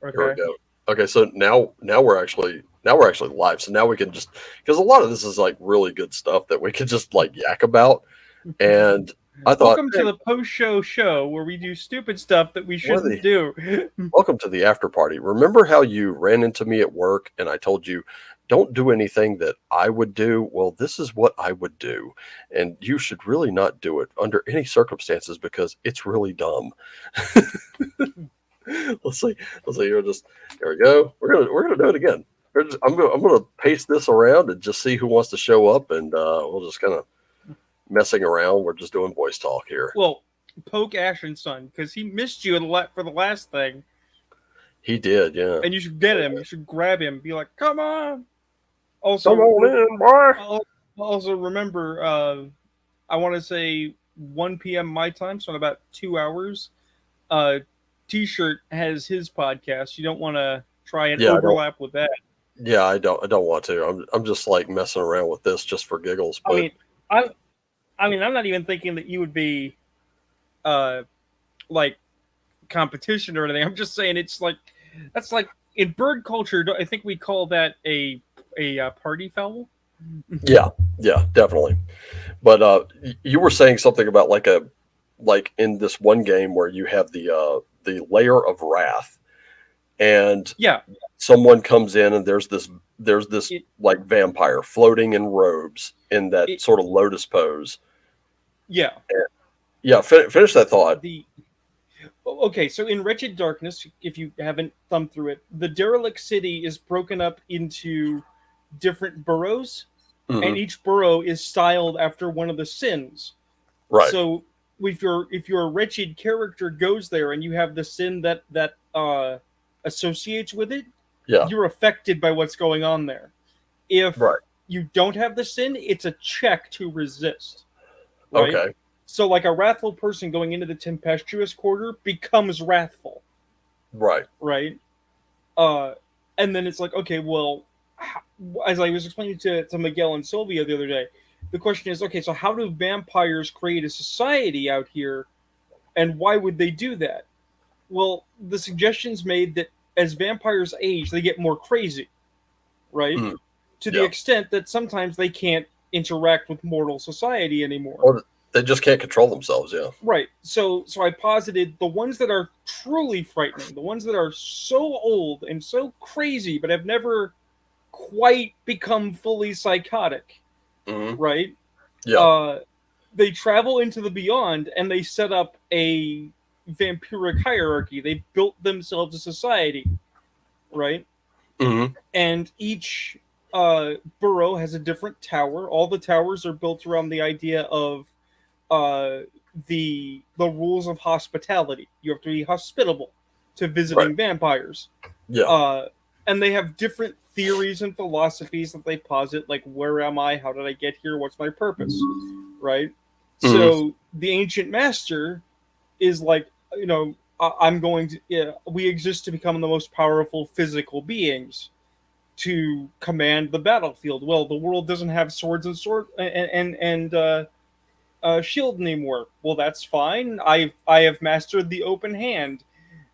Here we Okay. go. Okay, so now we're actually live. So now we can just, because a lot of this is like really good stuff that we could just like yak about. And I thought, Welcome to hey, the post-show where we do stupid stuff that we what are shouldn't the do. welcome to the after party. Remember how you ran into me at work and I told you don't do anything that I would do? Well, this is what I would do. And you should really not do it under any circumstances because it's really dumb. let's see. Let's see. Here we go. We're gonna do it again. I'm gonna paste this around and just see who wants to show up, and we'll just kind of messing around. We're just doing voice talk here. Well, poke Ashton's son because he missed you for the last thing, He did, yeah. and you should get him. You should grab him. Be like, "Come on!" Come Also, on in, boy. also remember, I want to say 1 p.m. my time, so in about 2 hours. Uh, T-shirt has his podcast. You don't want to try and Yeah, I don't. overlap with that. Yeah, I don't. I don't want to. I'm just like messing around with this just for giggles. I But mean, I, I mean, I'm not even thinking that you would be, uh, like competition or anything. I'm just saying it's like that's like in bird culture. I think we call that a party foul. yeah, yeah, definitely. But you were saying something about like in this one game where you have the layer of wrath, and Yeah, someone comes in and there's this it like vampire floating in robes in that it sort of lotus pose. yeah Yeah, finish that thought. the okay. So in Wretched Darkness, if you haven't thumbed through it, the derelict city is broken up into different boroughs, and Hmm. each borough is styled after one of the sins. Right. So if your wretched character goes there and you have the sin that associates with it, Yeah. you're affected by what's going on there. If Right. you don't have the sin, it's a check to resist, right? Okay. So like a wrathful person going into the tempestuous quarter becomes wrathful, Right. right? Uh, and then it's like, okay, well, as I was explaining to Miguel and Sylvia the other day, the question is, okay, so how do vampires create a society out here, and why would they do that? Well, the suggestion's made that as vampires age, they get more crazy, right? Mm. To the Yeah. extent that sometimes they can't interact with mortal society anymore. Or they just can't control themselves. Yeah. Right. So I posited the ones that are truly frightening, the ones that are so old and so crazy but have never quite become fully psychotic, Hmm. right? Yeah. Uh they travel into the beyond and they set up a vampiric hierarchy. They built themselves a society, right? Hmm. And each borough has a different tower. All the towers are built around the idea of uh, the rules of hospitality. You have to be hospitable to Right. visiting vampires. Yeah. Uh, and they have different theories and philosophies that they posit, like where am I? How did I get here? What's my purpose? Right? Hmm. So the ancient master is like, I'm going to. Yeah, we exist to become the most powerful physical beings to command the battlefield. Well, the world doesn't have swords and shield anymore. Well, that's fine. I have mastered the open hand,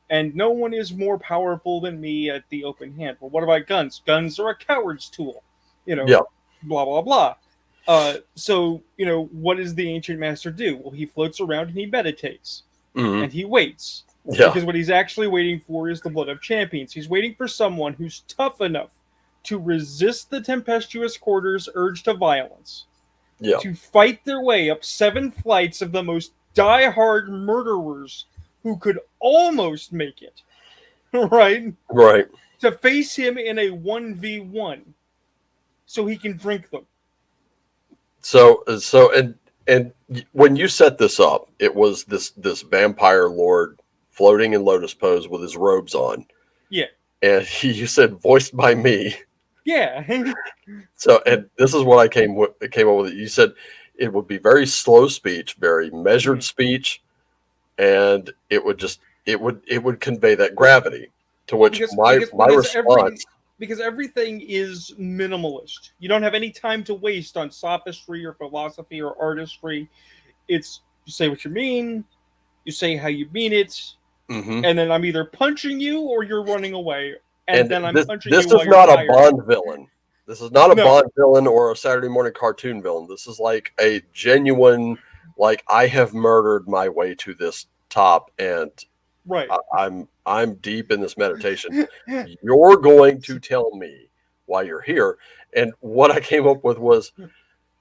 and no one is more powerful than me at the open hand. Well, what about guns? Guns are a coward's tool. You know, Yeah. blah blah blah. So what does the ancient master do? Well, he floats around and he meditates Hmm. and he waits Yeah. because what he's actually waiting for is the blood of champions. He's waiting for someone who's tough enough to resist the tempestuous quarter's urge to violence, Yeah. to fight their way up 7 flights of the most die-hard murderers who could almost make it, right? Right. To face him in a 1v1 so he can drink them. So when you set this up, it was this vampire lord floating in lotus pose with his robes on, Yeah. and you said voiced by me. Yeah. So, and this is what came up with. It. You said it would be very slow speech, very measured speech, and it would convey that gravity. To Well, which because my because my because every response, because everything is minimalist. You don't have any time to waste on sophistry or philosophy or artistry. It's you say what you mean, you say how you mean it, Hmm. and then I'm either punching you or you're running away, and And then I'm this punching this you is while you're not a tired. Bond villain. This is not a No, Bond villain or a Saturday morning cartoon villain. This is like a genuine, like, I have murdered my way to this top, and right. I'm deep in this meditation. You're going to tell me why you're here. And what I came up with was,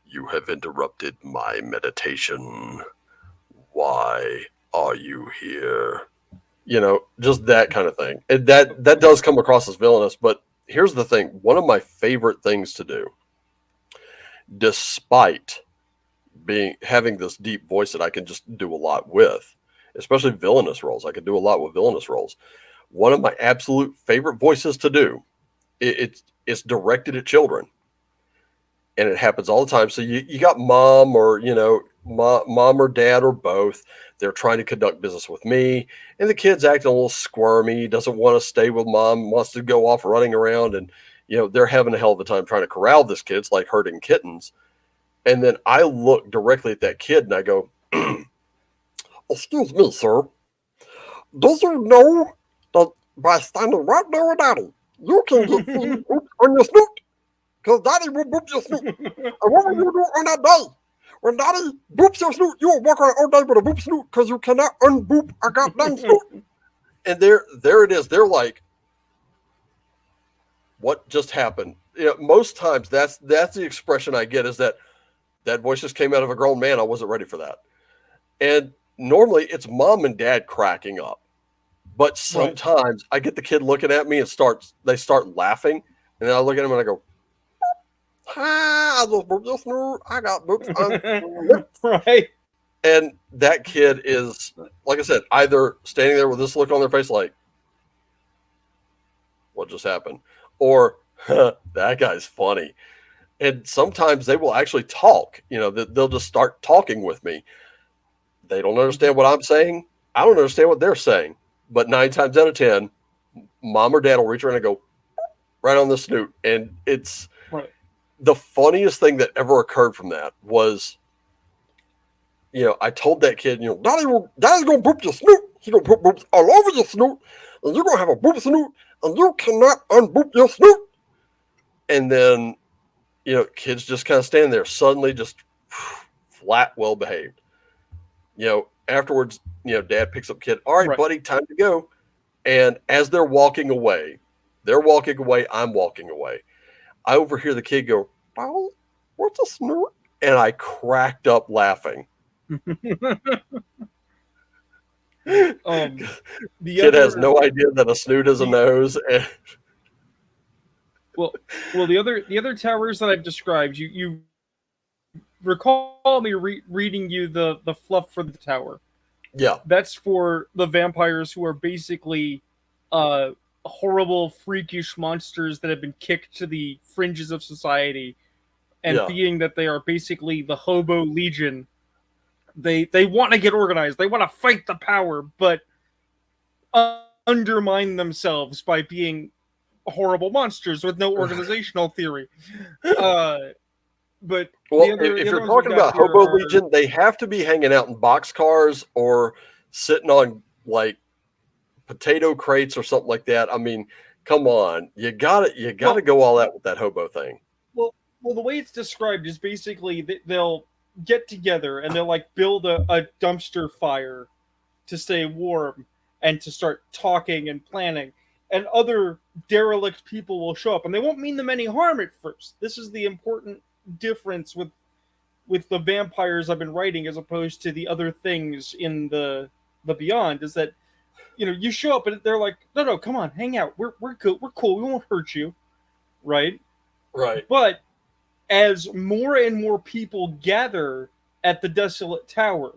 you have interrupted my meditation. Why are you here? Just that kind of thing. And that does come across as villainous, but here's the thing. One of my favorite things to do, despite being having this deep voice that I can just do a lot with, especially villainous roles. I can do a lot with villainous roles. One of my absolute favorite voices to do, it's directed at children, and it happens all the time. So you got mom, or mom or dad or both. They're trying to conduct business with me, and the kid's acting a little squirmy, doesn't want to stay with mom, wants to go off running around, and they're having a hell of a time trying to corral this kid. It's like herding kittens. And then I look directly at that kid and I go, "Excuse me, sir. Did you know that by standing right there with Daddy, you can get free boop on your snoot? Because Daddy will boop your snoot. And what will you do on that day? When Daddy boops your snoot, you will walk around all day with a boop snoot because you cannot unboop a goddamn snoot." And there it is. They're like, what just happened? Most times that's the expression I get, is that voice just came out of a grown man. I wasn't ready for that. And normally it's mom and dad cracking up. But sometimes I get the kid looking at me and they start laughing. And then I look at him and I go, "Hi, I just booped your snoot. I got boops on." Right. And that kid is, like I said, either standing there with this look on their face like, what just happened? Or, that guy's funny. And sometimes they will actually talk. They'll just start talking with me. They don't understand what I'm saying. I don't understand what they're saying. But 9 times out of 10, mom or dad will reach around and go right on the snoot. And it's Right. the funniest thing that ever occurred from that was, I told that kid, Daddy's gonna boop your snoot. He's gonna put boops all over your snoot, and you're gonna have a boop snoot, and you cannot unboop your snoot. And then, kids just kind of stand there, suddenly just flat, well behaved. Afterwards, dad picks up kid. "All right, Right. buddy, time to go." And as they're walking away, I'm walking away. I overhear the kid go, "Daddy, what's a snoot?" And I cracked up laughing. The Kid has no idea that a snoot is a nose. And well, the other towers that I've described, you recall me reading you the fluff for the tower. yeah, That's for the vampires who are basically horrible, freakish monsters that have been kicked to the fringes of society, and yeah, being that they are basically the hobo legion, they want to get organized, they want to fight the power, but undermine themselves by being horrible monsters with no organizational theory. But well, the if other you're ones we talking got about here Hobo are Legion, they have to be hanging out in boxcars or sitting on like potato crates or something like that. I mean, come on, you gotta go all out with that hobo thing. well, the way it's described is basically they'll get together and they'll like build a dumpster fire to stay warm and to start talking and planning. And other derelict people will show up, and they won't mean them any harm at first. This is the important difference with the vampires I've been writing, as opposed to the other things in the Beyond, is that you show up and they're like, no, come on, hang out. We're good. We're cool. We won't hurt you, right? Right, But as more and more people gather at the desolate tower,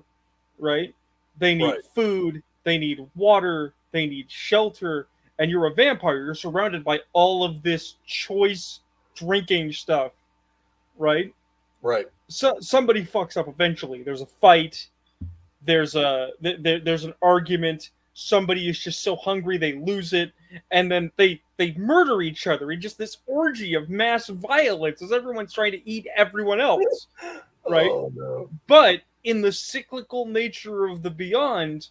right? They need right, food, they need water, they need shelter, and you're a vampire. You're surrounded by all of this choice drinking stuff, right? right. So somebody fucks up eventually. There's a fight. There's there's an argument. Somebody is just so hungry they lose it, and then they murder each other in just this orgy of mass violence as everyone's trying to eat everyone else, right? Oh no. But in the cyclical nature of the Beyond,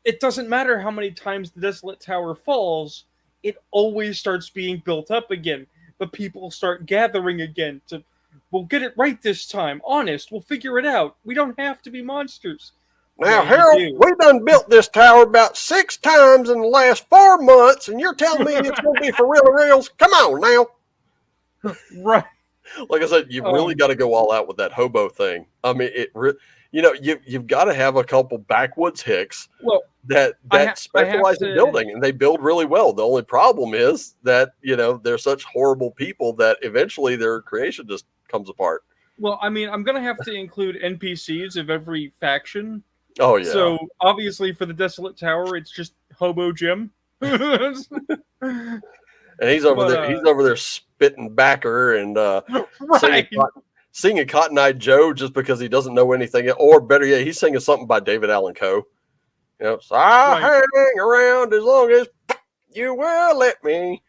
it doesn't matter how many times the desolate tower falls, it always starts being built up again. The people start gathering again to, we'll get it right this time. Honest, we'll figure it out. We don't have to be monsters. Yeah, Now, you Harold, do. we done built this tower about 6 times in the last 4 months, and you're telling me it's going to be for real reals? Come on now. Right. Like I said, you've really got to go all out with that hobo thing. I mean, you've got to have a couple backwoods hicks Well, that specialize in building, and they build really well. The only problem is that they're such horrible people that eventually their creation just comes apart. Well, I mean, I'm gonna have to include NPCs of every faction. Oh yeah. So obviously, for the Desolate Tower, it's just Hobo Jim. And he's over there. He's over there spitting backer and right. singing Cotton Eye Joe just because he doesn't know anything. Or better yet, he's singing something by David Allan Coe. So I'll hang around as long as you will let me.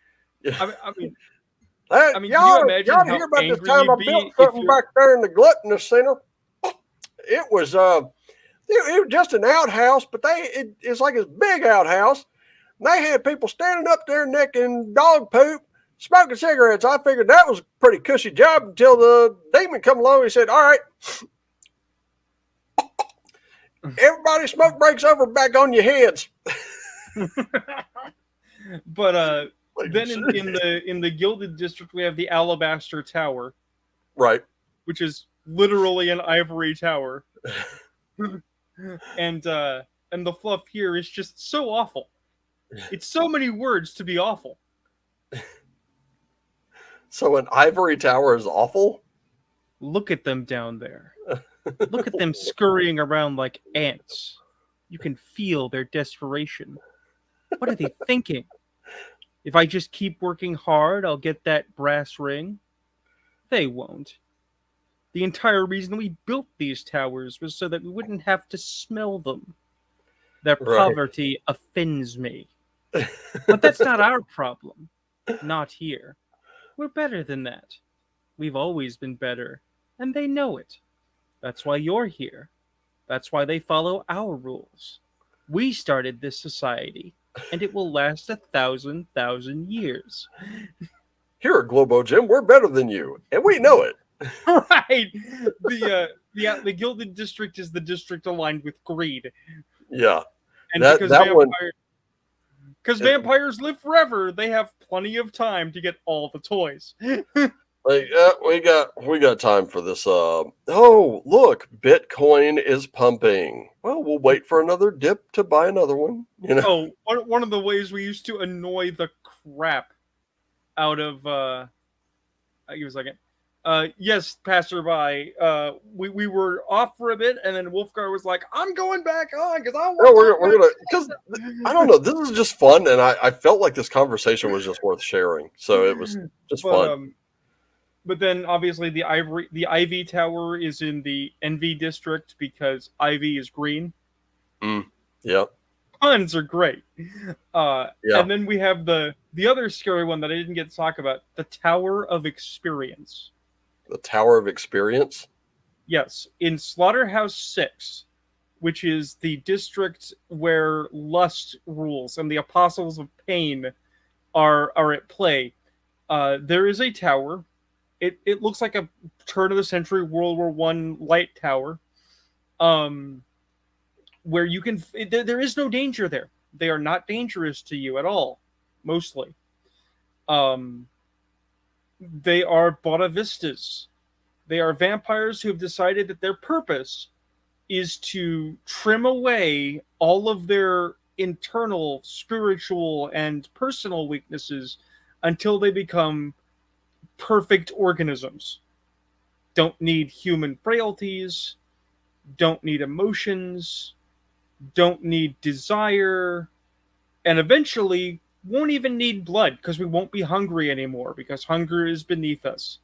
I mean, y'all hear about this time I built something back there in the Gluttonous Center? It was just an outhouse, but it's like this big outhouse. And they had people standing up there necking dog poop, smoking cigarettes. I figured that was a pretty cushy job until the demon come along and said, all right, everybody, smoke breaks over, back on your heads. But then in the Gilded District, we have the Alabaster Tower. Right. Which is literally an ivory tower. And the fluff here is just so awful. It's so many words to be awful. So an ivory tower is awful? Look at them down there. Look at them scurrying around like ants. You can feel their desperation. What are they thinking? If I just keep working hard, I'll get that brass ring. They won't. The entire reason we built these towers was so that we wouldn't have to smell them. Their poverty offends me. But that's not our problem. Not here. We're better than that. We've always been better, and they know it. That's why you're here. That's why they follow our rules. We started this society, and it will last 1,000 years. Here at Globo Jim, we're better than you, and we know it. Right. The Gilded District is the district aligned with greed. Yeah. And because vampires live forever, they have plenty of time to get all the toys. We got time for this. Oh, look, Bitcoin is pumping. Well, we'll wait for another dip to buy another one. Oh, one of the ways we used to annoy the crap out of. Give me a second. Yes, passerby. We were off for a bit, and then Wolfgar was like, "I'm going back on because I want." We're gonna, because I don't know. This is just fun, and I felt like this conversation was just worth sharing. So it was just fun. But then, obviously, the Ivy Tower is in the Envy District because Ivy is green. Yeah. Puns are great. And then we have the other scary one that I didn't get to talk about: the Tower of Experience. The Tower of Experience? Yes, in Slaughterhouse 6, which is the district where lust rules and the Apostles of Pain are at play. There is a tower. It looks like a turn of the century World War I light tower. Where you can there is no danger there. They are not dangerous to you at all, mostly. They are Botavistas. They are vampires who have decided that their purpose is to trim away all of their internal, spiritual, and personal weaknesses until they become perfect organisms. Don't need human frailties, don't need emotions, don't need desire, and eventually won't even need blood because we won't be hungry anymore because hunger is beneath us.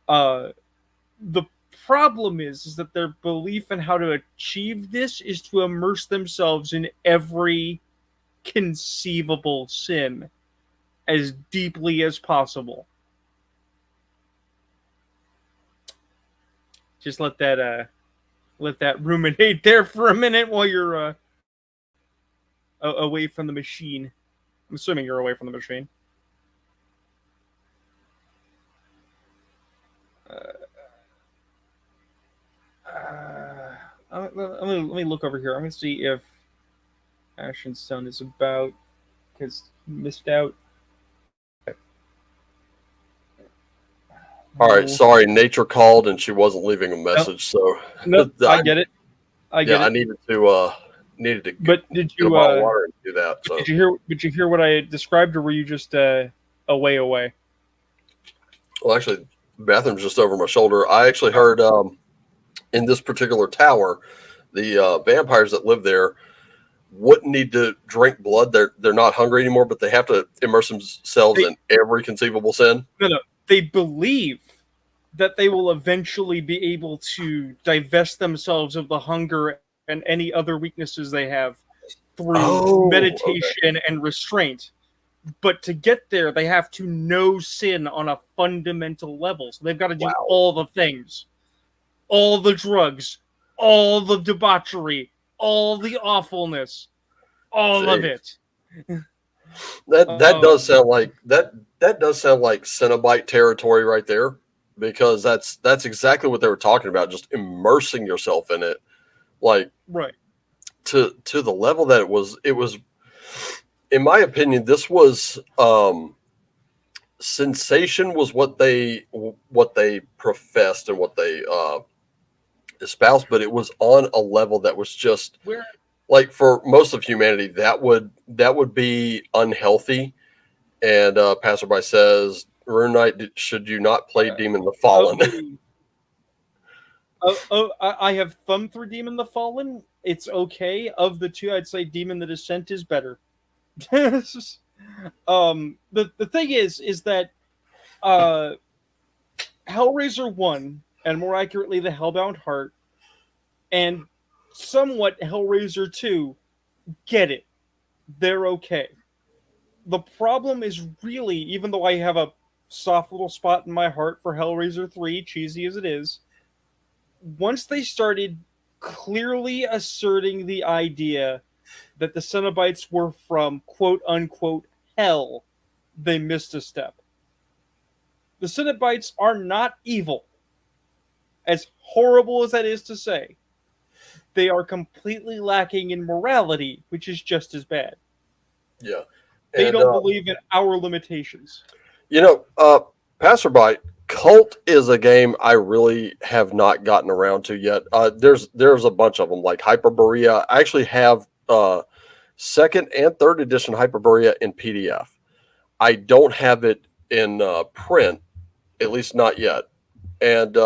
The problem is that their belief in how to achieve this is to immerse themselves in every conceivable sin as deeply as possible. Just let that ruminate there for a minute while you're away from the machine. I'm assuming you're away from the machine. Let me look over here. I'm going to see if Ashen Sun is about, because missed out. All right, No. sorry, nature called and she wasn't leaving a message, so Nope, I get it. I get I it. needed to But did get a you bottle of water and do that. So did you hear what I described, or were you just away? well, actually, the bathroom's just over my shoulder. I actually heard in this particular tower, the vampires that live there wouldn't need to drink blood. They're not hungry anymore, but they have to immerse themselves They, in every conceivable sin. no, they believe that they will eventually be able to divest themselves of the hunger and any other weaknesses they have through Oh, meditation and restraint. But to get there, they have to know sin on a fundamental level. So they've got to do wow. all the things, all the drugs, all the debauchery, all the awfulness, all of it. That does sound like that does sound like Cenobite territory right there, because that's exactly what they were talking about, just immersing yourself in it, like Right. to the level that it was in my opinion, this was sensation was what they professed and what they espoused, but it was on a level that was just Where like, for most of humanity, that would be unhealthy. And passerby says, Rune Knight, should you not play Demon the Fallen? I have thumbed through Demon the Fallen. It's okay. Of the two, I'd say Demon the Descent is better. The thing is that Hellraiser 1, and more accurately the Hellbound Heart, and somewhat Hellraiser 2, get it. They're okay. The problem is really, even though I have a soft little spot in my heart for Hellraiser 3, cheesy as it is, once they started clearly asserting the idea that the Cenobites were from quote unquote hell, they missed a step. The Cenobites are not evil. As horrible as that is to say, they are completely lacking in morality, which is just as bad. Yeah. They don't believe in our limitations. Passerby, Cult is a game I really have not gotten around to yet. There's a bunch of them, like Hyperborea. I actually have second and third edition Hyperborea in PDF. I don't have it in print, at least not yet. And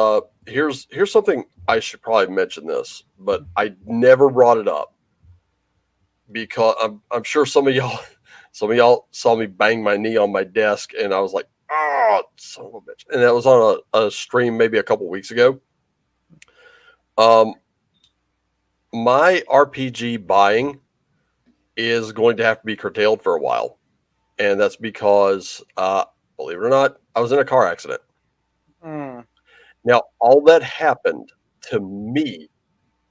here's something I should probably mention this, but I never brought it up because I'm sure some of y'all saw me bang my knee on my desk, and I was like, "Oh, son of a bitch!" And that was on a stream maybe a couple weeks ago. My RPG buying is going to have to be curtailed for a while, and that's because, believe it or not, I was in a car accident. Now, all that happened to me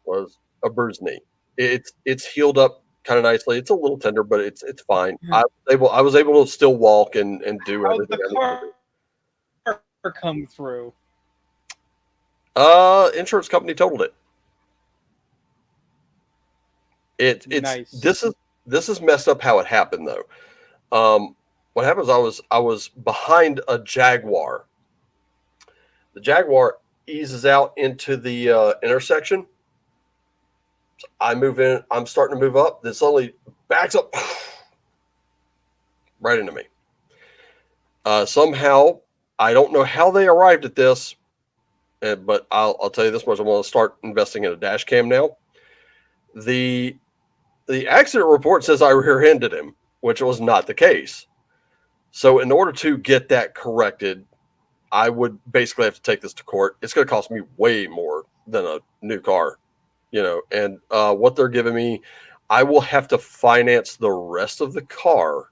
was a bruised knee. It's healed up kind of nicely. It's a little tender, but it's fine. I was able to still walk and do How'd everything. the car come through? Insurance company totaled it. It's nice. This is messed up how it happened though. What happens? I was behind a Jaguar. The Jaguar eases out into the intersection. So I move in. I'm starting to move up. This suddenly backs up right into me. Somehow, I don't know how they arrived at this, but I'll tell you this much: I'm going to start investing in a dash cam now. The accident report says I rear-ended him, which was not the case. So, in order to get that corrected, I would basically have to take this to court. It's going to cost me way more than a new car, and what they're giving me, I will have to finance the rest of the car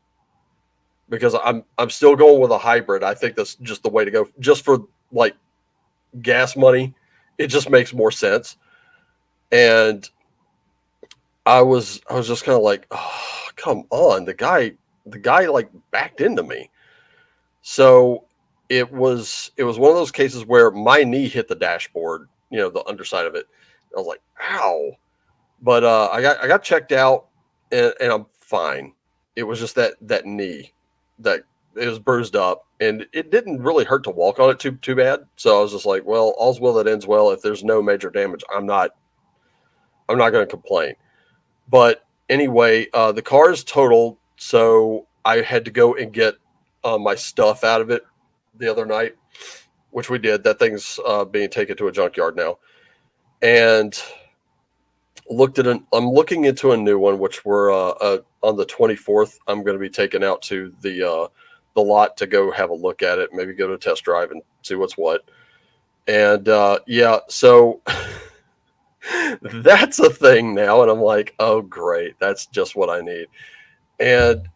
because I'm still going with a hybrid. I think that's just the way to go, just for like gas money. It just makes more sense. And I was just kind of like, oh, come on, the guy like backed into me. So it was one of those cases where my knee hit the dashboard, the underside of it. I was like, ow. But I got checked out, and I'm fine. It was just that knee that it was bruised up, and it didn't really hurt to walk on it too bad. So I was just like, well, all's well that ends well. If there's no major damage, I'm not going to complain. But anyway, the car is totaled, so I had to go and get my stuff out of it the other night, which we did. That thing's being taken to a junkyard now, and I'm looking into a new one, which we're on the 24th. I'm going to be taken out to the lot to go have a look at it, maybe go to a test drive and see what's what. And yeah, so that's a thing now, and I'm like, oh great, that's just what I need. And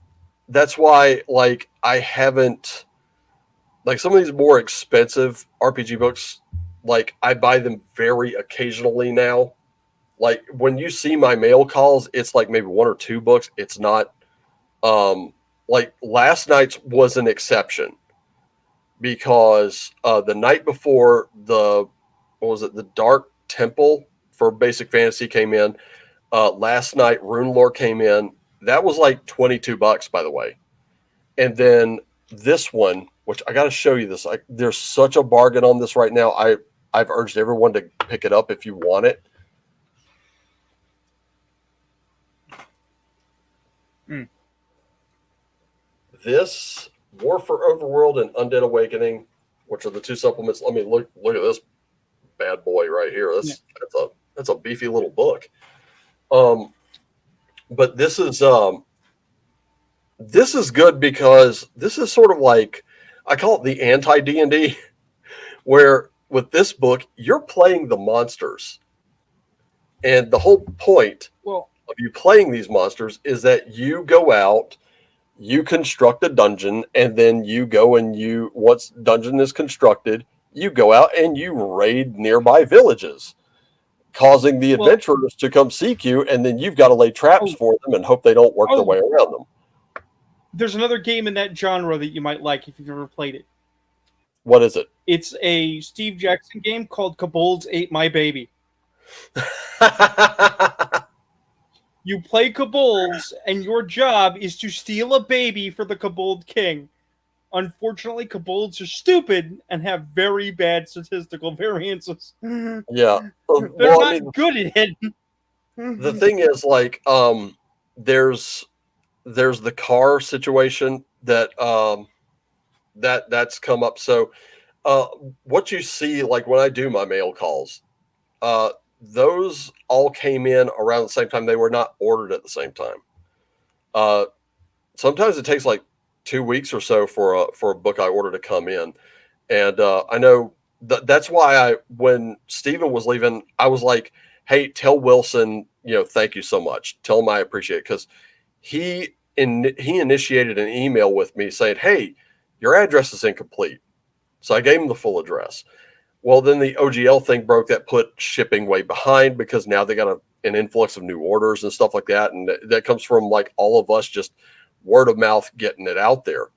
that's why, like, I haven't, like, some of these more expensive RPG books, like, I buy them very occasionally now. Like, when you see my mail calls, it's like maybe one or two books. It's not um like last night's was an exception because the night before, the what was it, the Dark Temple for Basic Fantasy came in. Last night Rune Lore came in. That was like $22, by the way. And then this one, which I got to show you this. There's such a bargain on this right now. I've urged everyone to pick it up if you want it. Mm. This War for Overworld and Undead Awakening, which are the two supplements. Let me look at this bad boy right here. That's a beefy little book. But this is good because this is sort of like, I call it the anti D&D, where with this book you're playing the monsters, and the whole point Well, of you playing these monsters is that you go out, you construct a dungeon, and then you go and once dungeon is constructed, you go out and you raid nearby villages, causing the well, adventurers to come seek you, and then you've got to lay traps oh, for them and hope they don't work their oh, way around them. there's another game in that genre that you might like if you've ever played it. What is it? It's a Steve Jackson game called Kobolds Ate My Baby. You play kobolds, and your job is to steal a baby for the Kobold King. Unfortunately, kobolds are stupid and have very bad statistical variances. They're Yeah. Well, I not mean, good at it. the thing is, like, there's the car situation that's come up. So uh what you see, like, when I do my mail calls, uh those all came in around the same time. They were not ordered at the same time. uh Sometimes it takes like 2 weeks or so for a book I order to come in. And I know that's why when Steven was leaving, I was like, hey, tell Wilson, thank you so much. Tell him I appreciate it, because he initiated an email with me saying, hey, your address is incomplete. So I gave him the full address. Well, then the OGL thing broke, that put shipping way behind, because now they got an influx of new orders and stuff like that. And that comes from, like, all of us just word of mouth getting it out there.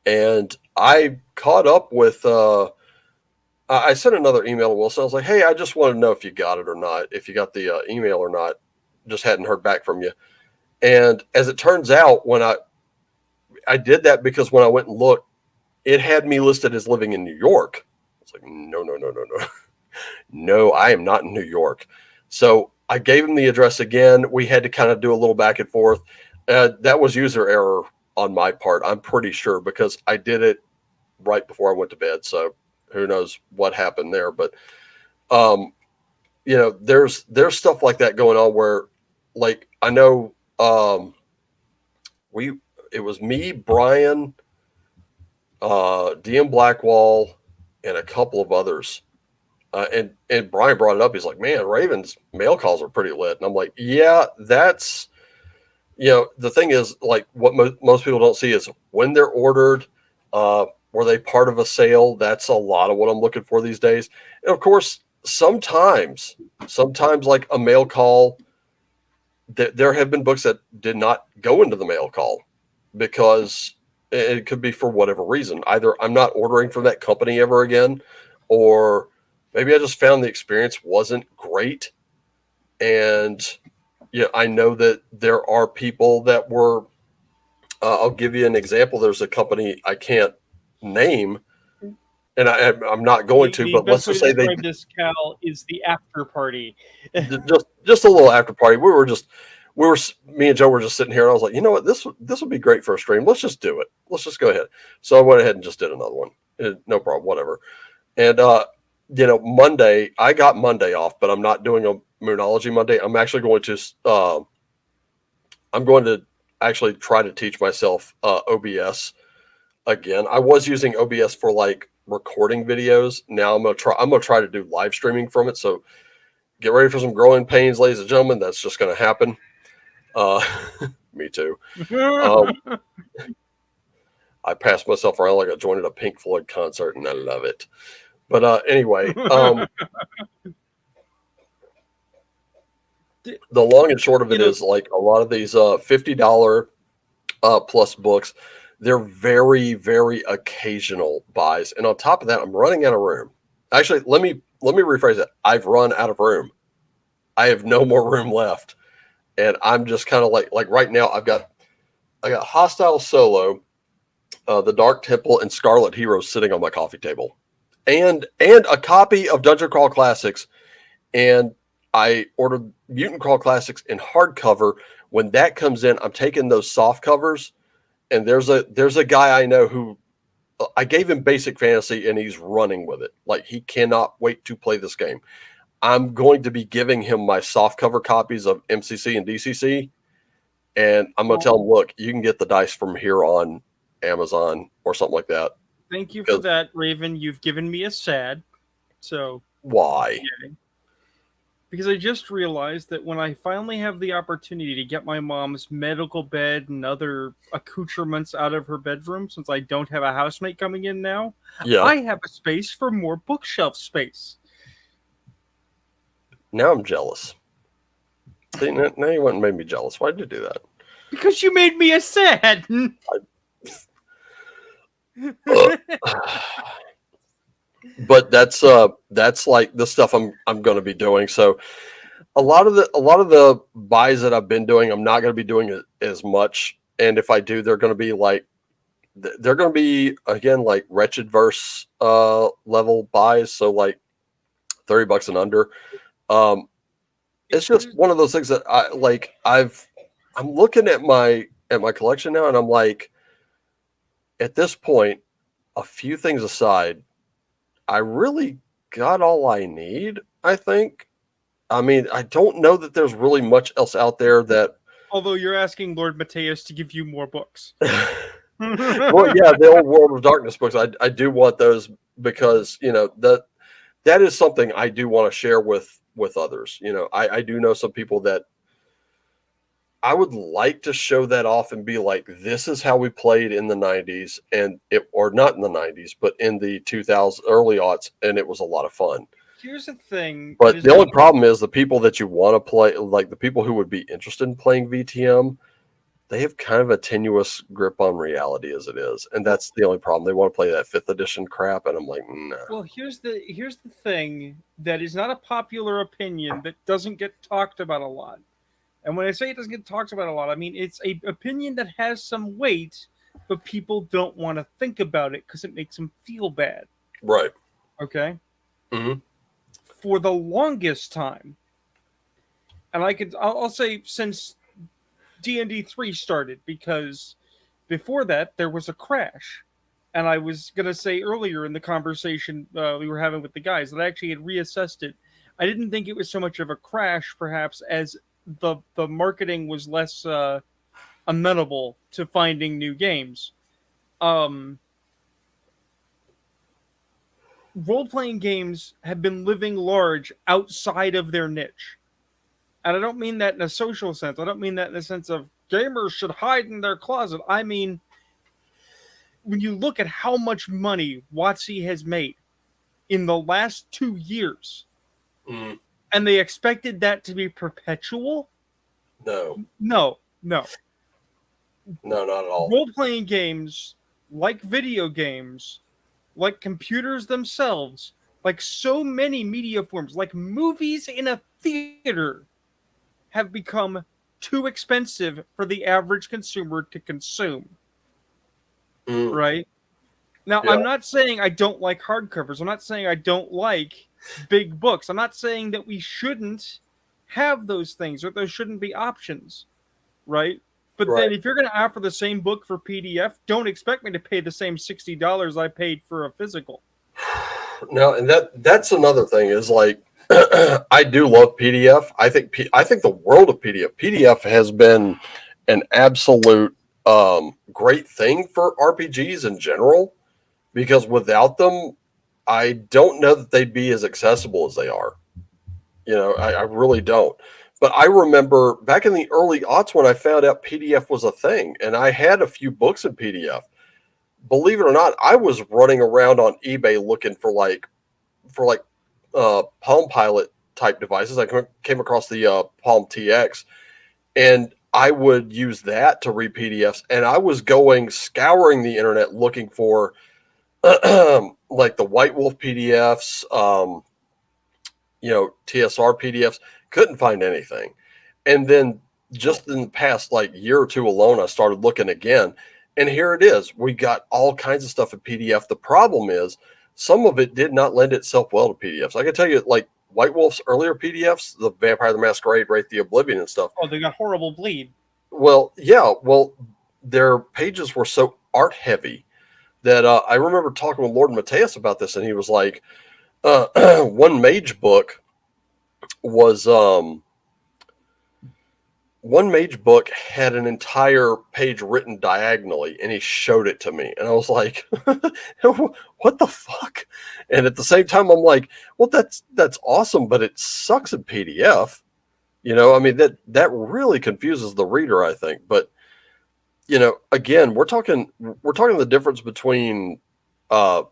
And I caught up with, I sent another email to Wilson. I was like, hey, I just want to know if you got it or not, if you got the email or not. Just hadn't heard back from you. And as it turns out, when I did that because when I went and looked, it had me listed as living in New York. It's like, no, no, no, no, no. No, I am not in New York. So I gave him the address again. We had to kind of do a little back and forth. That was user error on my part, I'm pretty sure, because I did it right before I went to bed. So who knows what happened there. But there's stuff like that going on where, like, I know it was me, Brian, DM Blackwall, and a couple of others. And Brian brought it up. He's like, man, Raven's mail calls are pretty lit. And I'm like, yeah, that's, the thing is, like, what most people don't see is when they're ordered, were they part of a sale? That's a lot of what I'm looking for these days. And of course, sometimes like a mail call, there have been books that did not go into the mail call because it could be for whatever reason. Either I'm not ordering from that company ever again, or maybe I just found the experience wasn't great. And yeah, I know that there are people that were. I'll give you an example. There's a company I can't name, and I'm not going to. The But let's best way just to say they describe this, Cal, is the after party. just a little after party. Me and Joe were just sitting here, and I was like, you know what, this would be great for a stream. Let's just do it. Let's just go ahead. So I went ahead and just did another one. No problem, whatever. And Monday I got Monday off, but I'm not doing a Moonology Monday. I'm going to actually try to teach myself OBS again. I was using OBS for like recording videos. Now I'm gonna try to do live streaming from it. So get ready for some growing pains, ladies and gentlemen. That's just going to happen. Me too. I passed myself around like I joined a Pink Floyd concert, and I love it. But anyway, the long and short of it is, like, a lot of these $50 plus books, they're very, very occasional buys. And on top of that, I'm running out of room. Actually, let me rephrase that. I've run out of room. I have no more room left. And I'm just kind of like right now I got Hostile Solo, The Dark Temple, and Scarlet Heroes sitting on my coffee table. And a copy of Dungeon Crawl Classics. And I ordered Mutant Crawl Classics in hardcover. When that comes in, I'm taking those soft covers, and there's a guy I know who I gave him Basic Fantasy, and he's running with it. Like, he cannot wait to play this game. I'm going to be giving him my soft cover copies of MCC and DCC, and I'm going to tell him, look, you can get the dice from here on Amazon or something like that. Thank you for that, Raven. You've given me a sad. So why? Okay. Because I just realized that when I finally have the opportunity to get my mom's medical bed and other accoutrements out of her bedroom, since I don't have a housemate coming in now, I have a space for more bookshelf space. Now I'm jealous. See, now you went and made me jealous. Why did you do that? Because you made me a sad. But that's like the stuff I'm going to be doing. So a lot of the buys that I've been doing, I'm not going to be doing as much. And if I do, they're going to be again like Wretched Verse level buys. So like $30 and under. It's just one of those things that I'm looking at my collection now, and I'm like, at this point, a few things aside, I really got all I need, I think. I mean, I don't know that there's really much else out there that... Although you're asking Lord Mateus to give you more books. Well, yeah, the old World of Darkness books, I do want those because, that is something I do want to share with others. I do know some people that I would like to show that off and be like, this is how we played in the 90s, or not in the 90s, but in the 2000s, early aughts, and it was a lot of fun. Here's the thing. But the only problem is the people that you want to play, like the people who would be interested in playing VTM, they have kind of a tenuous grip on reality as it is. And that's the only problem. They want to play that 5th edition crap, and I'm like, nah. Well, here's the thing that is not a popular opinion that doesn't get talked about a lot. And when I say it doesn't get talked about a lot, I mean it's an opinion that has some weight, but people don't want to think about it because it makes them feel bad. Right. Okay? Mm-hmm. For the longest time, and I'll say since D&D 3 started, because before that there was a crash. And I was going to say earlier in the conversation we were having with the guys that I actually had reassessed it. I didn't think it was so much of a crash, perhaps, as the marketing was less amenable to finding new games. Role-playing games have been living large outside of their niche. And I don't mean that in a social sense. I don't mean that in the sense of gamers should hide in their closet. I mean, when you look at how much money WotC has made in the last 2 years, and they expected that to be perpetual, No, No, no. no, not at all. Role-playing games, like video games, like computers themselves, like so many media forms, like movies in a theater, have become too expensive for the average consumer to consume, Mm, right? Now, yeah. I'm not saying I don't like hardcovers. I'm not saying I don't like big books. I'm not saying that we shouldn't have those things or those shouldn't be options, right? But Right. then if you're going to offer the same book for PDF, don't expect me to pay the same $60 I paid for a physical. No, and that's another thing is like I do love PDF. I think the world of PDF. PDF has been an absolute great thing for RPGs in general because without them, I don't know that they'd be as accessible as they are. You know, I really don't. But I remember back in the early aughts when I found out PDF was a thing, and I had a few books in PDF. Believe it or not, I was running around on eBay looking for like Palm Pilot type devices. I came across the Palm TX, and I would use that to read PDFs. And I was going scouring the internet looking for like the White Wolf PDFs, TSR PDFs. Couldn't find anything. And then Oh, just in the past like year or two alone, I started looking again. And here it is. We got all kinds of stuff in PDF. The problem is some of it did not lend itself well to PDFs. I can tell you, like White Wolf's earlier PDFs, the Vampire the Masquerade, Wraith the Oblivion, and stuff. oh, they got horrible bleed. Well, yeah, well, their pages were so art heavy that I remember talking with Lord Mateus about this, and he was like, one mage book was one mage book had an entire page written diagonally and he showed it to me and I was like what the fuck, and at the same time I'm like, well, that's awesome, but it sucks in PDF. I mean, that really confuses the reader, I think. But again, we're talking the difference between uh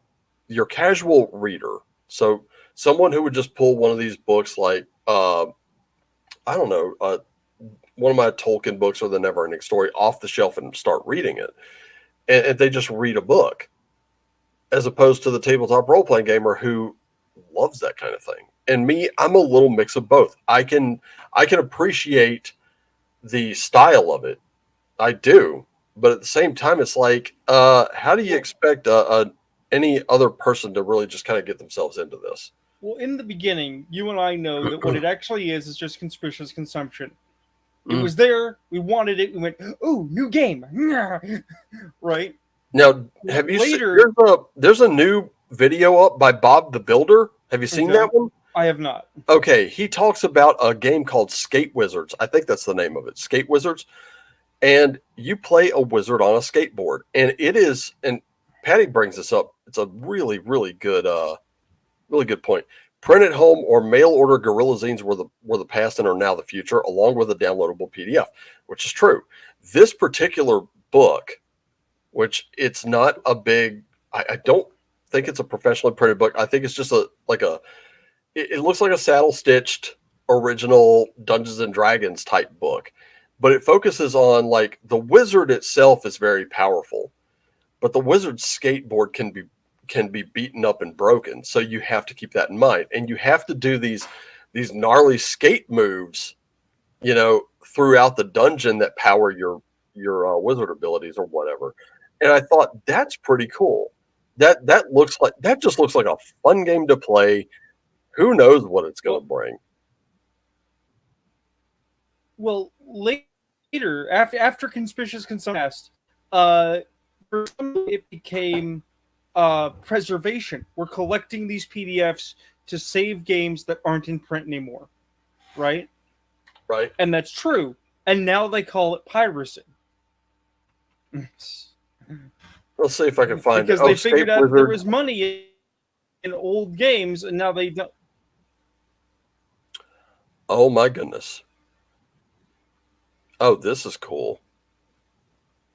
your casual reader, so someone who would just pull one of these books like I don't know, one of my Tolkien books or the Neverending Story off the shelf and start reading it. And they just read a book, as opposed to the tabletop role playing gamer who loves that kind of thing. And me, I'm a little mix of both. I can appreciate the style of it. I do. But at the same time, it's like, how do you Well, expect any other person to really just kind of get themselves into this? well, in the beginning, you and I know that what it actually is just conspicuous consumption. It Mm. was there, we wanted it, we went, "Ooh, new game." Right? Now, have you seen? Later, There's a new video up by Bob the Builder. Have you seen okay, that one? I have not. Okay, he talks about a game called Skate Wizards. I think that's the name of it, Skate Wizards. And you play a wizard on a skateboard, and it is. And Patty brings this up. It's a really, really good point. Print at home or mail order Gorilla Zines were the past and are now the future, along with a downloadable PDF, which is true. This particular book, which it's not a big. I don't think it's a professionally printed book. I think it's just it looks like a saddle stitched original Dungeons and Dragons type book, but it focuses on like the wizard itself is very powerful, but the wizard's skateboard can be beaten up and broken. So you have to keep that in mind, and you have to do these gnarly skate moves, throughout the dungeon that power your wizard abilities or whatever. And I thought that's pretty cool. That just looks like a fun game to play. Who knows what it's going Well, to bring? well, later, after conspicuous consumption, uh, for some it became preservation. We're collecting these PDFs to save games that aren't in print anymore, right? Right? And that's true. And now they call it piracy. Let's see if I can find it. Because Oh, they Skate figured out that there Wizard. was money in old games, and now they don't. Oh my goodness. Oh, this is cool.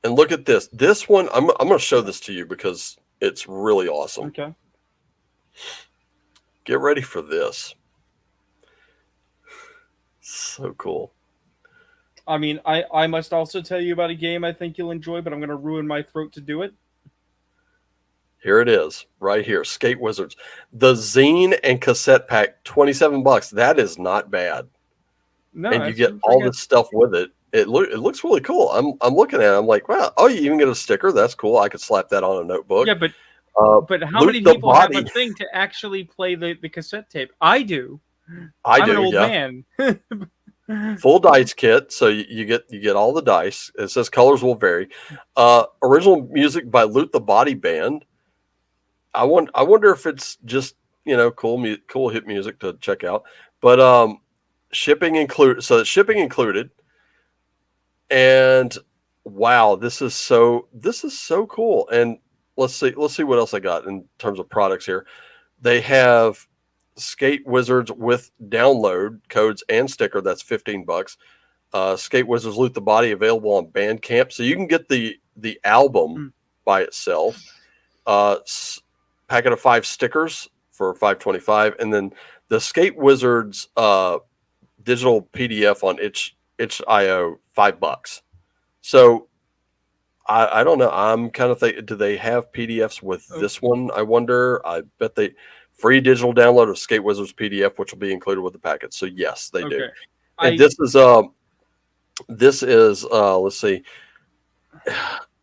And look at this. This one, I'm going to show this to you because it's really awesome. Okay. Get ready for this. So cool. I mean, I must also tell you about a game I think you'll enjoy, but I'm going to ruin my throat to do it. Here it is, right here. Skate Wizards. The zine and cassette pack, $27. That is not bad. No, And you that's get pretty all good. this stuff with it. It looks really cool. I'm looking at it. I'm like, wow. Oh, you even get a sticker. That's cool. I could slap that on a notebook. Yeah, but how Loot many the people have a body. thing to actually play the cassette tape? I do. I I'm an do. old Yeah. man. Full dice kit. So you get all the dice. It says colors will vary. Original music by Loot the Body Band. I wonder if it's just cool hit music to check out. But shipping include so shipping included. And wow, this is so cool. And let's see what else I got in terms of products here. They have Skate Wizards with download codes and sticker. That's $15. Skate Wizards Loot the Body available on Bandcamp, so you can get the album by itself. Packet of 5 stickers for $5.25, and then the Skate Wizards digital PDF on itch.io $5. So I don't know. I'm kind of thinking, do they have PDFs with Oh, this one? I wonder. I bet they free digital download of Skate Wizards PDF, which will be included with the packet. So yes, they do. okay. And I this is let's see.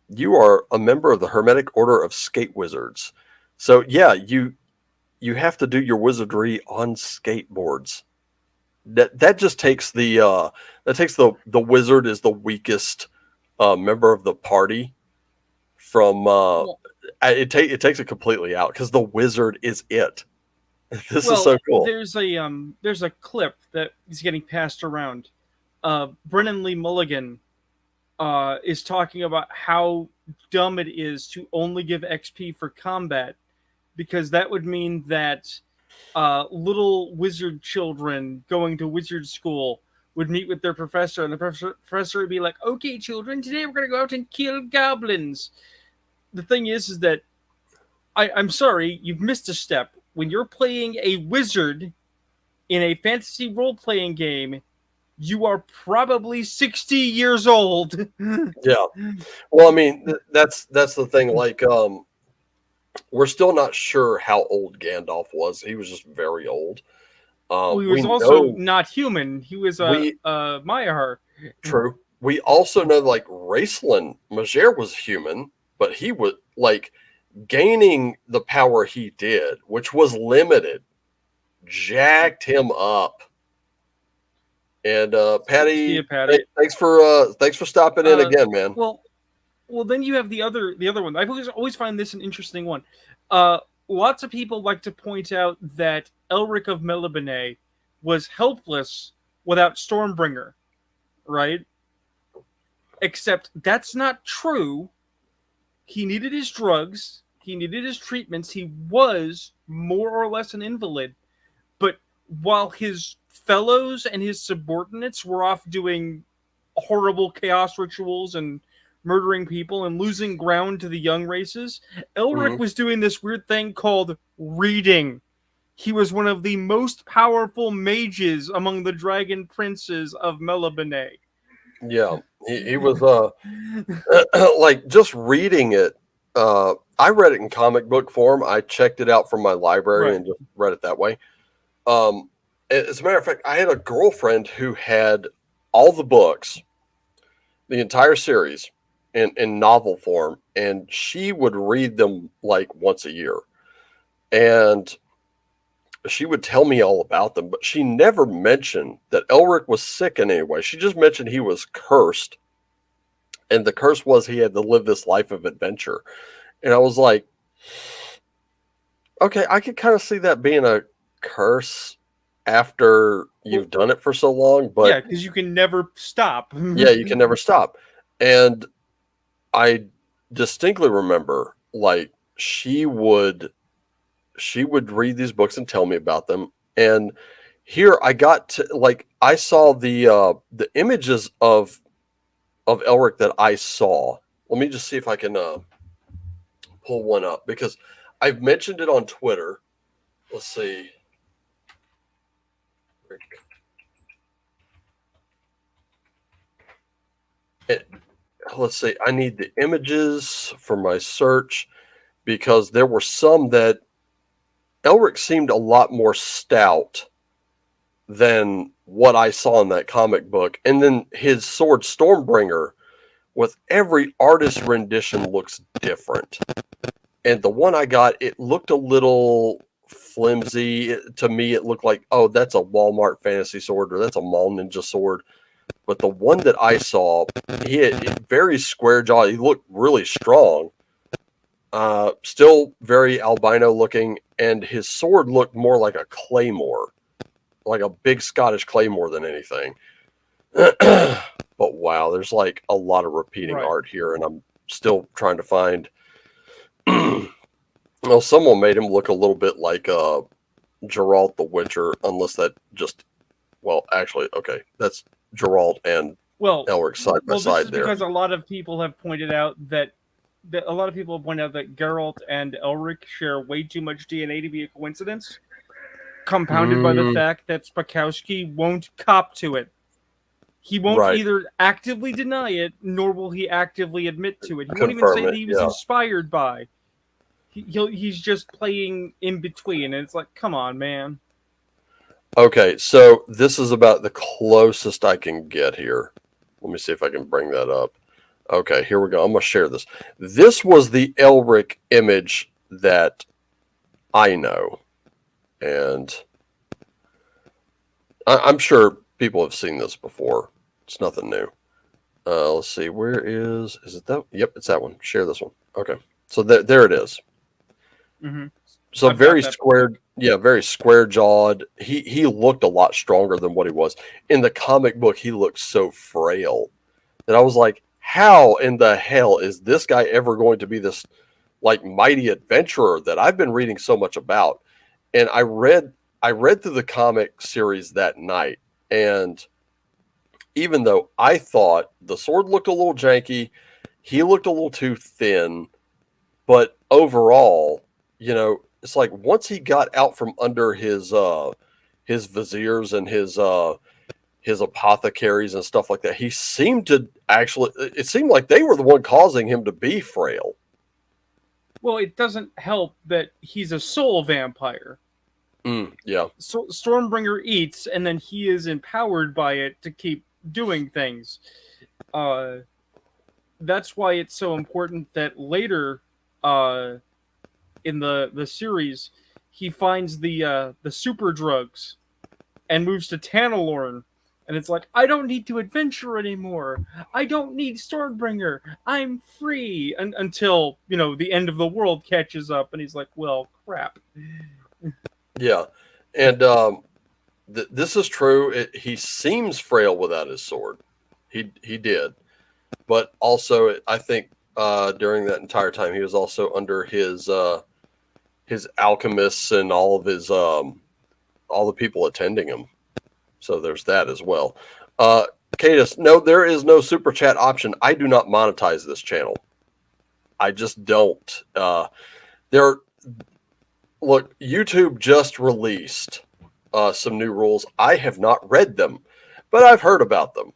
You are a member of the Hermetic Order of Skate Wizards. So yeah, you have to do your wizardry on skateboards. That just takes the wizard is the weakest member of the party from well, it takes it completely out because the wizard is it. This is well, so cool. there's a clip that is getting passed around. Brennan Lee Mulligan is talking about how dumb it is to only give XP for combat because that would mean that little wizard children going to wizard school would meet with their professor, and the professor would be like, "Okay, children, today we're going to go out and kill goblins." The thing is that I'm sorry, you've missed a step. When you're playing a wizard in a fantasy role playing game, you are probably 60 years old. Yeah. Well, I mean, that's the thing. Like, we're still not sure how old Gandalf was. He was just very old. Well, he was We also know not human. He was we a Mayahar. true. We also know like Raceland Majere was human, but he was like gaining the power he did, which was limited, jacked him up. And See Patty, ya, Patty. thanks for stopping in Uh, again, man. well, well, then you have the other one. I always find this an interesting one. Uh, Lots of people like to point out that Elric of Melibene was helpless without Stormbringer, right? Except that's not true. He needed his drugs. He needed his treatments. He was more or less an invalid. But while his fellows and his subordinates were off doing horrible chaos rituals and murdering people and losing ground to the young races, Elric Hmm. was doing this weird thing called reading. He was one of the most powerful mages among the dragon princes of Melibene. Yeah, he was like just reading it. I read it in comic book form. I checked it out from my library Right. and just read it that way. Um, as a matter of fact, I had a girlfriend who had all the books, the entire series, in novel form, and she would read them like once a year. And she would tell me all about them, but she never mentioned that Elric was sick in any way. She just mentioned he was cursed, and the curse was he had to live this life of adventure. And I was like, okay, I could kind of see that being a curse after Well, you've done it for so long, yeah, but because you can never stop. yeah, you can never stop. And I distinctly remember like she would read these books and tell me about them. And here I got to like I saw the images of Elric that I saw. Let me just see if I can pull one up because I've mentioned it on Twitter. Let's see. let's see. I need the images for my search because there were some that Elric seemed a lot more stout than what I saw in that comic book. And then his sword Stormbringer, with every artist rendition, looks different. And the one I got, it looked a little flimsy. To me, it looked like, oh, that's a Walmart fantasy sword or that's a Mall Ninja sword. But the one that I saw, he had very square jaw. He looked really strong. Still very albino looking, and his sword looked more like a claymore, like a big Scottish claymore than anything. But wow, there's like a lot of repeating art here, and I'm still trying to find. Well, someone made him look a little bit like Geralt the Witcher, unless that just, well, actually, okay, that's Geralt and Elric side by side there. Because a lot of people have pointed out that Geralt and Elric share way too much DNA to be a coincidence, compounded by the fact that Spakowski won't cop to it. He won't either actively deny it, nor will he actively admit to it. He won't even say that he was inspired by. He's just playing in between, and it's like, come on, man. Okay, so this is about the closest I can get here. Let me see if I can bring that up. Okay, here we go. I'm going to share this. This was the Elric image that I know. And I'm sure people have seen this before. It's nothing new. Let's see. Where is it that? Yep, it's that one. Share this one. Okay. So there it is. Mm-hmm. So very squared. Yeah, very square jawed. He looked a lot stronger than what he was. In the comic book, he looked so frail that I was like, how in the hell is this guy ever going to be this like mighty adventurer that I've been reading so much about? And I read through the comic series that night, and even though I thought the sword looked a little janky, he looked a little too thin, but overall, you know, it's like once he got out from under his viziers and his apothecaries and stuff like that, he seemed to actually, it seemed like they were the one causing him to be frail. Well, it doesn't help that he's a soul vampire. Yeah. So Stormbringer eats, and then he is empowered by it to keep doing things. That's why it's so important that later, in the series, he finds the super drugs and moves to Tanalorn. And it's like, I don't need to adventure anymore. I don't need Stormbringer. I'm free. Until, you know, the end of the world catches up, and he's like, well, crap. Yeah. And this is true. He seems frail without his sword. He did. But also, I think during that entire time, he was also under his alchemists and all of his all the people attending him. So there's that as well. Cadus, no, there is no super chat option. I do not monetize this channel. I just don't. Look, YouTube just released some new rules. I have not read them, but I've heard about them.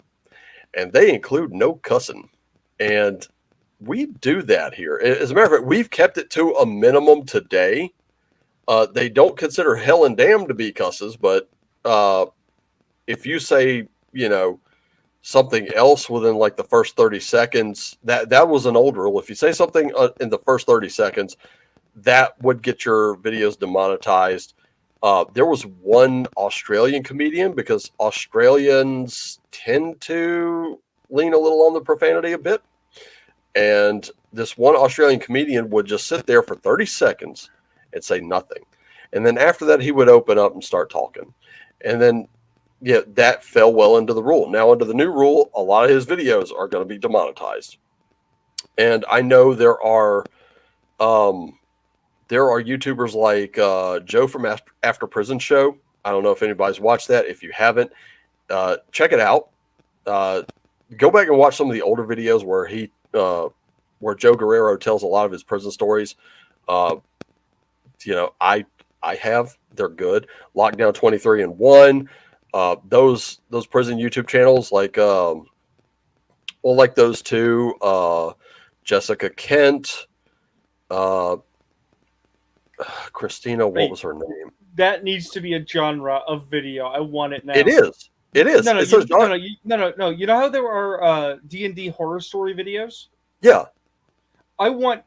And they include no cussing. And we do that here. As a matter of fact, we've kept it to a minimum today. They don't consider hell and damn to be cusses, but if you say, you know, something else within like the first 30 seconds, that was an old rule. If you say something in the first 30 seconds, that would get your videos demonetized. There was one Australian comedian, because Australians tend to lean a little on the profanity a bit. And this one Australian comedian would just sit there for 30 seconds and say nothing. And then after that, he would open up and start talking. And then, yeah, that fell well into the rule. Now, under the new rule, a lot of his videos are going to be demonetized. And I know there are YouTubers like Joe from After Prison Show. I don't know if anybody's watched that. If you haven't, check it out. Go back and watch some of the older videos where Joe Guerrero tells a lot of his prison stories. You know, I have. They're good. Lockdown 23 and 1. Those prison YouTube channels like Well, like those two, Jessica Kent, uh, Christina, what Wait, was her name? that needs to be a genre of video. I want it It now. is. It is. No, no, It's a genre. no. You know how there are D&D horror story videos? Yeah. I want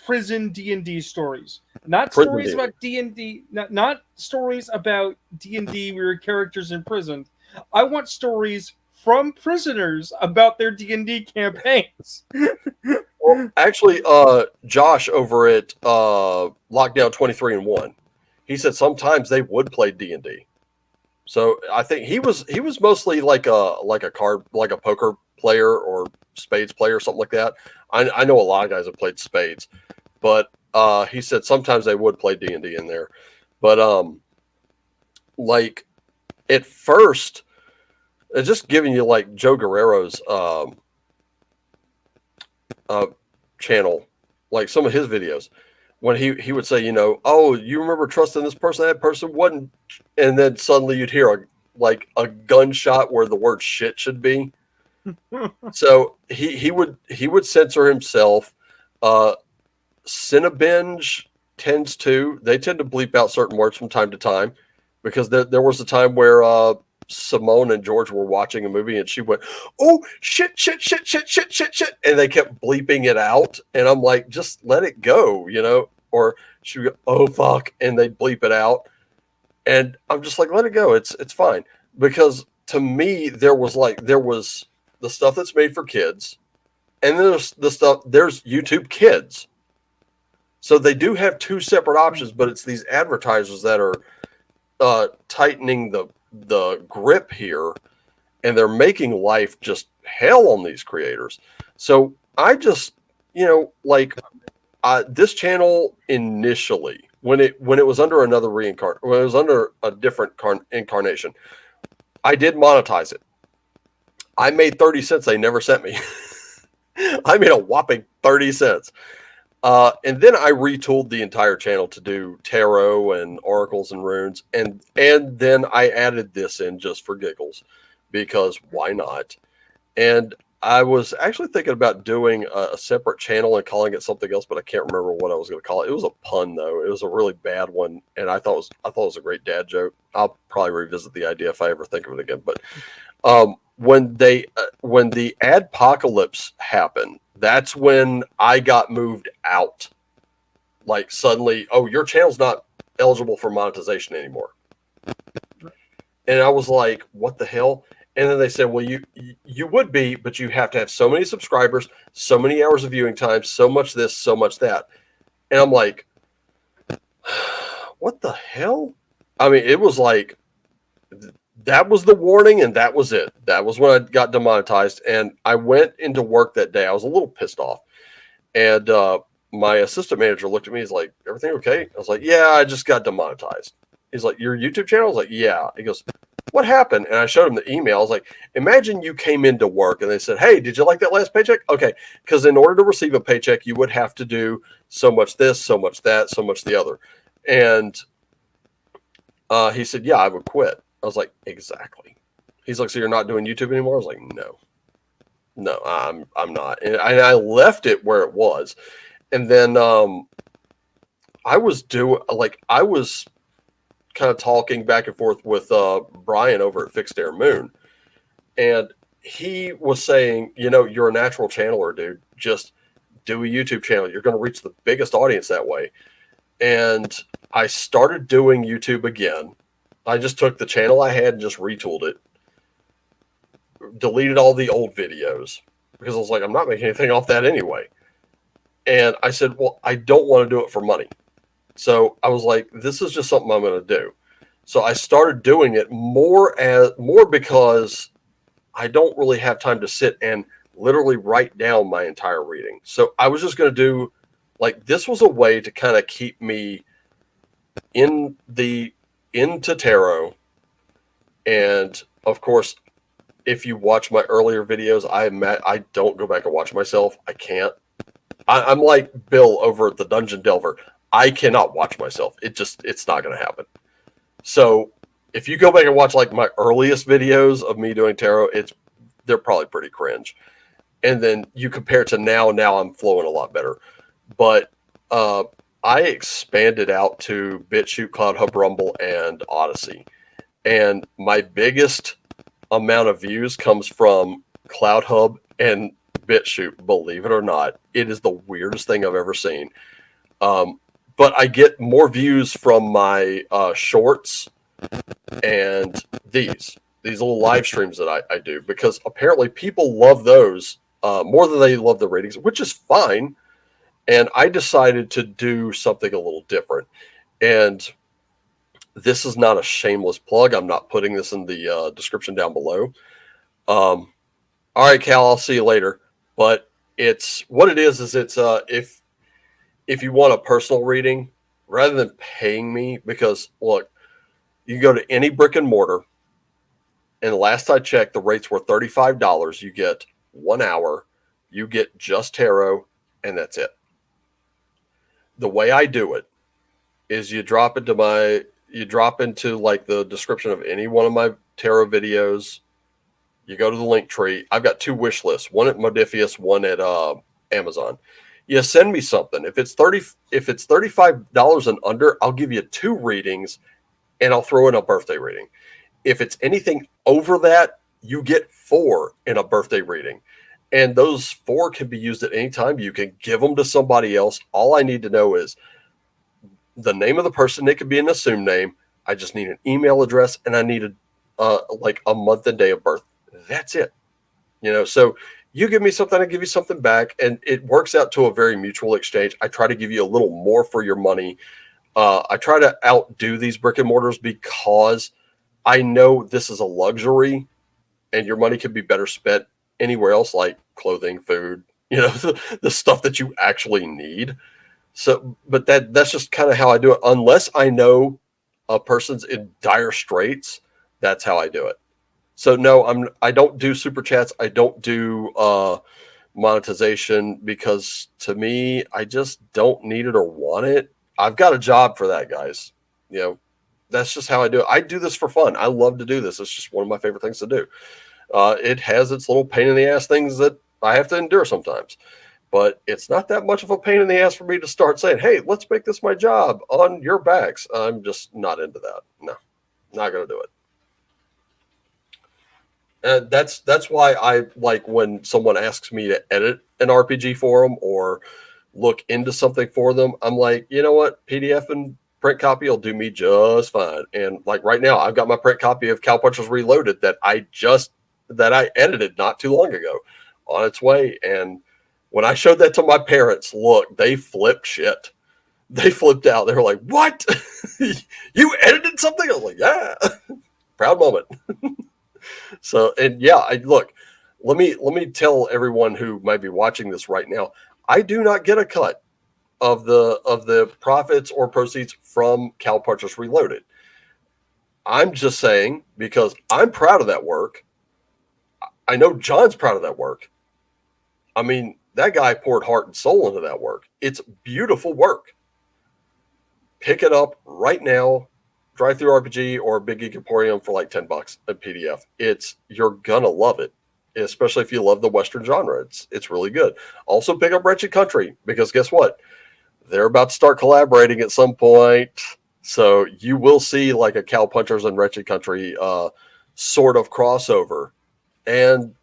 prison D&D stories, not Prison stories D&D. about D&D, not stories about D&D where characters in prison. I want stories from prisoners about their D&D campaigns. Well, actually, Josh over at Lockdown 23 and 1, he said sometimes they would play D&D. So I think he was mostly like a card, like a poker player or spades player, something like that. I know a lot of guys have played spades, but he said sometimes they would play D&D in there. But like at first, just giving you like Joe Guerrero's channel, like some of his videos, when he would say, oh, you remember trusting this person? That person wasn't, and then suddenly you'd hear a gunshot where the word shit should be. So he would censor himself. Cinebinge they tend to bleep out certain words from time to time, because there was a time where Simone and George were watching a movie and she went, oh shit, shit, shit, shit, shit, shit, shit, and they kept bleeping it out, and I'm like, just let it go, or she would go, oh fuck, and they'd bleep it out, and I'm just like, let it go, it's fine, because to me there was the stuff that's made for kids, and there's there's YouTube Kids. So they do have two separate options, but it's these advertisers that are tightening the grip here, and they're making life just hell on these creators. So I just, this channel initially, when it was under another when it was under a different incarnation, I did monetize it. I made 30 cents. They never sent me. I made a whopping 30 cents. And then I retooled the entire channel to do tarot and oracles and runes, and then I added this in just for giggles, because why not? And I was actually thinking about doing a separate channel and calling it something else, but I can't remember what I was going to call it. It was a pun though. It was a really bad one, and I thought it was a great dad joke. I'll probably revisit the idea if I ever think of it again. But when the adpocalypse happened, that's when I got moved out. Like suddenly, oh, your channel's not eligible for monetization anymore. And I was like, what the hell? And then they said, well, you would be, but you have to have so many subscribers, so many hours of viewing time, so much this, so much that. And I'm like, what the hell? I mean, it was like, that was the warning, and that was it. That was when I got demonetized, and I went into work that day. I was a little pissed off, and my assistant manager looked at me. He's like, everything okay? I was like, yeah, I just got demonetized. He's like, your YouTube channel? I was like, yeah. He goes, what happened? And I showed him the email. I was like, imagine you came into work and they said, hey, did you like that last paycheck? Okay, because in order to receive a paycheck, you would have to do so much this, so much that, so much the other. And he said, yeah, I would quit. I was like, exactly. He's like, so you're not doing YouTube anymore? I was like, no, I'm not. And I left it where it was. And then I was kind of talking back and forth with Brian over at Fixed Air Moon. And he was saying, you're a natural channeler, dude. Just do a YouTube channel. You're going to reach the biggest audience that way. And I started doing YouTube again. I just took the channel I had and just retooled it. Deleted all the old videos, because I was like, I'm not making anything off that anyway. And I said, well, I don't want to do it for money. So I was like, this is just something I'm going to do. So I started doing it more because I don't really have time to sit and literally write down my entire reading. So I was just going to do, this was a way to kind of keep me into tarot. And of course, if you watch my earlier videos, I don't go back and watch myself. I can't. I'm like Bill over at the Dungeon Delver. I cannot watch myself. It's not going to happen. So if you go back and watch my earliest videos of me doing tarot, they're probably pretty cringe. and then you compare it to now. Now I'm flowing a lot better, but uh, I expanded out to BitChute, CloudHub, Rumble, and Odyssey, and my biggest amount of views comes from CloudHub and BitChute. Believe it or not, it is the weirdest thing I've ever seen. Um, but I get more views from my shorts and these little live streams that I do, because apparently people love those more than they love the ratings, which is fine. And I decided to do something a little different. And this is not a shameless plug. I'm not putting this in the description down below. All right, Cal, I'll see you later. But it's what it is it's if you want a personal reading, rather than paying me, because look, you can go to any brick and mortar, and last I checked, the rates were $35. You get 1 hour, you get just tarot, and that's it. The way I do it is you drop into like the description of any one of my tarot videos. You go to the link tree. I've got two wish lists, one at Modifius, one at Amazon. You send me something. If it's $35 and under, I'll give you 2 readings, and I'll throw in a birthday reading. If it's anything over that, you get 4 in a birthday reading. And those 4 can be used at any time. You can give them to somebody else. All I need to know is the name of the person. It could be an assumed name. I just need an email address, and I need like a month and day of birth. That's it. So you give me something, I give you something back, and it works out to a very mutual exchange. I try to give you a little more for your money. I try to outdo these brick and mortars because I know this is a luxury, and your money could be better spent anywhere else, like clothing, food, the stuff that you actually need. So, but that's just kind of how I do it. Unless I know a person's in dire straits, that's how I do it. So no, I don't do super chats. I don't do monetization, because to me, I just don't need it or want it. I've got a job for that, guys. You know, that's just how I do it. I do this for fun. I love to do this. It's just one of my favorite things to do. It has its little pain in the ass things that I have to endure sometimes, but it's not that much of a pain in the ass for me to start saying, "Hey, let's make this my job on your backs." I'm just not into that. No, not gonna do it. And that's why I like when someone asks me to edit an RPG for them or look into something for them. I'm like, you know what, PDF and print copy will do me just fine. And like right now, I've got my print copy of Cowpunchers Reloaded that I edited not too long ago, on its way. And when I showed that to my parents, look, they flipped shit. They flipped out. They were like, "What? You edited something?" I was like, "Yeah." Proud moment. So, and yeah, look, let me tell everyone who might be watching this right now, I do not get a cut of the profits or proceeds from Cowpunchers Reloaded. I'm just saying, because I'm proud of that work. I know John's proud of that work. I mean, that guy poured heart and soul into that work. It's beautiful work. Pick it up right now. Drive Through RPG or Big Geek Emporium for like $10 a PDF. You're gonna love it, especially if you love the Western genre. It's really good. Also, pick up Wretched Country, because guess what? They're about to start collaborating at some point, so you will see like a Cowpunchers and Wretched Country sort of crossover. And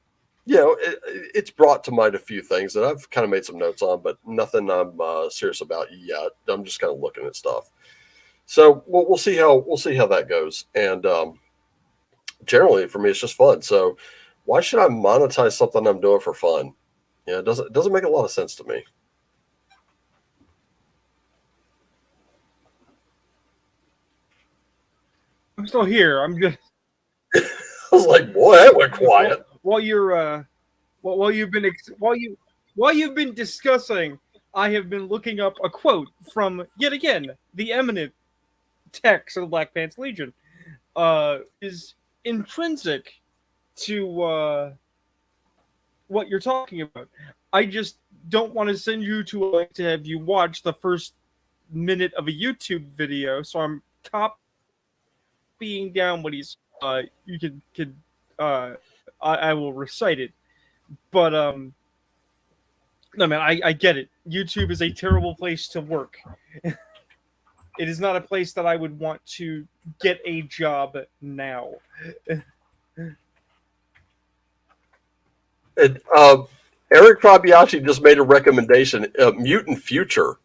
it's brought to mind a few things that I've kind of made some notes on, but nothing I'm serious about yet. I'm just kind of looking at stuff. So we'll see how that goes. And generally, for me, it's just fun. So why should I monetize something I'm doing for fun? It doesn't make a lot of sense to me. I'm still here. I'm just I was like, boy, that went quiet. while you're while you've been while you've been discussing, I have been looking up a quote from yet again the eminent text of the Black Pants Legion. Is intrinsic to what you're talking about. I just don't want to send you to a link to have you watch the first minute of a YouTube video, so I'm copying down what he's. You can I will recite it, but No, man, I get it. YouTube is a terrible place to work. It is not a place that I would want to get a job now. And, Eric Fabiachi just made a recommendation, Mutant Future.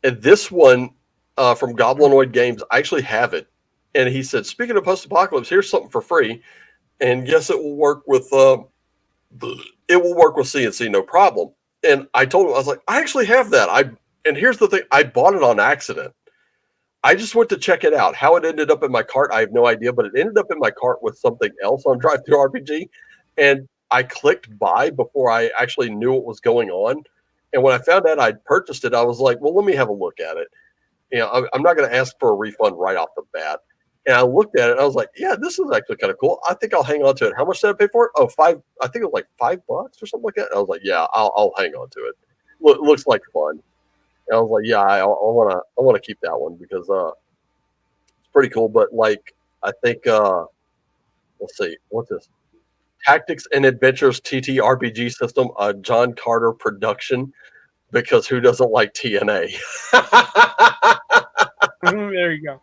And this one from Goblinoid Games, I actually have it. And he said, speaking of post-apocalypse, here's something for free. And yes, it will work with CNC, no problem. And I told him, I was like, I actually have that. And here's the thing, I bought it on accident. I just went to check it out. How it ended up in my cart, I have no idea, but it ended up in my cart with something else on Drive Through RPG. And I clicked buy before I actually knew what was going on. And when I found out I'd purchased it, I was like, well, let me have a look at it. I'm not going to ask for a refund right off the bat. And I looked at it and I was like, yeah, this is actually kind of cool. I think I'll hang on to it. How much did I pay for it? Oh, five. I think it was like $5 or something like that. And I was like, yeah, I'll hang on to it. Looks like fun. And I was like, yeah, I want to keep that one because it's pretty cool. But like, I think let's see, what's this? Tactics and Adventures TTRPG system, a John Carter production. Because who doesn't like TNA? There you go.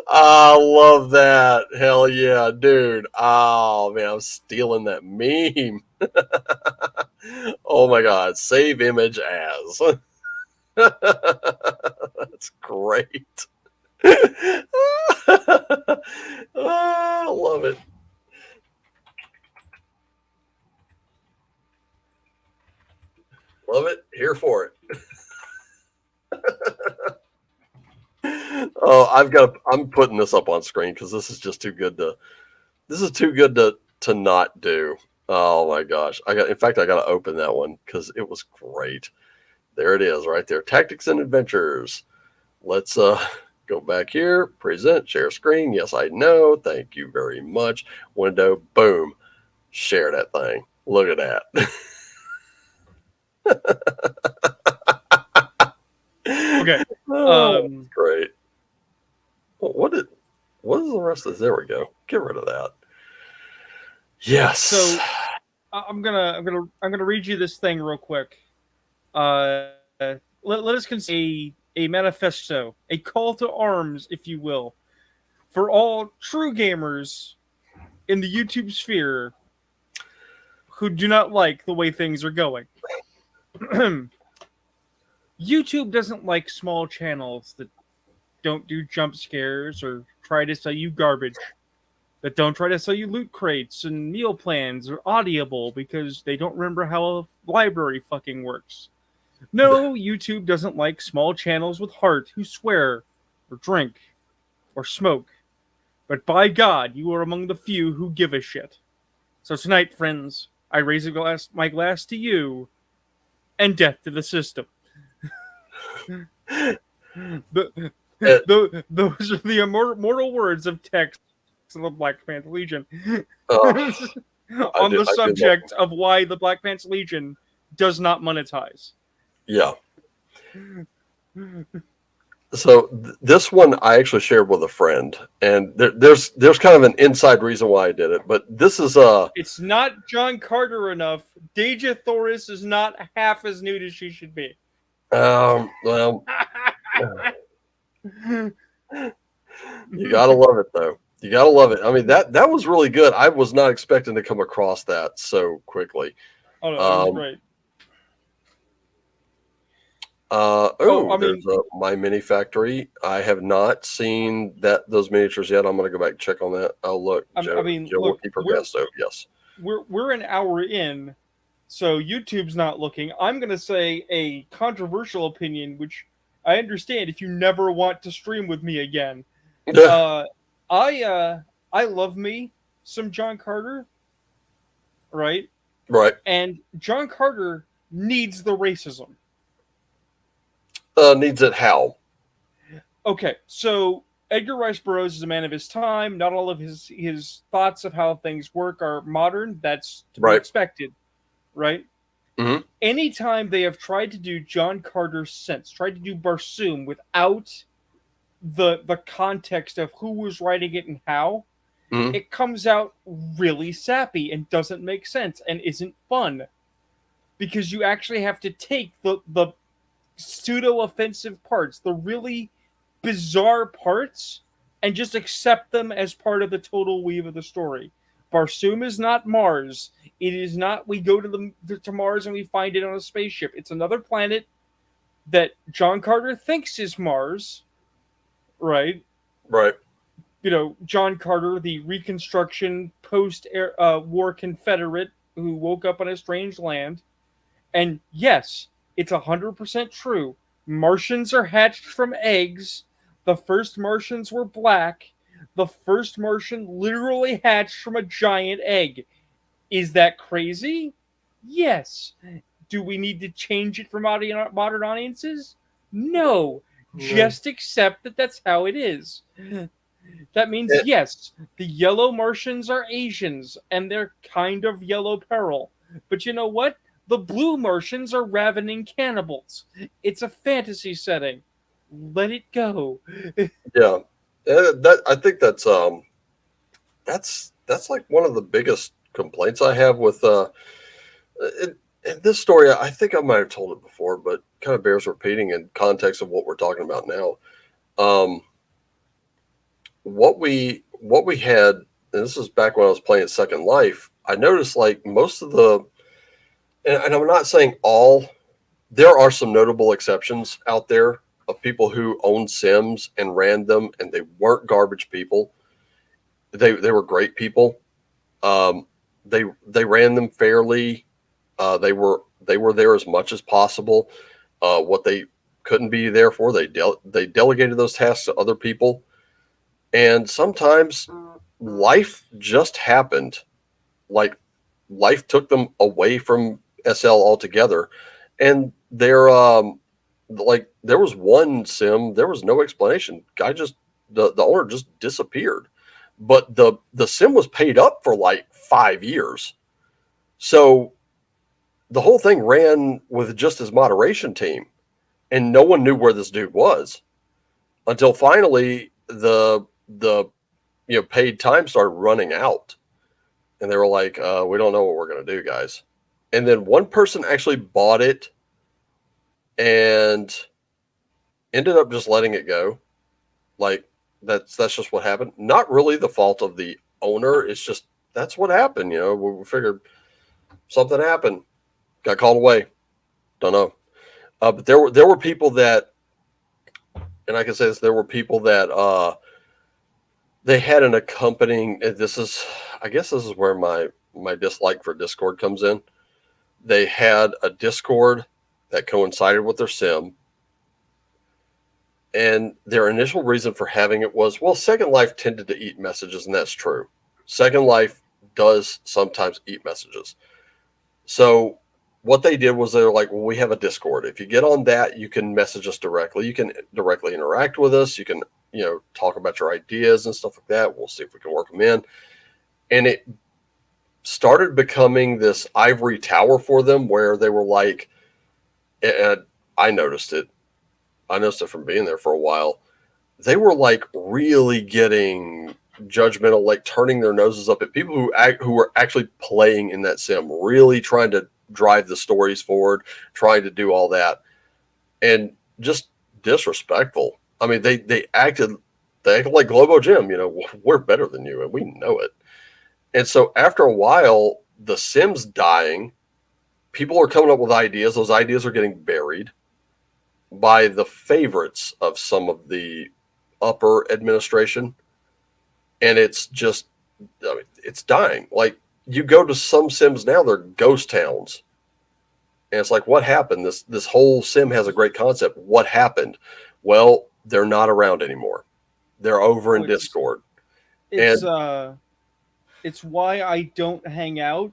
I love that. Hell yeah, dude. Oh man, I'm stealing that meme. Oh my god, save image as. That's great. I love it. Love it. Here for it. Oh, I'm putting this up on screen because this is just too good to. This is too good to not do. Oh my gosh! In fact, I got to open that one because it was great. There it is, right there. Tactics and Adventures. Let's go back here. Present, share screen. Yes, I know. Thank you very much. Window. Boom. Share that thing. Look at that. Okay. Great. What is the rest of this? There we go. Get rid of that. Yes. So I'm gonna read you this thing real quick. Let us consider a manifesto, a call to arms, if you will, for all true gamers in the YouTube sphere who do not like the way things are going. YouTube doesn't like small channels that don't do jump scares or try to sell you garbage, that don't try to sell you loot crates and meal plans or Audible because they don't remember how a library fucking works. No, YouTube doesn't like small channels with heart who swear or drink or smoke. But by God, you are among the few who give a shit. So tonight, friends, I raise my glass to you and death to the system. Those are the immortal words of text of the Black Panther Legion on the subject of why the Black Panther Legion does not monetize. Yeah. So this one I actually shared with a friend, and there's kind of an inside reason why I did it, but this is It's not John Carter enough. Deja Thoris is not half as nude as she should be. Well, you gotta love it though. You gotta love it. I mean that was really good. I was not expecting to come across that so quickly. Oh no, that was great. There's My Mini Factory. I have not seen those miniatures yet. I'm going to go back and check on that. Oh, look, Joe will keep her best. So yes, we're an hour in, so YouTube's not looking. I'm going to say a controversial opinion, which I understand if you never want to stream with me again. I love me some John Carter, right? Right. And John Carter needs the racism. Needs it how? Okay, so Edgar Rice Burroughs is a man of his time. Not all of his thoughts of how things work are modern. That's to be expected, right? Mm-hmm. Anytime they have tried to do John Carter sense, tried to do Barsoom without the context of who was writing it and how, it comes out really sappy and doesn't make sense and isn't fun. because you actually have to take the pseudo offensive parts, the really bizarre parts, and just accept them as part of the total weave of the story. Barsoom is not Mars. It is not we go to Mars and we find it on a spaceship. It's another planet that John Carter thinks is Mars, right? Right. You know, John Carter, the Reconstruction post-war Confederate who woke up on a strange land. And yes, it's 100% true. Martians are hatched from eggs. The first Martians were black. The first Martian literally hatched from a giant egg. Is that crazy? Yes. Do we need to change it for modern audiences? No. Just accept that that's how it is. That means, Yeah. yes, the yellow Martians are Asians, and they're kind of yellow peril. But you know what? The blue Martians are ravening cannibals. It's a fantasy setting. Let it go. Yeah. That I think that's like one of the biggest complaints I have with in this story. I think I might have told it before, but kind of bears repeating in context of what we're talking about now. Um, what we had, and this is back when I was playing Second Life. I noticed like most of the, and I'm not saying all, there are some notable exceptions out there of people who owned Sims and ran them, and they weren't garbage people. They were great people. Um, they ran them fairly. They were there as much as possible. What they couldn't be there for, they delegated those tasks to other people. And sometimes life just happened. Like life took them away from SL altogether, and like there was one sim, there was no explanation. Guy just the owner just disappeared, but the sim was paid up for like 5 years. So the whole thing ran with just his moderation team, and no one knew where this dude was until finally the paid time started running out, and they were like, "We don't know what we're gonna do, guys." And then one person actually bought it and ended up just letting it go. Like that's just what happened. Not really the fault of the owner. It's just that's what happened. We figured something happened, got called away. Don't know. But there were people that, and I can say this, there were people that they had an accompanying. I guess this is where my dislike for Discord comes in. They had a Discord that coincided with their sim, and their initial reason for having it was, well, Second Life tended to eat messages, and that's true. Second Life does sometimes eat messages. So what they did was they were like, well, we have a Discord. If you get on that, you can message us directly. You can directly interact with us. You can, talk about your ideas and stuff like that. We'll see if we can work them in. And it started becoming this ivory tower for them where they were like, and I noticed it. I noticed it from being there for a while. They were like really getting judgmental, like turning their noses up at people who were actually playing in that sim, really trying to drive the stories forward, trying to do all that, and just disrespectful. I mean, they acted like Globo Gym. We're better than you, and we know it. And so after a while, the Sim's dying. People are coming up with ideas. Those ideas are getting buried by the favorites of some of the upper administration. And it's just, I mean, it's dying. Like you go to some Sims now, they're ghost towns. And it's like, what happened? This whole sim has a great concept. What happened? Well, they're not around anymore. They're over in Discord. It's And it's why I don't hang out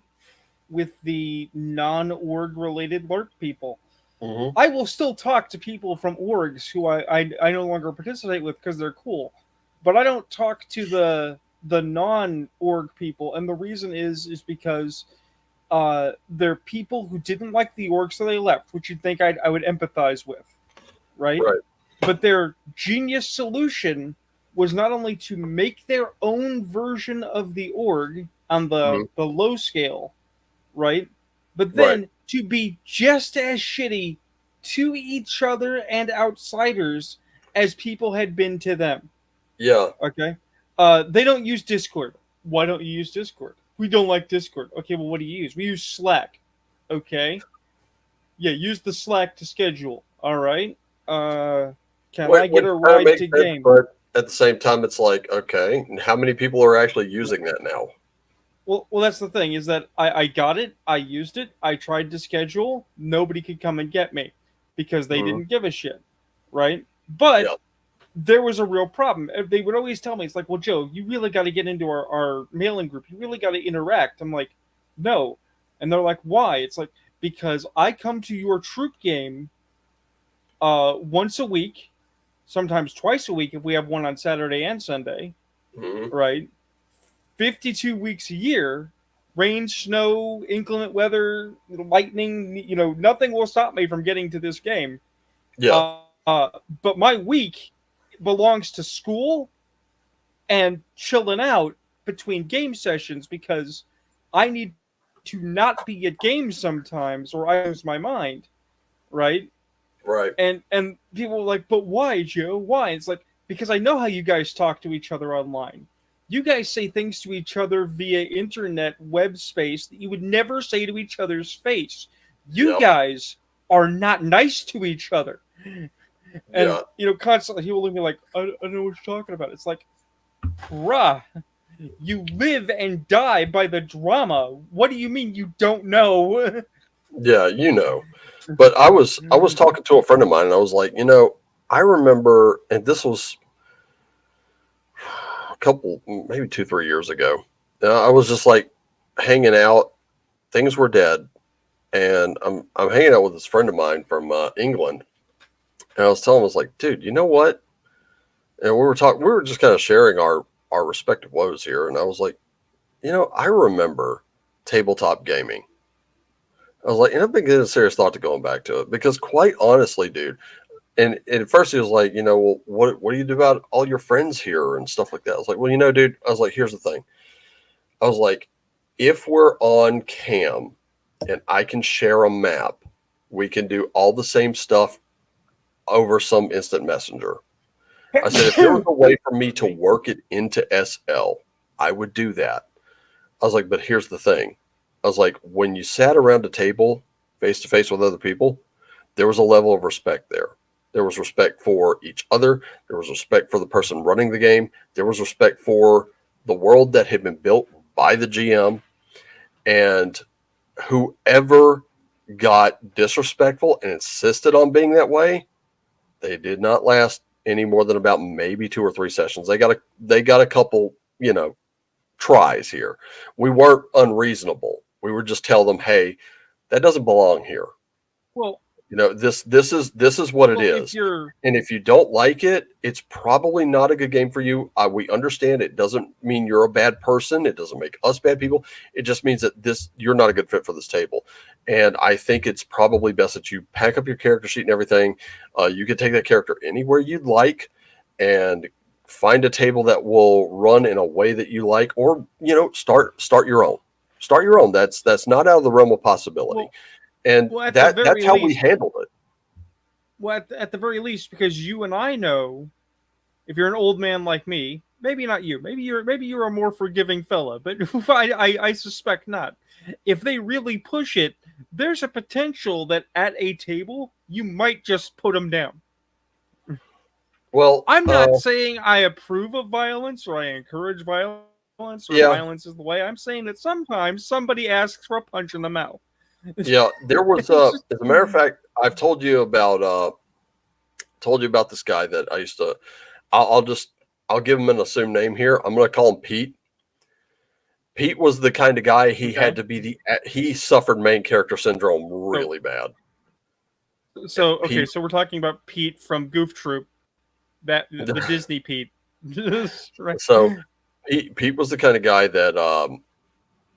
with the non-org related LARP people. mm-hmm. I will still talk to people from orgs who I no longer participate with because they're cool, but I don't talk to the non-org people, and the reason is because they're people who didn't like the org, so they left, which you'd think I would empathize with, right? Right. But their genius solution was not only to make their own version of the org on the low scale, right? but Right. then to be just as shitty to each other and outsiders as people had been to them. Yeah. Okay. They don't use Discord. Why don't you use Discord? We don't like Discord. Okay, well, what do you use? We use Slack. Okay. Yeah, use the Slack to schedule. All right. Uh, can I get Which a kind of ride makes to sense, game? but at the same time, it's like, okay, and how many people are actually using that now? Well, that's the thing is that I got it. I used it. I tried to schedule. Nobody could come and get me because they Mhm. didn't give a shit. Right. But Yeah. there was a real problem. They would always tell me, it's like, well, Joe, you really got to get into our mailing group. You really got to interact. I'm like, no. And they're like, why? It's like, because I come to your troop game once a week, sometimes twice a week if we have one on Saturday and Sunday, Mhm. right? 52 weeks a year, rain, snow, inclement weather, lightning, nothing will stop me from getting to this game. Yeah. But my week belongs to school and chilling out between game sessions because I need to not be at games sometimes or I lose my mind, right? Right. And people are like, but why, Joe? Why? It's like, because I know how you guys talk to each other online. You guys say things to each other via internet web space that you would never say to each other's face. You Yeah. guys are not nice to each other. And Yeah. constantly he will look at me like, I don't know what you're talking about. It's like, bruh, you live and die by the drama. What do you mean you don't know? Yeah. But I was talking to a friend of mine, and I was like, I remember, and this was a couple, maybe 2, 3 years ago. I was just like hanging out. Things were dead, and I'm hanging out with this friend of mine from England, and I was telling him, I was like, dude, you know what? And we were just kind of sharing our respective woes here, and I was like, I remember tabletop gaming. I was like, and I've been giving a serious thought to going back to it because, quite honestly, dude. And at first he was like, well, what do you do about all your friends here and stuff like that? I was like, well, dude. I was like, here's the thing. I was like, if we're on cam and I can share a map, we can do all the same stuff over some instant messenger. I said, if there was a way for me to work it into SL, I would do that. I was like, but here's the thing. I was like, when you sat around a table face to face with other people, there was a level of respect there. There was respect for each other. There was respect for the person running the game. There was respect for the world that had been built by the GM. And whoever got disrespectful and insisted on being that way, they did not last any more than about maybe 2 or 3 sessions. They got a couple, tries here. We weren't unreasonable. We would just tell them, hey, that doesn't belong here. well, This is what it if is. you're And if you don't like it, it's probably not a good game for you. We understand it doesn't mean you're a bad person. It doesn't make us bad people. It just means that you're not a good fit for this table. And I think it's probably best that you pack up your character sheet and everything. You can take that character anywhere you'd like, and find a table that will run in a way that you like, or start your own. Start your own. That's not out of the realm of possibility. well, And well, at the that's very how we least, handled it. at the very least, because you and I know, if you're an old man like me, maybe not you, maybe you're a more forgiving fella, but I suspect not. If they really push it, there's a potential that at a table you might just put them down. Well, I'm not saying I approve of violence or I encourage violence or yeah, violence is the way. I'm saying that sometimes somebody asks for a punch in the mouth. yeah. There was It's just, as a matter of fact, I've told you about this guy that I used to. I'll give him an assumed name here. I'm going to call him Pete. Pete was the kind of guy he okay. had to be he suffered main character syndrome So, really bad. And so okay, Pete, so we're talking about Pete from Goof Troop, that the Disney Pete. Right. so Pete was the kind of guy that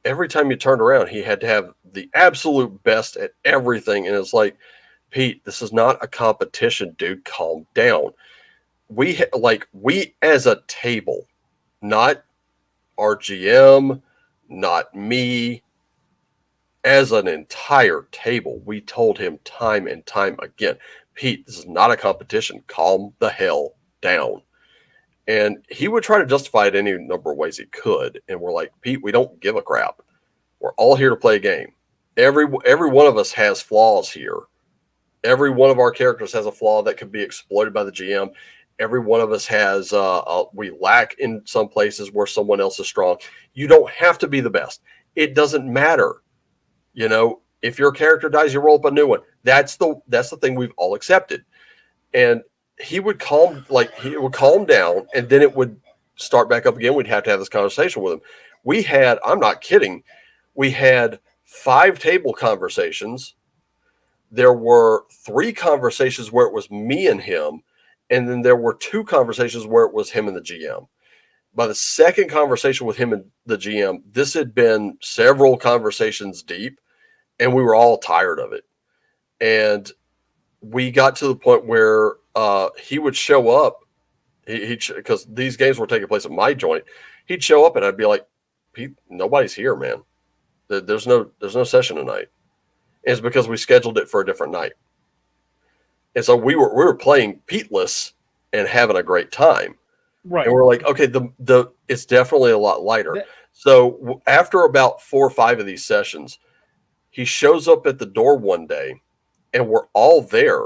every time you turned around, he had to have the absolute best at everything. And it's like, Pete, this is not a competition, dude. Calm down. We as a table, not our GM, not me, as an entire table, we told him time and time again, Pete, this is not a competition. Calm the hell down. And he would try to justify it any number of ways he could. And we're like, Pete, we don't give a crap. We're all here to play a game. Every one of us has flaws here. Every one of our characters has a flaw that could be exploited by the GM. Every one of us has we lack in some places where someone else is strong. You don't have to be the best. It doesn't matter. You know, if your character dies, you roll up a new one. That's the thing we've all accepted. And he would calm down, and then it would start back up again. We'd have to have this conversation with him. I'm not kidding, we had 5 table conversations. There were 3 conversations where it was me and him, and then there were 2 conversations where it was him and the GM. By the second conversation with him and the GM, this had been several conversations deep, and we were all tired of it. And we got to the point where he would show up. Because these games were taking place at my joint. He'd show up, and I'd be like, "Pete, nobody's here, man. There's no session tonight." And it's because we scheduled it for a different night. And so we were playing Peteless and having a great time. Right. And we're like, okay, the it's definitely a lot lighter. So after about 4 or 5 of these sessions, he shows up at the door one day, and we're all there.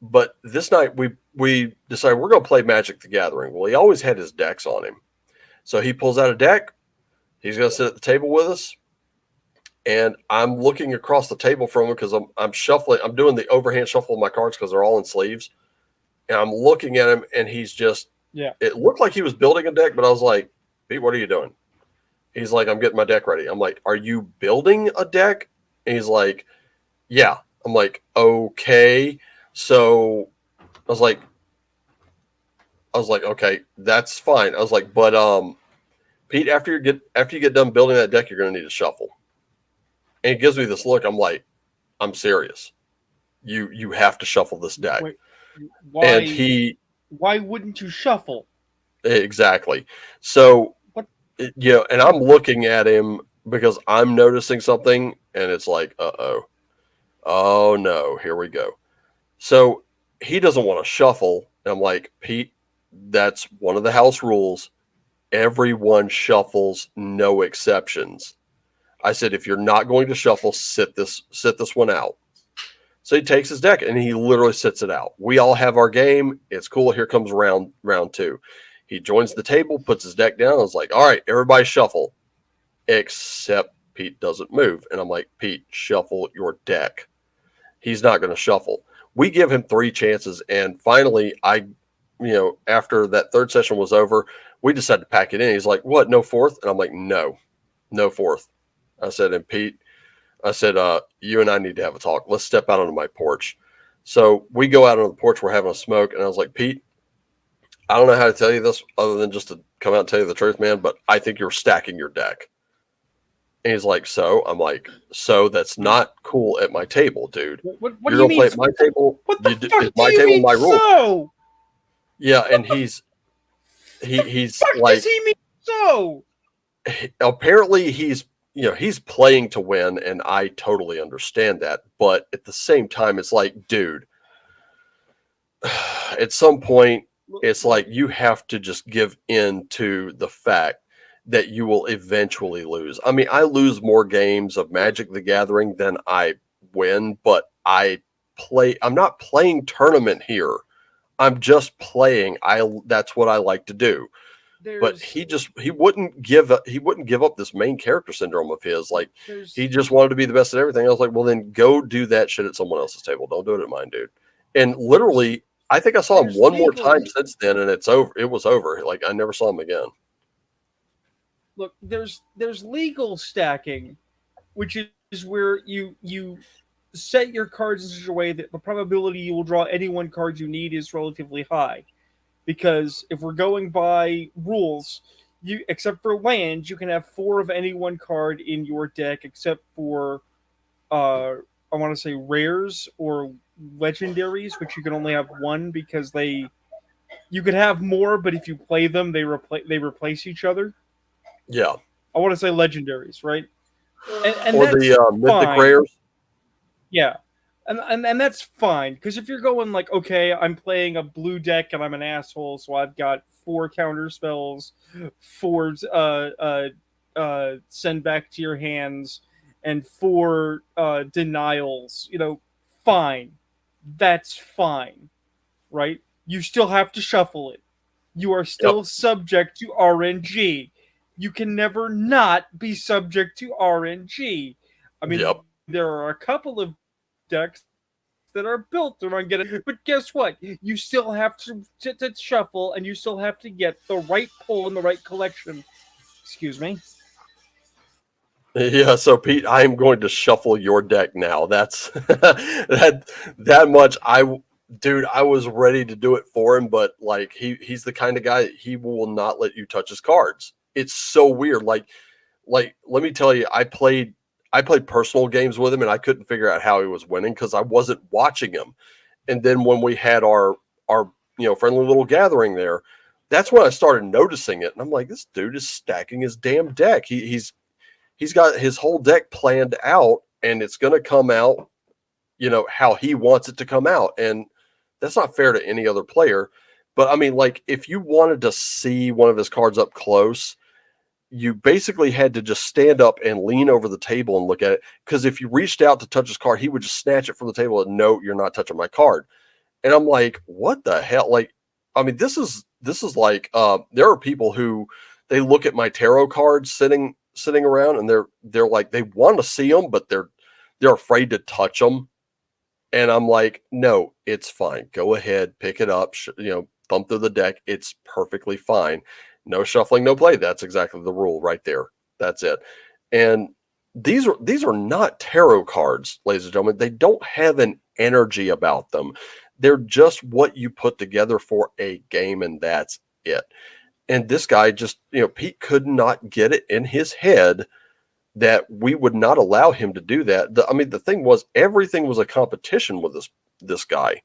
But this night we decided we're going to play Magic the Gathering. Well, he always had his decks on him. So he pulls out a deck. He's going to sit at the table with us. And I'm looking across the table from him because I'm shuffling. I'm doing the overhand shuffle of my cards because they're all in sleeves. And I'm looking at him, and he's just, it looked like he was building a deck, but I was like, Pete, what are you doing? He's like, I'm getting my deck ready. I'm like, are you building a deck? And he's like, yeah. I'm like, okay. So I was like, okay, that's fine. I was like, but Pete, after you get done building that deck, you're going to need to shuffle. And he gives me this look. I'm like, I'm serious. You have to shuffle this deck. Wait, why? And why wouldn't you shuffle? Exactly. So, What? And I'm looking at him because I'm noticing something, and it's like, oh no, here we go. So he doesn't want to shuffle. And I'm like, Pete, that's one of the house rules. Everyone shuffles, no exceptions. I said, if you're not going to shuffle, sit this one out. So he takes his deck and he literally sits it out. We all have our game. It's cool. Here comes round 2. He joins the table, puts his deck down. I was like, all right, everybody shuffle. Except Pete doesn't move. And I'm like, Pete, shuffle your deck. He's not going to shuffle. We give him 3 chances. And finally, after that third session was over, we decided to pack it in. He's like, what, no 4th? And I'm like, no 4th. I said, and Pete, you and I need to have a talk. Let's step out onto my porch. So we go out on the porch. We're having a smoke. And I was like, Pete, I don't know how to tell you this other than just to come out and tell you the truth, man, but I think you're stacking your deck. And he's like, so? I'm like, so that's not cool at my table, dude. What you're do you going to play at my table? What the fuck is do my you table mean my rule? So? Yeah, and he's like, does he mean so? Apparently he's playing to win, and I totally understand that. But at the same time, it's like, dude, at some point, it's like you have to just give in to the fact that you will eventually lose. I mean, I lose more games of Magic the Gathering than I win, but I'm not playing tournament here. I'm just playing. That's what I like to do. But he wouldn't give up this main character syndrome of his. Like, he just wanted to be the best at everything. I was like, well, then go do that shit at someone else's table. Don't do it at mine, dude. And literally, I think I saw him one more time since then, and it's over. It was over. Like, I never saw him again. Look, there's legal stacking, which is where you set your cards in such a way that the probability you will draw any one card you need is relatively high. Because if we're going by rules, except for lands, you can have 4 of any one card in your deck, except for I want to say rares or legendaries, which you can only have 1 because you could have more, but if you play them, they replace each other. Yeah, I want to say legendaries, right? and Or that's the mythic fine. rares. Yeah. And that's fine, because if you're going like, okay, I'm playing a blue deck and I'm an asshole, so I've got 4 counter spells, 4 send back to your hands, and 4 denials, fine. That's fine, right? You still have to shuffle it. You are Yep. still subject to RNG. You can never not be subject to RNG. I mean, Yep. there are a couple of decks that are built around getting, but guess what? You still have to shuffle, and you still have to get the right pull in the right collection. Excuse me. Yeah, so Pete, I am going to shuffle your deck now. That's that much. Dude, I was ready to do it for him, but like he's the kind of guy that he will not let you touch his cards. It's so weird. Like let me tell you, I played personal games with him, and I couldn't figure out how he was winning because I wasn't watching him. And then when we had our friendly little gathering there, that's when I started noticing it, and I'm like, this dude is stacking his damn deck. He's got his whole deck planned out, and it's going to come out, how he wants it to come out. And that's not fair to any other player. But I mean, like, if you wanted to see one of his cards up close, you basically had to just stand up and lean over the table and look at it. Because if you reached out to touch his card, he would just snatch it from the table and, no, you're not touching my card. And I'm like, what the hell? Like, I mean, this is like there are people who they look at my tarot cards sitting around, and they're like, they want to see them, but they're afraid to touch them. And I'm like, no, it's fine. Go ahead, pick it up, thumb through the deck. It's perfectly fine. No shuffling, no play. That's exactly the rule right there. That's it. And these are not tarot cards, ladies and gentlemen. They don't have an energy about them. They're just what you put together for a game, and that's it. And this guy just, Pete could not get it in his head that we would not allow him to do that. I mean, the thing was, everything was a competition with this guy,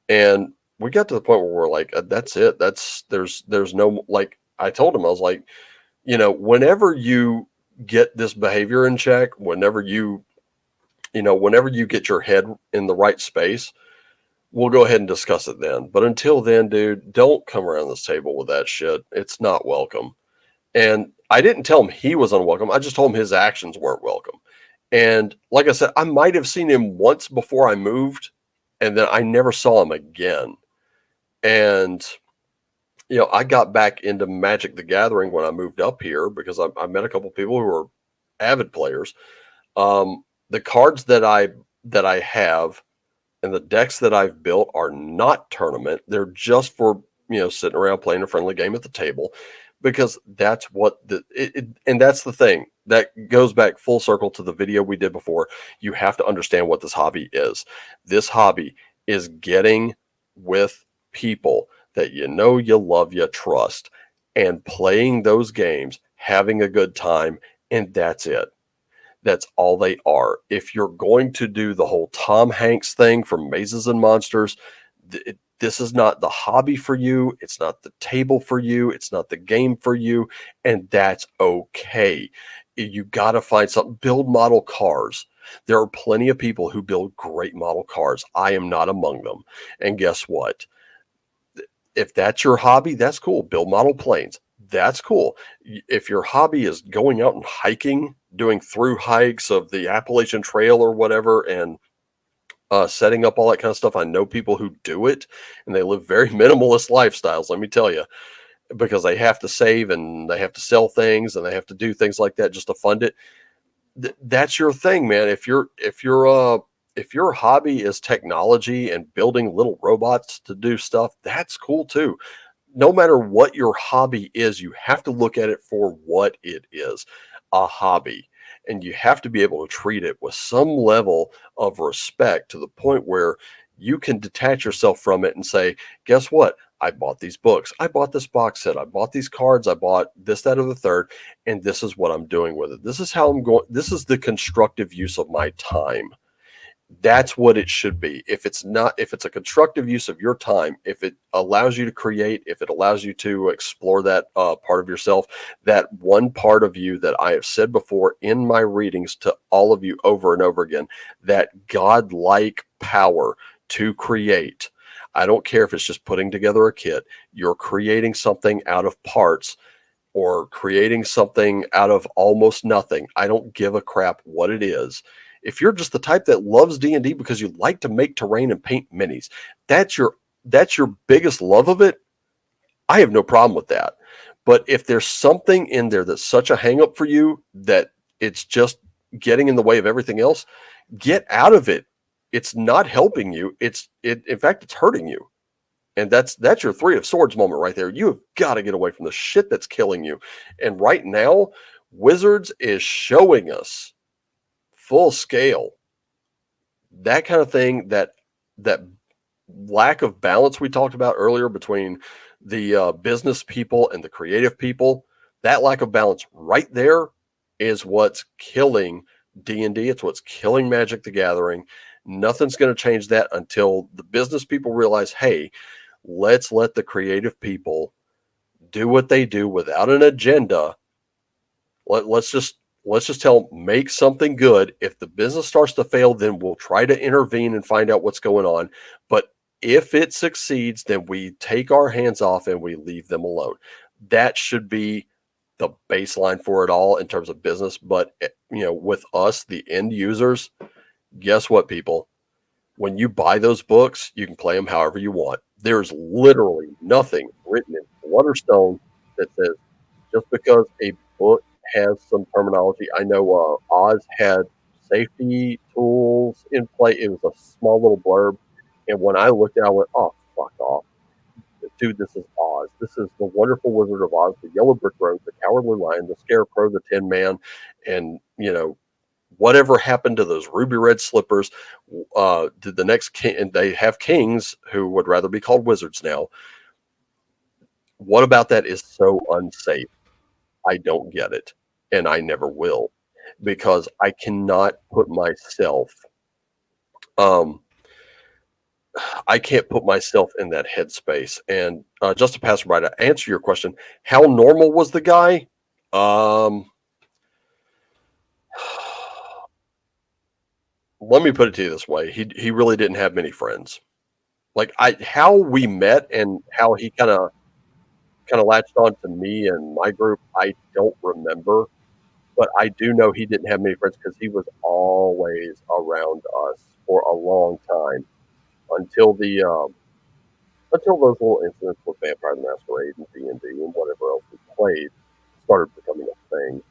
and we got to the point where we're like, that's it. There's no, like, I told him, I was like, whenever you get this behavior in check, whenever you get your head in the right space, we'll go ahead and discuss it then. But until then, dude, don't come around this table with that shit. It's not welcome. And I didn't tell him he was unwelcome. I just told him his actions weren't welcome. And like I said, I might have seen him once before I moved, and then I never saw him again. And I got back into Magic the Gathering when I moved up here because I met a couple people who were avid players. The cards that I have and the decks that I've built are not tournament. They're just for sitting around playing a friendly game at the table, because that's what and that's the thing that goes back full circle to the video we did before. You have to understand what this hobby is. This hobby is getting with people that you love, you trust, and playing those games, having a good time, and that's it. That's all they are. If you're going to do the whole Tom Hanks thing from Mazes and Monsters, this is not the hobby for you. It's not the table for you. It's not the game for you. And that's okay. You got to find something. Build model cars. There are plenty of people who build great model cars. I am not among them. And guess what? If that's your hobby, that's cool. Build model planes. That's cool. If your hobby is going out and hiking, doing through hikes of the Appalachian Trail or whatever, and setting up all that kind of stuff, I know people who do it, and they live very minimalist lifestyles, let me tell you, because they have to save and they have to sell things and they have to do things like that just to fund it. That's your thing, man. If your hobby is technology and building little robots to do stuff, that's cool too. No matter what your hobby is, you have to look at it for what it is, a hobby. And you have to be able to treat it with some level of respect, to the point where you can detach yourself from it and say, guess what? I bought these books. I bought this box set. I bought these cards. I bought this, that, or the third. And this is what I'm doing with it. This is how I'm going. This is the constructive use of my time. That's what it should be. If it's not, if it's a constructive use of your time, if it allows you to create, if it allows you to explore that part of yourself, that one part of you that I have said before in my readings to all of you over and over again, that godlike power to create. I don't care if it's just putting together a kit, you're creating something out of parts or creating something out of almost nothing. I don't give a crap what it is. If you're just the type that loves D&D because you like to make terrain and paint minis, that's your biggest love of it. I have no problem with that. But if there's something in there that's such a hang up for you that it's just getting in the way of everything else, get out of it. It's not helping you. In fact, it's hurting you. And that's your Three of Swords moment right there. You have got to get away from the shit that's killing you. And right now, Wizards is showing us full scale that kind of thing, that lack of balance we talked about earlier between the business people and the creative people. That lack of balance right there is what's killing D&D. It's what's killing Magic the Gathering. Nothing's going to change that until the business people realize, hey, let's let the creative people do what they do without an agenda. Let's just tell them, make something good. If the business starts to fail, then we'll try to intervene and find out what's going on. But if it succeeds, then we take our hands off and we leave them alone. That should be the baseline for it all in terms of business. But with us, the end users, guess what, people? When you buy those books, you can play them however you want. There's literally nothing written in blood or stone that says just because a book has some terminology. I know Oz had safety tools in play. It was a small little blurb. And when I looked at it, I went, oh, fuck off. Dude, this is Oz. This is the Wonderful Wizard of Oz, the Yellow Brick Road, the Cowardly Lion, the Scarecrow, the Tin Man, and, whatever happened to those ruby red slippers. Did the next king, and they have kings who would rather be called wizards now. What about that is so unsafe? I don't get it, and I never will, because I cannot put myself I can't put myself in that headspace. And just to pass by to answer your question, how normal was the guy? Let me put it to you this way: he really didn't have many friends. Like how we met and how he kind of latched on to me and my group, I don't remember, but I do know he didn't have many friends because he was always around us for a long time until until those little incidents with Vampire the Masquerade and D&D and whatever else we played started becoming a thing.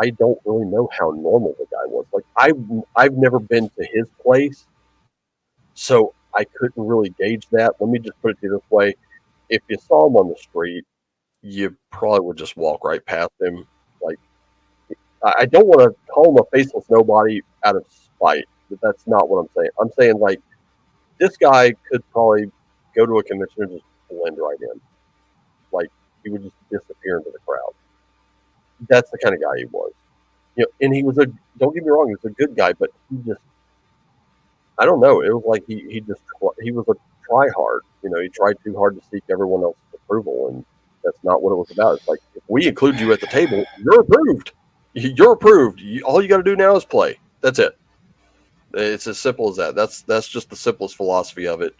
I don't really know how normal the guy was. Like I've never been to his place, so I couldn't really gauge that. Let me just put it to you this way: if you saw him on the street, you probably would just walk right past him. Like I don't want to call him a faceless nobody out of spite, but that's not what I'm saying. I'm saying like this guy could probably go to a convention and just blend right in. Like he would just disappear into the crowd. That's the kind of guy he was. And he was don't get me wrong, he was a good guy, but he just, I don't know. It was like he was a try hard. He tried too hard to seek everyone else's approval, and that's not what it was about. It's like, if we include you at the table, you're approved. You're approved. All you got to do now is play. That's it. It's as simple as that. That's just the simplest philosophy of it.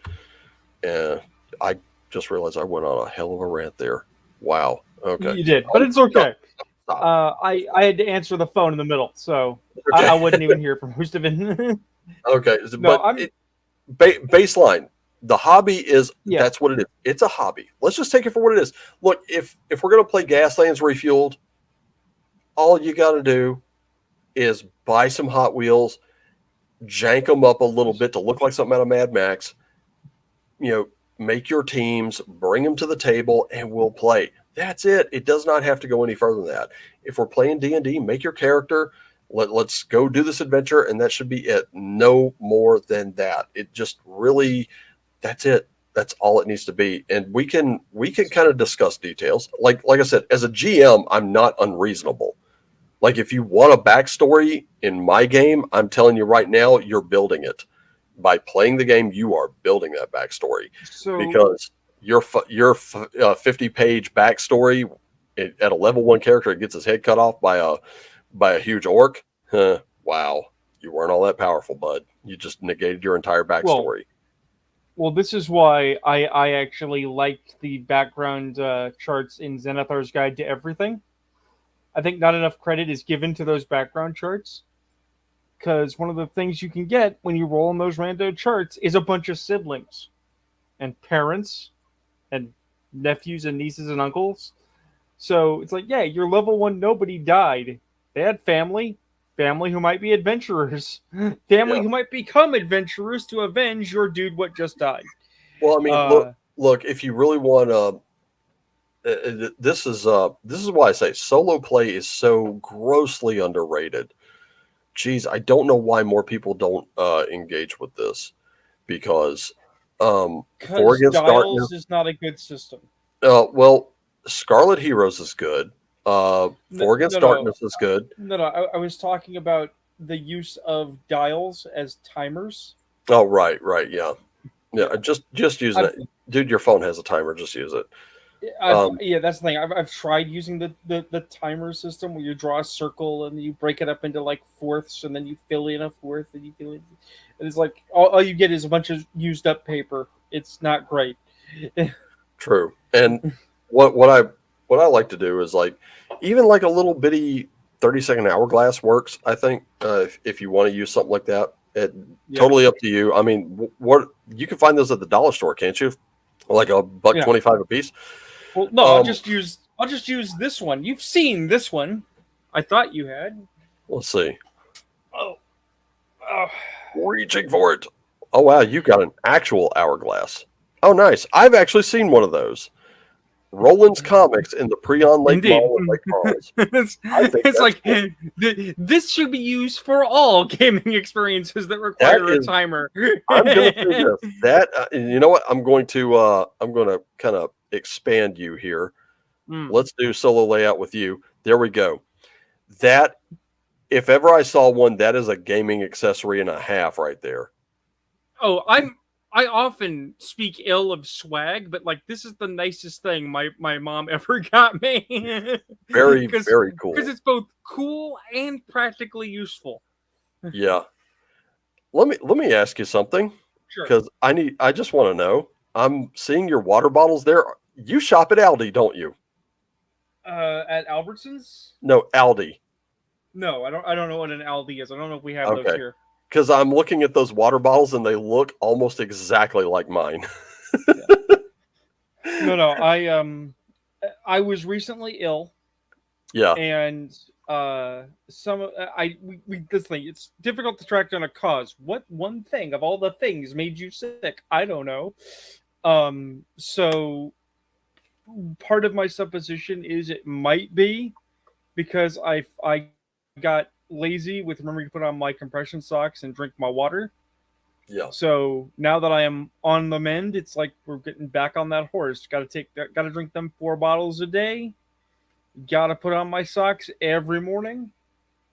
And I just realized I went on a hell of a rant there. Wow. Okay. You did, but it's okay. I had to answer the phone in the middle, so okay. I wouldn't even hear from most of it. Okay, but baseline, the hobby is that's what it is. It's a hobby. Let's just take it for what it is. Look, if we're gonna play Gaslands Refueled, all you got to do is buy some Hot Wheels, jank them up a little bit to look like something out of Mad Max. Make your teams, bring them to the table, and we'll play. That's it. It does not have to go any further than that. If we're playing D&D, make your character. Let's go do this adventure, and that should be it. No more than that. It just really, that's it. That's all it needs to be. And we can kind of discuss details. Like I said, as a GM, I'm not unreasonable. Like if you want a backstory in my game, I'm telling you right now, you're building it. By playing the game, you are building that backstory So, because your 50-page backstory at a level 1 character, it gets his head cut off by a huge orc. Huh, wow, you weren't all that powerful, bud. You just negated your entire well, backstory. well, this is why I actually liked the background charts in Zenithar's Guide to Everything. I think not enough credit is given to those background charts because one of the things you can get when you roll on those rando charts is a bunch of siblings and parents and nephews and nieces and uncles. So it's like, yeah, your level 1 nobody died. They had family who might be adventurers, family Yeah. who might become adventurers to avenge your dude what just died. Well, I mean, Uh, look. If you really want this is why I say solo play is so grossly underrated. Geez, I don't know why more people don't engage with this because For because Against Darkness. Dials is not a good system. Well, Scarlet Heroes is good. No, For no, Against no, Darkness is good. no, no. I was talking about the use of dials as timers. Oh, right, yeah. Yeah, Just using I've, it, dude. Your phone has a timer. Just use it. yeah, that's the thing. I've tried using the timer system where you draw a circle and you break it up into like fourths and then you fill in a fourth and you fill in. And it's like all you get is a bunch of used up paper. It's not great. True. And what I like to do is like even like a little bitty 30-second hourglass works. I think if you want to use something like that, Yeah, totally up to you. I mean, what you can find those at the dollar store, can't you? Like a buck yeah. 25 a piece. Well, no, Um, I'll just use this one. You've seen this one. I thought you had. let's see. Oh, oh. Reaching for it. Oh wow, you got an actual hourglass. Oh nice. I've actually seen one of those. Roland's Comics in the Preon Lake Indeed. Mall in Lake Charles. it's I think it's that's like cool. this should be used for all gaming experiences that require That a is, timer. I'm gonna say this. That you know what? I'm gonna kind of expand you here. Mm. Let's do solo layout with you. There we go. That if ever I saw one, that is a gaming accessory and a half right there. Oh, I often speak ill of swag, but like this is the nicest thing my mom ever got me. Very, because very cool. it's both cool and practically useful. Yeah. Let me ask you something Sure. because I just want to know. I'm seeing your water bottles there. You shop at Aldi, don't you? At Albertsons? No, Aldi. No, I don't know what an Aldi is. I don't know if we have those Okay. here. Because I'm looking at those water bottles and they look almost exactly like mine. No, I was recently ill, Yeah. and this thing it's difficult to track down a cause. What one thing of all the things made you sick? I don't know. So part of my supposition is it might be because I got lazy with remembering to put on my compression socks and drink my water. Yeah. So now that I am on the mend, it's like we're getting back on that horse. Got to drink them 4 bottles a day. Got to put on my socks every morning.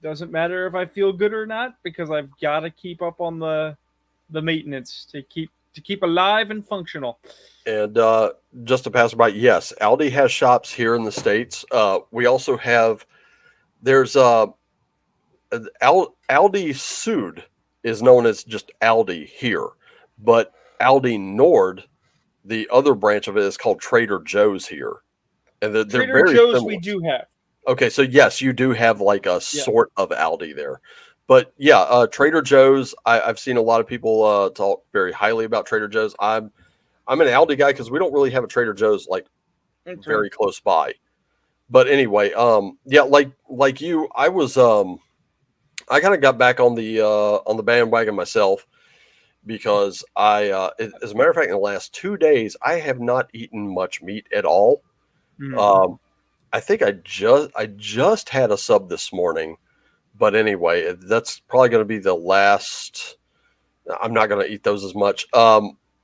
Doesn't matter if I feel good or not because I've got to keep up on the maintenance to keep alive and functional. And just to pass by, yes, Aldi has shops here in the States. We also have, there's Aldi Sud is known as just Aldi here, but Aldi Nord, the other branch of it, is called Trader Joe's here, and they're Trader very Joe's similar. we do have. Okay, so yes, you do have like a sort of Aldi there, but yeah, Trader Joe's. I've seen a lot of people talk very highly about Trader Joe's. I'm an Aldi guy because we don't really have a Trader Joe's like very close by. But anyway, yeah, like you, I was I kind of got back on the bandwagon myself because as a matter of fact, in the last 2 days, I have not eaten much meat at all. Mm. I think I just had a sub this morning, but anyway, that's probably going to be the last. I'm not going to eat those as much.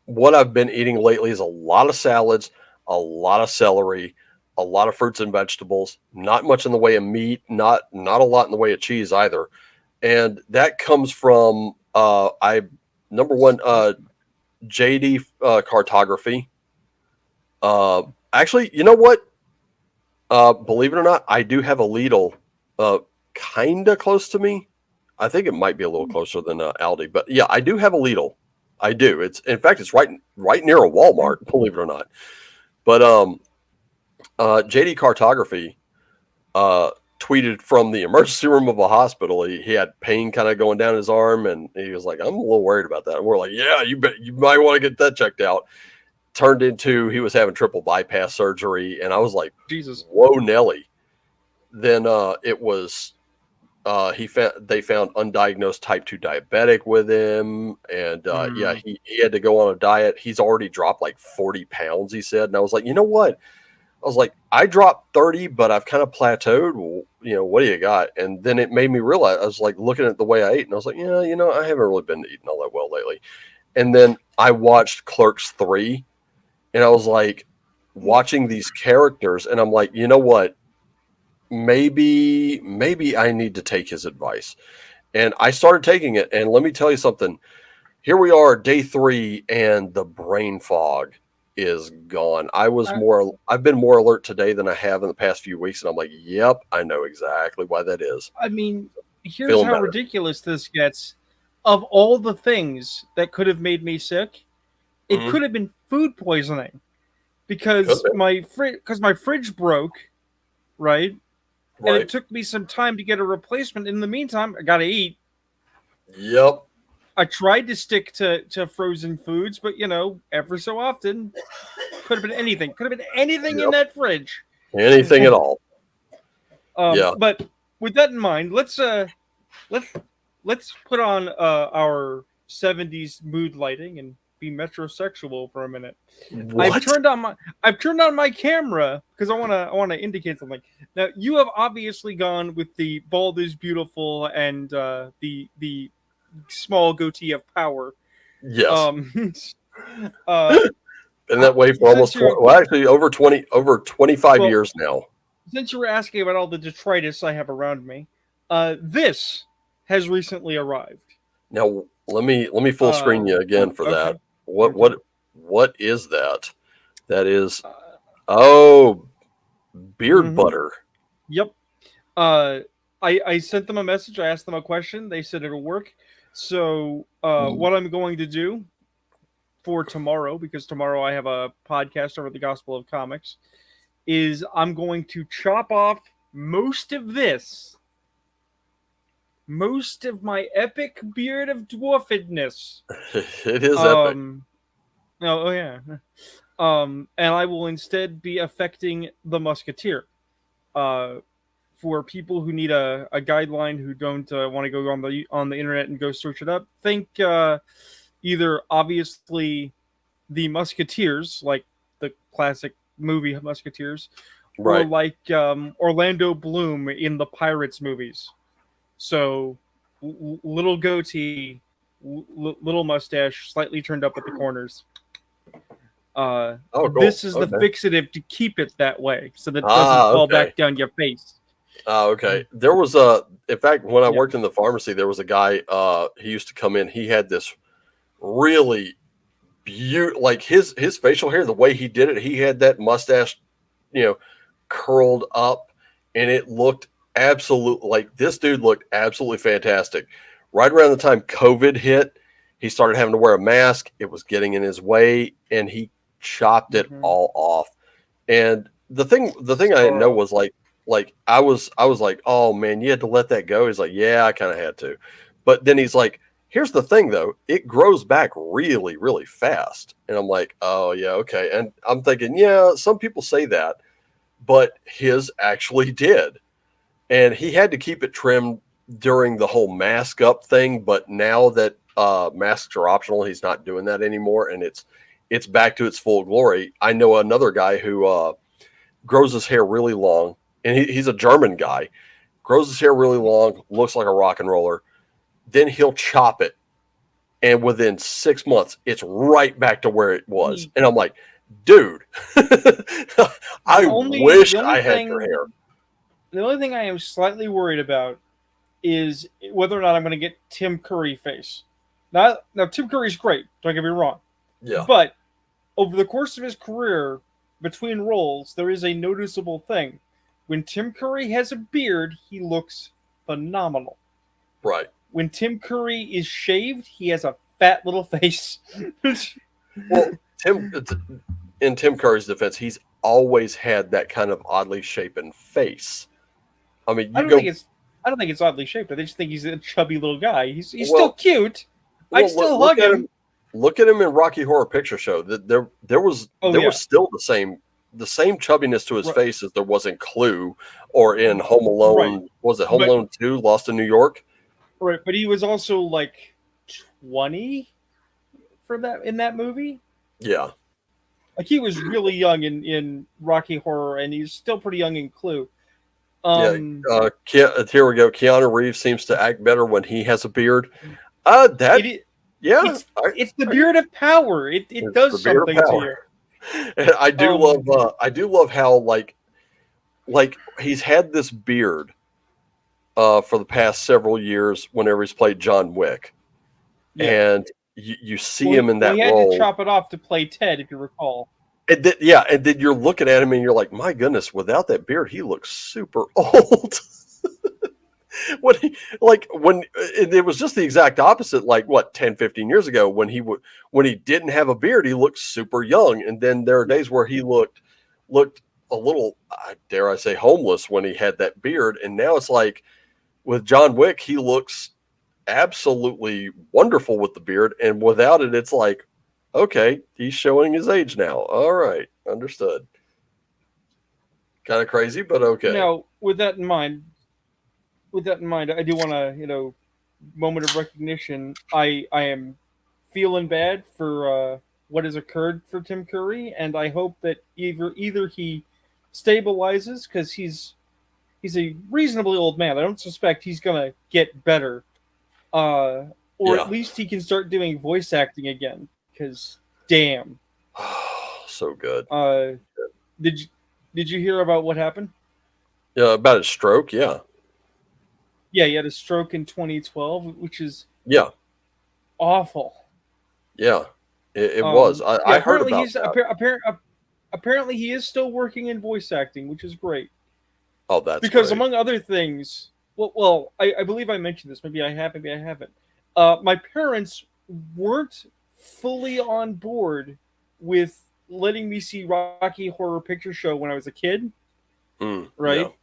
What I've been eating lately is a lot of salads, a lot of celery, a lot of fruits and vegetables, not much in the way of meat, not a lot in the way of cheese either. And that comes from I number one JD cartography. Actually, you know what? Believe it or not, I do have a Lidl kind of close to me. I think it might be a little closer than Aldi, but yeah, I do have a Lidl. I do. It's in fact, it's right near a Walmart. Believe it or not. But JD Cartography tweeted from the emergency room of a hospital. He had pain kind of going down his arm, and he was like, "I'm a little worried about that." And we're like, "Yeah, you might want to get that checked out." Turned into he was having triple bypass surgery, and I was like, Jesus. "Whoa, Nelly!" Then it was they found undiagnosed type 2 diabetic with him, and yeah, he had to go on a diet. He's already dropped like 40 pounds, he said, and I was like, you know what? I was like, I dropped 30, but I've kind of plateaued. Well, what do you got? And then it made me realize, I was like looking at the way I ate, and I was like, yeah, I haven't really been eating all that well lately. And then I watched Clerks 3, and I was like watching these characters, and I'm like, you know what? Maybe I need to take his advice. And I started taking it, and let me tell you something. Here we are, day 3, and the brain fog is gone. I've been more alert today than I have in the past few weeks, and I'm like, yep, I know exactly why that is. I mean, here's Feeling how better. ridiculous this gets. Of all the things that could have made me sick, it Mhm. could have been food poisoning because Could be. my fridge broke, right? And it Right. took me some time to get a replacement. In the meantime, I gotta eat. Yep. I tried to stick to frozen foods, but ever so often, could have been anything. Could have been anything in Yep. that fridge. Anything at all. Yeah. But with that in mind, let's put on our '70s mood lighting and be metrosexual for a minute. What? I've turned on my camera because I wanna indicate something. Now you have obviously gone with the bald is beautiful and the small goatee of power. Yes. Uh, Been that way for almost 20, well, actually over 25 years now. Since you were asking about all the detritus I have around me, this has recently arrived. Now let me full screen you again for that. Okay. What is that? That is beard butter. Yep. I sent them a message. I asked them a question. They said it'll work. So what I'm going to do for tomorrow, because tomorrow I have a podcast over the Gospel of Comics, is I'm going to chop off most of my epic beard of dwarfedness. It is epic. Oh yeah. And I will instead be affecting the Musketeer. For people who need a guideline, who don't want to go on the internet and go search it up, think either obviously the Musketeers, like the classic movie Musketeers, Right. or like Orlando Bloom in the Pirates movies. So little goatee, little mustache, slightly turned up at the corners. Cool. This is the fixative to keep it that way, so that it doesn't fall back down your face. Okay. There was in fact, when I worked in the pharmacy, there was a guy, he used to come in, he had this really beautiful, like his facial hair, the way he did it, he had that mustache, curled up, and it looked absolutely, like this dude looked absolutely fantastic. Right around the time COVID hit, he started having to wear a mask. It was getting in his way, and he chopped it all off. And the thing I didn't know was like I was like, oh man, you had to let that go. He's like, yeah, I kind of had to. But then he's like, here's the thing though, it grows back really, really fast. And I'm like, oh yeah, okay. And I'm thinking, yeah, some people say that, but his actually did. And he had to keep it trimmed during the whole mask up thing. But now that masks are optional, he's not doing that anymore. And it's back to its full glory. I know another guy who grows his hair really long, and he's a German guy, grows his hair really long, looks like a rock and roller. Then he'll chop it, and within 6 months, it's right back to where it was. And I'm like, dude, I wish the only I had your thing hair. the only thing I am slightly worried about is whether or not I'm going to get Tim Curry face. Now Tim Curry's great. Don't get me wrong, Yeah, but over the course of his career, between roles, there is a noticeable thing. When Tim Curry has a beard, he looks phenomenal. right. When Tim Curry is shaved, he has a fat little face. Well, in Tim Curry's defense, he's always had that kind of oddly shapen face. I mean, I you don't think go it's I don't think it's oddly shaped. I just think he's a chubby little guy. He's still well. cute. I'd still Look hug at him. him. Look at him in Rocky Horror Picture Show. Oh There yeah, was still the same chubbiness to his right, face as there was in Clue or in Home right. Alone. Was it Home But Alone 2, Lost in New York? right, but he was also like 20 for that in that movie. Yeah, Like he was really young in Rocky Horror, and he's still pretty young in Clue. yeah. Um, Here we go. Keanu Reeves seems to act better when he has a beard. That it yeah, it's it's the beard of power. It it's the does beard of something to you. power. And I do love how like he's had this beard for the past several years whenever he's played John Wick, Yeah. and you see him in Well, that he had to role. chop it off to play Ted, if you recall. And then you're looking at him and you're like, my goodness, without that beard, he looks super old. When it was just the exact opposite, like what 10, 15 years ago when he didn't have a beard, he looked super young. And then there are days where he looked a little, dare I say, homeless when he had that beard. And now it's like with John Wick, he looks absolutely wonderful with the beard, and without it, it's like, okay, he's showing his age now. All right, understood. Kind of crazy, but okay. Now, with that in mind, I do want to, moment of recognition. I am feeling bad for what has occurred for Tim Curry, and I hope that either he stabilizes because he's a reasonably old man. I don't suspect he's gonna get better, or Yeah. at least he can start doing voice acting again. Because damn, So good. did you did you hear about what happened? Yeah, about his stroke. Yeah. Yeah, he had a stroke in 2012, which is Yeah. awful. Yeah. It was. Yeah, I heard about that. apparently he is still working in voice acting, which is great. Oh, that's Because great. among other things, I believe I mentioned this. Maybe I have. Maybe I haven't. My parents weren't fully on board with letting me see Rocky Horror Picture Show when I was a kid, Yeah. right?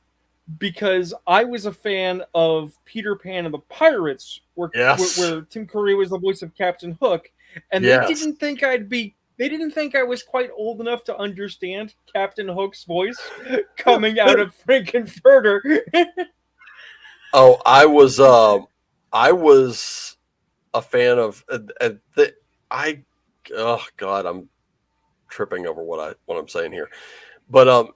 Because I was a fan of Peter Pan and the Pirates, Yes. where Tim Curry was the voice of Captain Hook, and Yes. they didn't think I was quite old enough to understand Captain Hook's voice coming out of Frankenfurter. Oh, I was a fan of I oh god, I'm tripping over what I'm saying here. But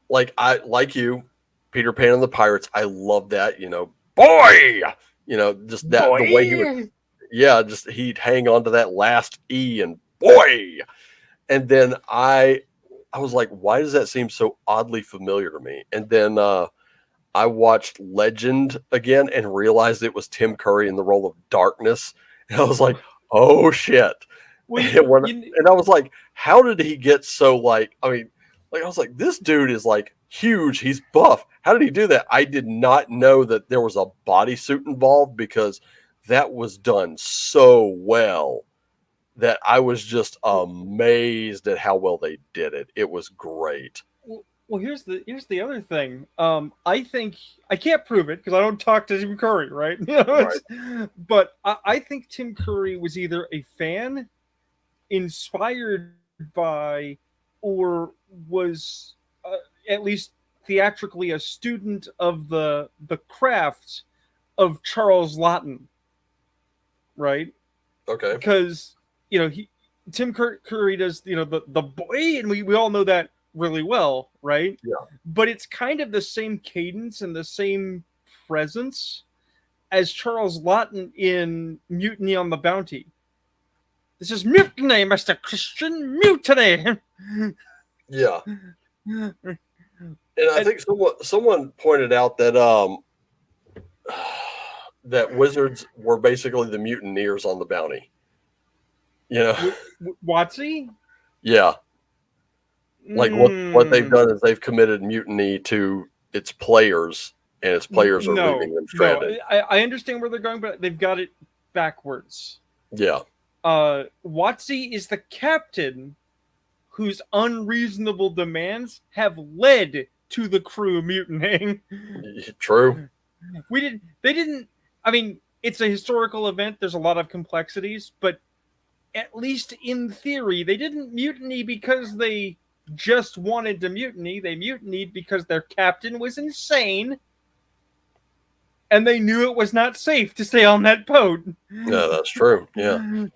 like I like you, Peter Pan and the Pirates, I love that, boy, just that the way he would, Boy! yeah, just he'd hang on to that last E and boy. And then I was like, why does that seem so oddly familiar to me? And then I watched Legend again and realized it was Tim Curry in the role of Darkness. And I was like, oh shit. Well, And I was like, how did he get so I was like, this dude is like huge. He's buff. How did he do that? I did not know that there was a bodysuit involved because that was done so well that I was just amazed at how well they did it. It was great. well, here's the other thing. I think I can't prove it because I don't talk to Tim Curry, right? Right. But I think Tim Curry was either a fan, inspired by, or was at least theatrically a student of the craft of Charles Laughton, right? Okay. Because he Curry does the boy, and we all know that really well, right? Yeah. But it's kind of the same cadence and the same presence as Charles Laughton in Mutiny on the Bounty. This is mutiny, Mr. Christian, mutiny. Yeah. And I think someone pointed out that that wizards were basically the mutineers on the bounty. You know, Watsy? yeah. Like what they've Mm, done is they've committed mutiny to its players, and its players are no, leaving them no. stranded. I understand where they're going, but they've got it backwards. Yeah, Watsy is the captain whose unreasonable demands have led to the crew mutinying. true. They didn't, I mean, it's a historical event, there's a lot of complexities, but at least in theory, they didn't mutiny because they just wanted to mutiny. They mutinied because their captain was insane and they knew it was not safe to stay on that boat. Yeah, that's true. Yeah.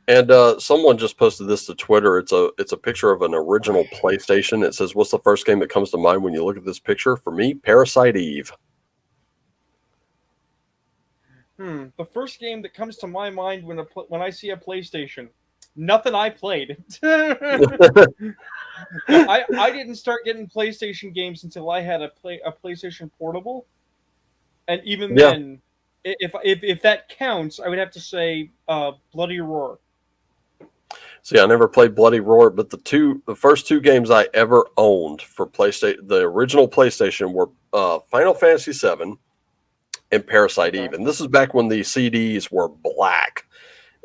And someone just posted this to Twitter. It's a picture of an original PlayStation. It says, "What's the first game that comes to mind when you look at this picture?" For me, Parasite Eve. The first game that comes to my mind when I see a PlayStation, nothing I played. I didn't start getting PlayStation games until I had a PlayStation Portable, and even Yeah. then, if that counts, I would have to say Bloody Roar. See, I never played Bloody Roar, but the first two games I ever owned for PlayStation, the original PlayStation, were Final Fantasy VII and Parasite Eve. And this is back when the CDs were black,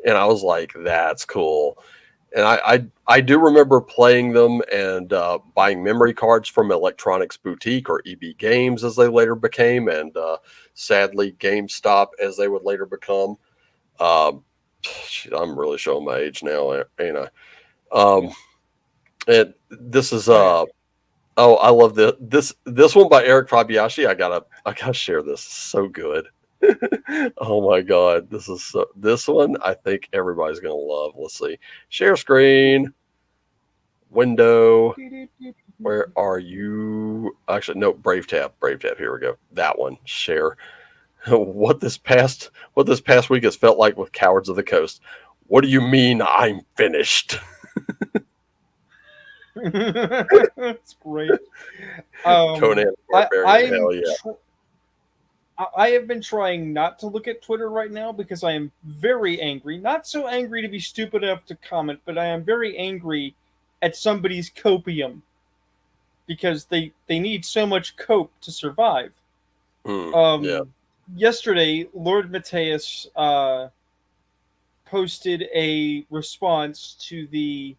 and I was like, "That's cool." And I do remember playing them and buying memory cards from Electronics Boutique, or EB Games as they later became, and sadly GameStop as they would later become. Um, I'm really showing my age now, ain't I? And this is oh, I love this one by Eric Fabiashi. I gotta share this. It's so good. Oh my god, this one I think everybody's gonna love. Let's see. Share screen. Window. Where are you? Actually, no, Brave Tab. Brave Tab. Here we go. That one. Share. What this past week has felt like with Cowards of the Coast. What do you mean I'm finished? That's great. Conan the Barbarian. Hell yeah. I have been trying not to look at Twitter right now because I am very angry. Not so angry to be stupid enough to comment, but I am very angry at somebody's copium because they need so much cope to survive. Yeah. Yesterday, Lord Mateus posted a response to the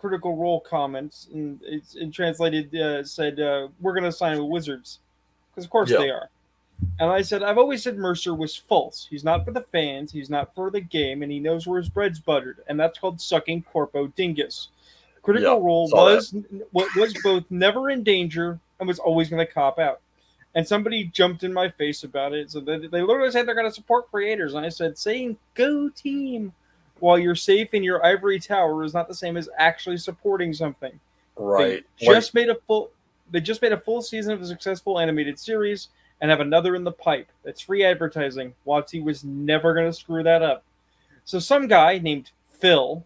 Critical Role comments, and it's translated said, "We're going to sign with Wizards," because of course they are. And I said, I've always said Mercer was false. He's not for the fans, he's not for the game, and he knows where his bread's buttered, and that's called sucking Corpo Dingus. Critical Role was both never in danger and was always going to cop out. And somebody jumped in my face about it. So they literally said they're going to support creators. And I said, saying "Go team" while you're safe in your ivory tower is not the same as actually supporting something. Right. They just made a full season of a successful animated series and have another in the pipe. That's free advertising. Watsy was never going to screw that up. So some guy named Phil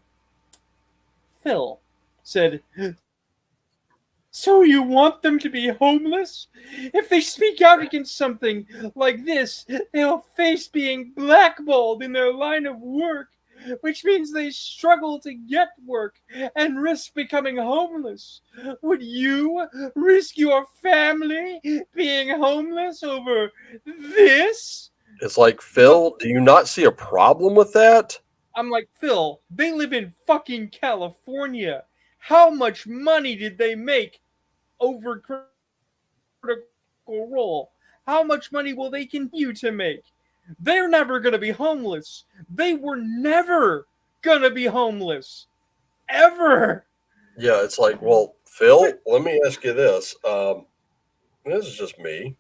said, "So you want them to be homeless? If they speak out against something like this, they'll face being blackballed in their line of work, which means they struggle to get work and risk becoming homeless. Would you risk your family being homeless over this?" It's like, Phil, do you not see a problem with that? I'm like, Phil, they live in fucking California. How much money did they make over Critical Role? How much money will they continue to make? They're never going to be homeless. They were never going to be homeless. Ever. Yeah, it's like, well, Phil, let me ask you this. This is just me,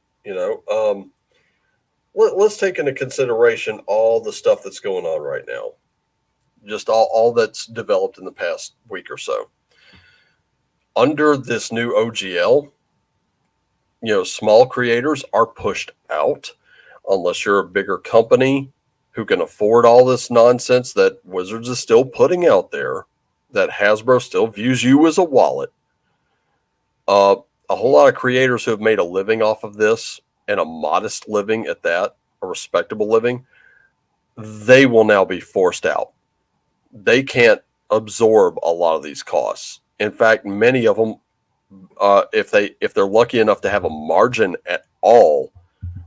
let's take into consideration all the stuff that's going on right now. Just all that's developed in the past week or so. Under this new OGL, small creators are pushed out unless you're a bigger company who can afford all this nonsense that Wizards is still putting out there, that Hasbro still views you as a wallet. Uh, a whole lot of creators who have made a living off of this, and a modest living at that, a respectable living, they will now be forced out. They can't absorb a lot of these costs. In fact, many of them, if they're lucky enough to have a margin at all,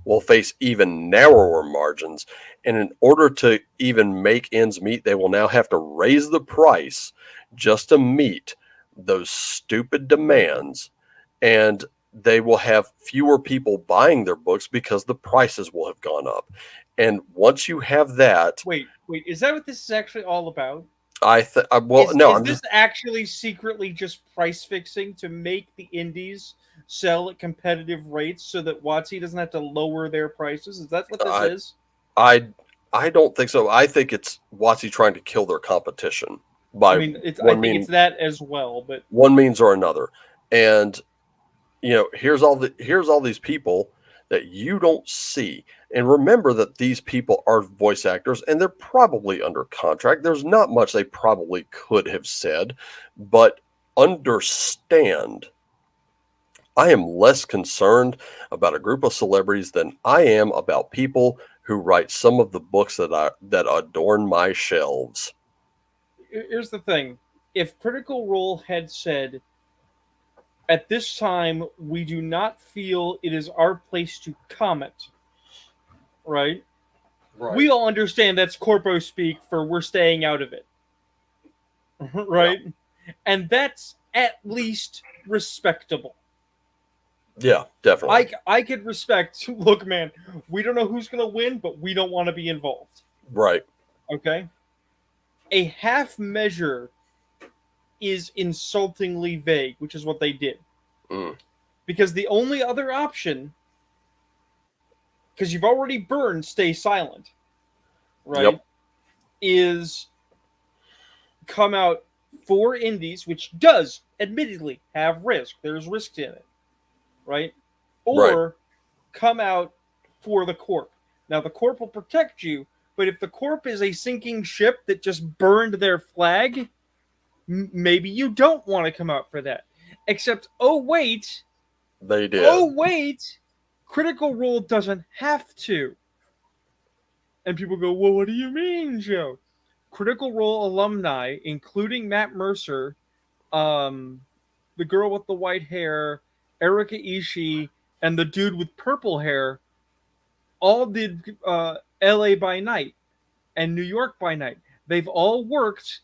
will face even narrower margins. And in order to even make ends meet, they will now have to raise the price just to meet those stupid demands. And they will have fewer people buying their books because the prices will have gone up. And once you have that, Wait, is that what this is actually all about? well, no, Is I'm this just, actually secretly just price fixing to make the indies sell at competitive rates so that WotC doesn't have to lower their prices? Is that what this I, is? I, I don't think so. I think it's WotC trying to kill their competition I by mean, I one think it's mean, that as well, but one means or another. And here's all these people that you don't see. And remember that these people are voice actors and they're probably under contract. There's not much they probably could have said, but understand, I am less concerned about a group of celebrities than I am about people who write some of the books that adorn my shelves. here's the thing. If Critical Role had said, at this time, we do not feel it is our place to comment, right? Right. We all understand that's corpo speak for we're staying out of it, Yeah. right? And that's at least respectable. Yeah, definitely. I could respect. Look, man, we don't know who's gonna win, but we don't want to be involved. Right. Okay, a half measure is insultingly vague, which is what they did. Mm. Because the only other option, because you've already burned stay silent, right, Yep. is come out for indies, which does admittedly have risk. There's risk in it, right? Right. Or come out for the corp. Now the corp will protect you, but if the corp is a sinking ship that just burned their flag, maybe you don't want to come out for that. Except, They oh did. wait, Critical Role doesn't have to. And people go, well, what do you mean, Joe? Critical Role alumni, including Matt Mercer, the girl with the white hair, Erika Ishii, and the dude with purple hair, all did LA by Night and New York by Night. They've all worked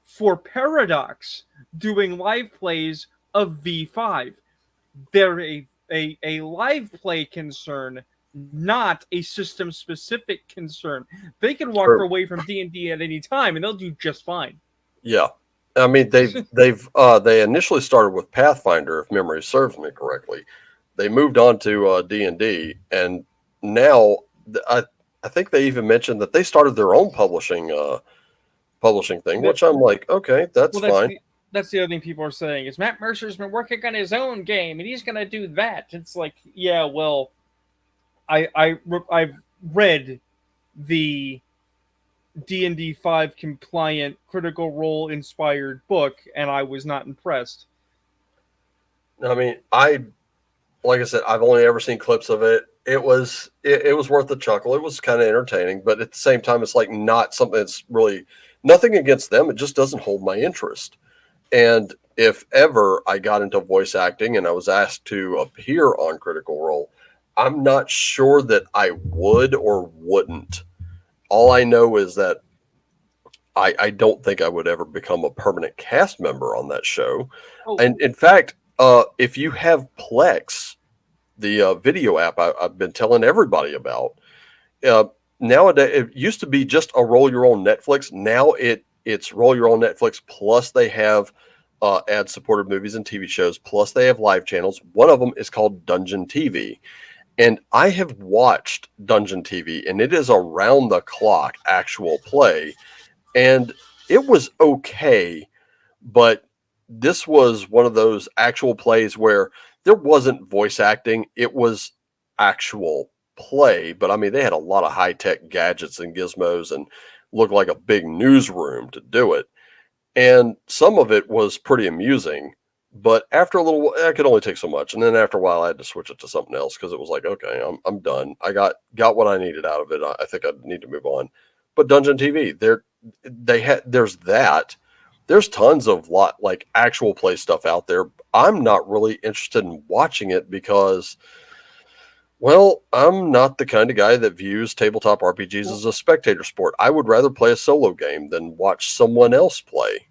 for Paradox doing live plays of V5. They're a live play concern, not a system specific concern. They can walk True. away from D&D at any time and they'll do just fine. Yeah. I mean, they initially started with Pathfinder, if memory serves me correctly. They moved on to D&D, and now I think they even mentioned that they started their own publishing thing, That, which I'm like, okay, that's well, fine. that's the other thing people are saying is Matt Mercer's been working on his own game and he's going to do that. It's like, yeah, well, I've read the D&D 5 compliant Critical Role inspired book and I was not impressed. I mean, like I said, I've only ever seen clips of it. It was worth the chuckle. It was kind of entertaining, but at the same time, it's like not something that's really nothing against them. It just doesn't hold my interest. And if ever I got into voice acting and I was asked to appear on Critical Role, I'm not sure that I would or wouldn't. All I know is that I don't think I would ever become a permanent cast member on that show. Oh, And in fact, if you have Plex, the video app I've been telling everybody about, uh, nowadays it used to be just a roll your own Netflix. Now it's roll your own Netflix. Plus they have ad supported movies and TV shows. Plus they have live channels. One of them is called Dungeon TV. And I have watched Dungeon TV, and it is around the clock actual play. And it was okay, but this was one of those actual plays where there wasn't voice acting, it was actual play. But I mean, they had a lot of high tech gadgets and gizmos and looked like a big newsroom to do it. And some of it was pretty amusing, But after a little, I could only take so much, and then after a while, I had to switch it to something else because it was like, okay, I'm done. I got what I needed out of it. I think I need to move on. But Dungeon TV, there's that. There's tons of like actual play stuff out there. I'm not really interested in watching it because, well, I'm not the kind of guy that views tabletop RPGs Well, as a spectator sport. I would rather play a solo game than watch someone else play.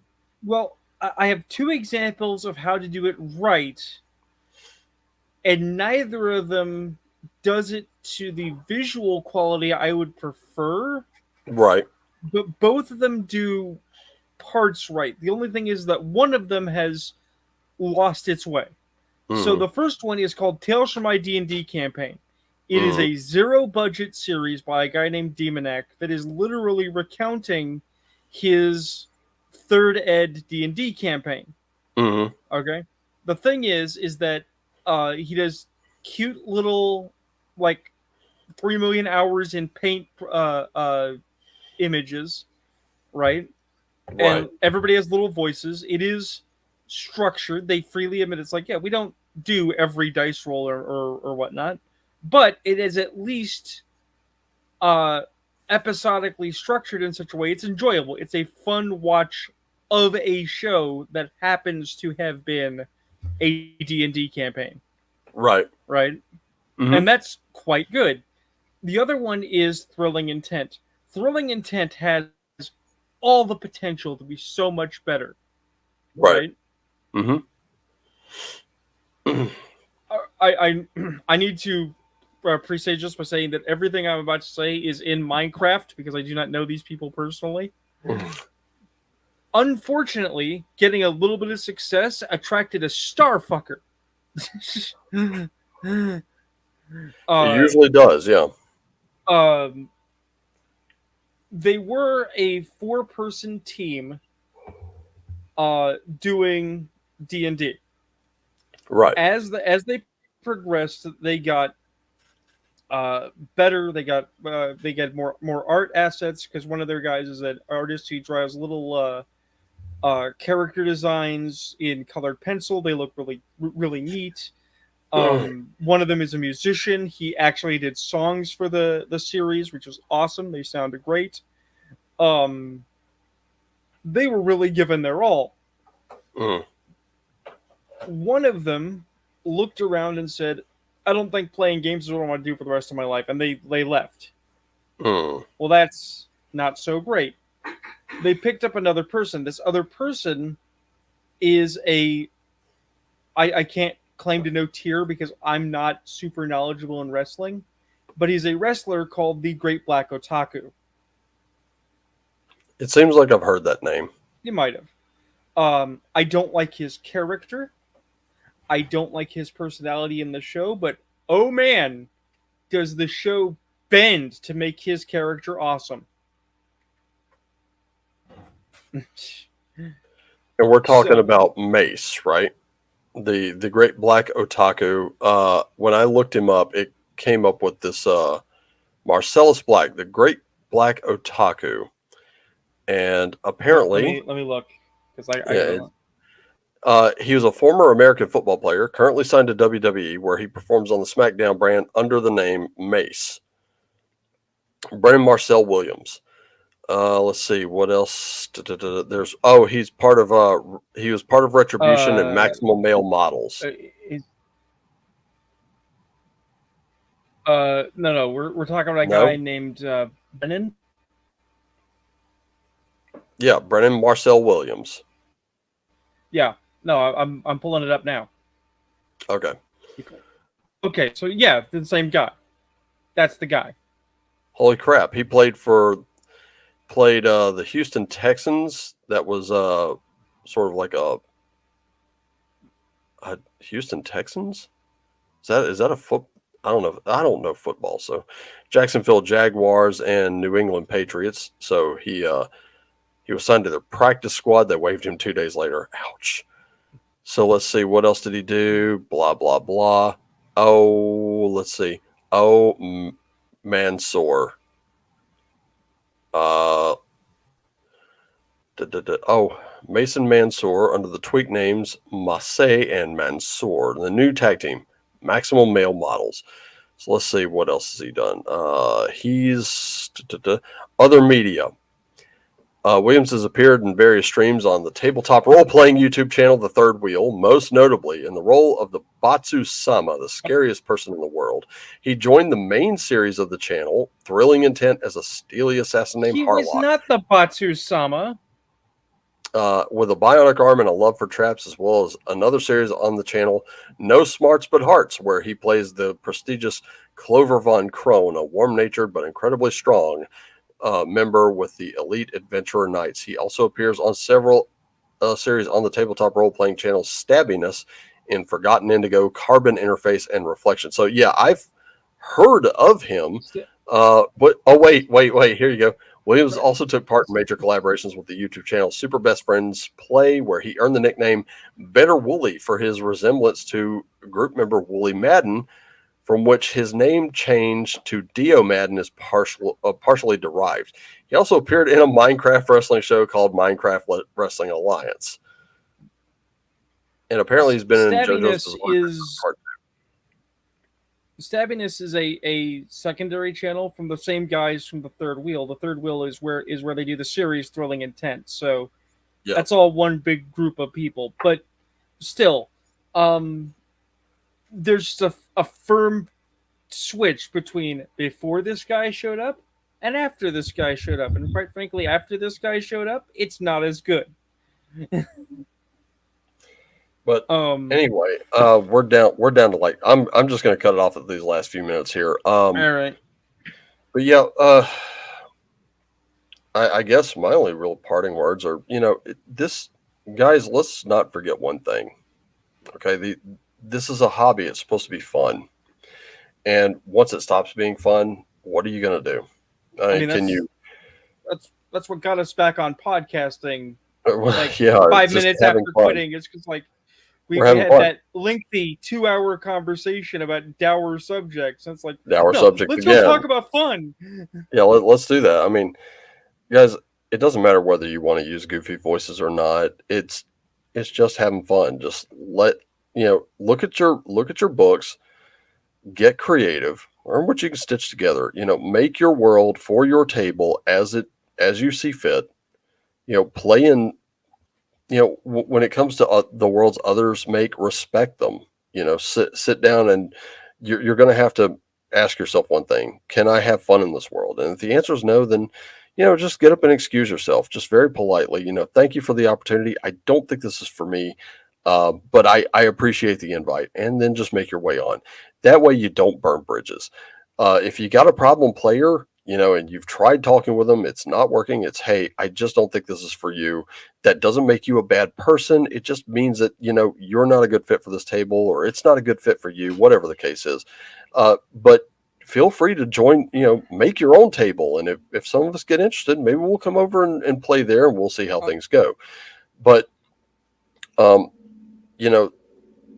well, I have two examples of how to do it right, and neither of them does it to the visual quality I would prefer, Right. but both of them do parts right. The only thing is that one of them has lost its way. So Hmm. the first one is called Tales from My D&D Campaign. It is Hmm. a zero budget series by a guy named Demonek that is literally recounting his third ed D&D campaign. Hmm. Okay? The thing is that he does cute little like 3 million hours in paint images, right? Right. And everybody has little voices. It is structured. They freely admit it's like, yeah, we don't do every dice roll or whatnot, but it is at least uh, episodically structured in such a way it's enjoyable. It's a fun watch of a show that happens to have been a D&D campaign, Right. right? Hmm. And that's quite good. The other one is Thrilling Intent. Thrilling Intent has all the potential to be so much better, Right. right? Hmm. I I need to presage this by saying that everything I'm about to say is in Minecraft because I do not know these people personally. Unfortunately, getting a little bit of success attracted a starfucker. It uh, usually does, yeah. um, they were a four-person team doing D&D. Right. As they progressed, they got better. They get more art assets because one of their guys is an artist who draws little character designs in colored pencil. They look really neat. One of them is a musician. He actually did songs for the series, which was awesome. They sounded great. Um, they were really giving their all. Mm. One of them looked around and said, "I don't think playing games is what I want to do for the rest of my life," and they left. Mm. Well, that's not so great. They picked up another person. This other person is I can't claim to know tier because I'm not super knowledgeable in wrestling, but he's a wrestler called the Great Black Otaku. It seems like I've heard that name. You might have. I don't like his character. I don't like his personality in the show, but oh man, does the show bend to make his character awesome. And we're talking So, about Mace, right? The Great Black Otaku. When I looked him up, it came up with this Marcellus Black, the Great Black Otaku. And apparently, let me look because I yeah, don't. he was a former American football player, currently signed to WWE, where he performs on the SmackDown brand under the name Mace. Brennan Marcel Williams. Let's see what else. There's he was part of Retribution and Uh, Maximum Male Models. is- no, we're talking about a guy No, named Brennan. yeah, Brennan Marcel Williams. Yeah, no, I'm pulling it up now. Okay, Okay, so yeah, the same guy. That's the guy. holy crap, he played the Houston Texans. That was sort of like a Houston Texans. Is that a foot? I don't know. I don't know football. So Jacksonville Jaguars and New England Patriots. So he was signed to their practice squad. They waived him 2 days later. Ouch. So let's see. What else did he do? Blah blah blah. Oh, let's see. Oh, Mansoor. Uh, oh, Mason Mansoor under the tweak names Massey and Mansoor. The new tag team, Maximum Male Models. So let's see, what else has he done? He's other media. Williams has appeared in various streams on the tabletop role-playing YouTube channel, The Third Wheel, most notably in the role of the Batsu-sama, the scariest person in the world. He joined the main series of the channel, Thrilling Intent, as a steely assassin named He Harlock. was not the Batsu-sama. With a bionic arm and a love for traps, as well as another series on the channel, No Smarts But Hearts, where he plays the prestigious Clover Von Crone, a warm-natured but incredibly strong member with the Elite Adventurer Knights. He also appears on several series on the tabletop role-playing channel Stabbiness in Forgotten Indigo, Carbon Interface, and Reflection. So yeah, I've heard of him. But oh wait, here you go. Williams also took part in major collaborations with the YouTube channel Super Best Friends Play, where he earned the nickname Better Wooly for his resemblance to group member Wooly Madden, from which his name change to Dio Madden is partially derived. He also appeared in a Minecraft wrestling show called Minecraft Wrestling Alliance. And apparently he's been in JoJo's Bizarre Stabbiness is a secondary channel from the same guys from the Third Wheel. The Third Wheel is where they do the series Thrilling Intent. So that's all one big group of people. But still, there's a firm switch between before this guy showed up and after this guy showed up. And quite frankly, after this guy showed up, it's not as good. But anyway, we're down to like I'm just going to cut it off at these last few minutes here. All right. But yeah, I guess my only real parting words are, this, guys, let's not forget one thing. Okay, this is a hobby. It's supposed to be fun. And once it stops being fun, what are you going to do? That's what got us back on podcasting. Like, yeah, 5 minutes after quitting. It's just like we had that lengthy 2-hour conversation about dour subjects. And it's like, subjects. Let's go talk about fun. Yeah, let's do that. I mean, guys, it doesn't matter whether you want to use goofy voices or not. It's just having fun. Just look at your books, get creative, learn what you can stitch together. Make your world for your table as you see fit. Play in. When it comes to the worlds others make, respect them. Sit down, and you're going to have to ask yourself one thing: can I have fun in this world? And if the answer is no, then just get up and excuse yourself, just very politely. Thank you for the opportunity. I don't think this is for me, but I appreciate the invite, and then just make your way on. That way, you don't burn bridges. If you got a problem player, and you've tried talking with them, it's not working. It's, hey, I just don't think this is for you. That doesn't make you a bad person. It just means that, you're not a good fit for this table, or it's not a good fit for you, whatever the case is. But feel free to join, make your own table. And if some of us get interested, maybe we'll come over and play there, and we'll see how things go. But,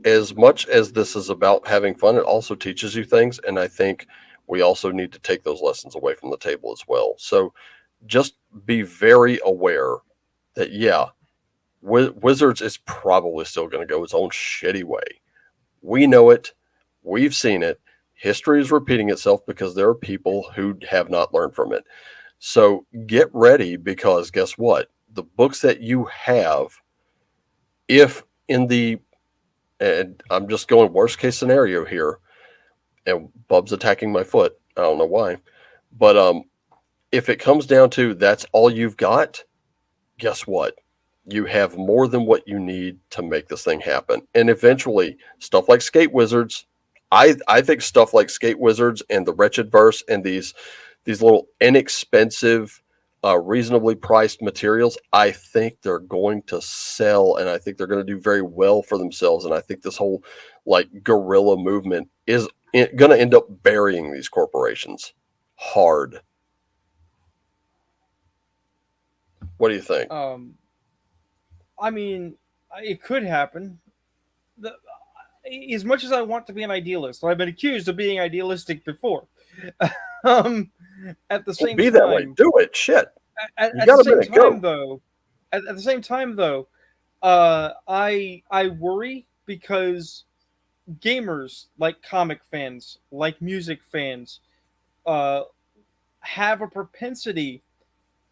as much as this is about having fun, it also teaches you things. And I think we also need to take those lessons away from the table as well. So just be very aware that, Wizards is probably still going to go its own shitty way. We know it. We've seen it. History is repeating itself because there are people who have not learned from it. So get ready, because guess what? The books that you have, and I'm just going worst case scenario here, and Bub's attacking my foot. I don't know why. But if it comes down to that's all you've got, guess what? You have more than what you need to make this thing happen. And eventually, stuff like Skate Wizards, I think stuff like Skate Wizards and the Wretched Verse and these little inexpensive, reasonably priced materials, I think they're going to sell, and I think they're going to do very well for themselves. And I think this whole guerrilla movement is going to end up burying these corporations hard. What do you think? I mean, it could happen. As much as I want to be an idealist, I've been accused of being idealistic before. At the same time, be that way. Do it. Shit. At the same time, though, at the same time, though, I worry because gamers, like comic fans, like music fans, uh, have a propensity.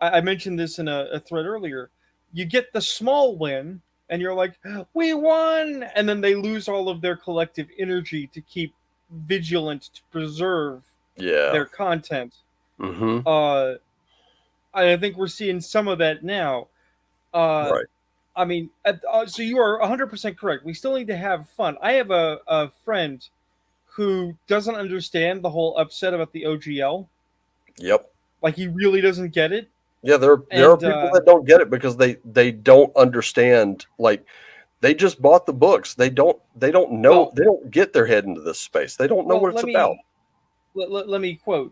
I mentioned this in a thread earlier. You get the small win, and you're like, "We won," and then they lose all of their collective energy to keep vigilant to preserve Yeah. their content. Mm-hmm. Uh, I think we're seeing some of that now. Uh, Right. I mean, so you are 100% correct. We still need to have fun. I have a friend who doesn't understand the whole upset about the OGL. Yep. Like, he really doesn't get it. Yeah, there are And, people that don't get it because they don't understand. Like, they just bought the books. They don't know, well, they don't get their head into this space. They don't know well, what it's about. let me quote.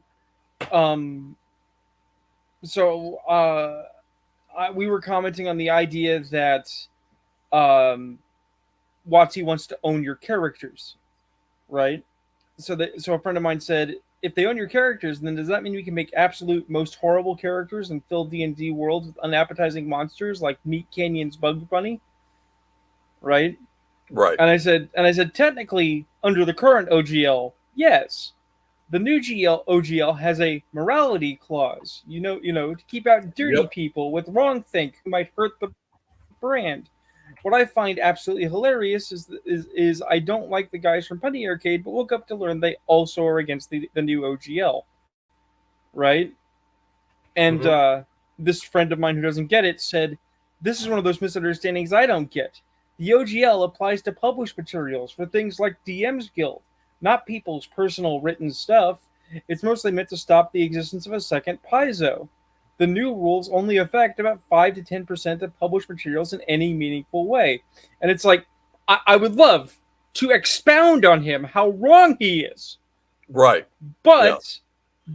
Um, so, we were commenting on the idea that um, WotC wants to own your characters, right? So a friend of mine said, if they own your characters, then does that mean we can make absolute most horrible characters and fill D&D worlds with unappetizing monsters like Meat Canyon's Bugs Bunny, right? Right. And I said, technically, under the current OGL, yes. The new OGL has a morality clause, to keep out dirty Yep. people with wrong think who might hurt the brand. What I find absolutely hilarious is I don't like the guys from Penny Arcade, but woke up to learn they also are against the new OGL, right? And Mm-hmm. this friend of mine who doesn't get it said, "This is one of those misunderstandings I don't get. The OGL applies to published materials for things like DM's Guild, not people's personal written stuff. It's mostly meant to stop the existence of a second Paizo. The new rules only affect about 5 to 10% of published materials in any meaningful way." And it's like, I would love to expound on him how wrong he is, Right. Yeah. but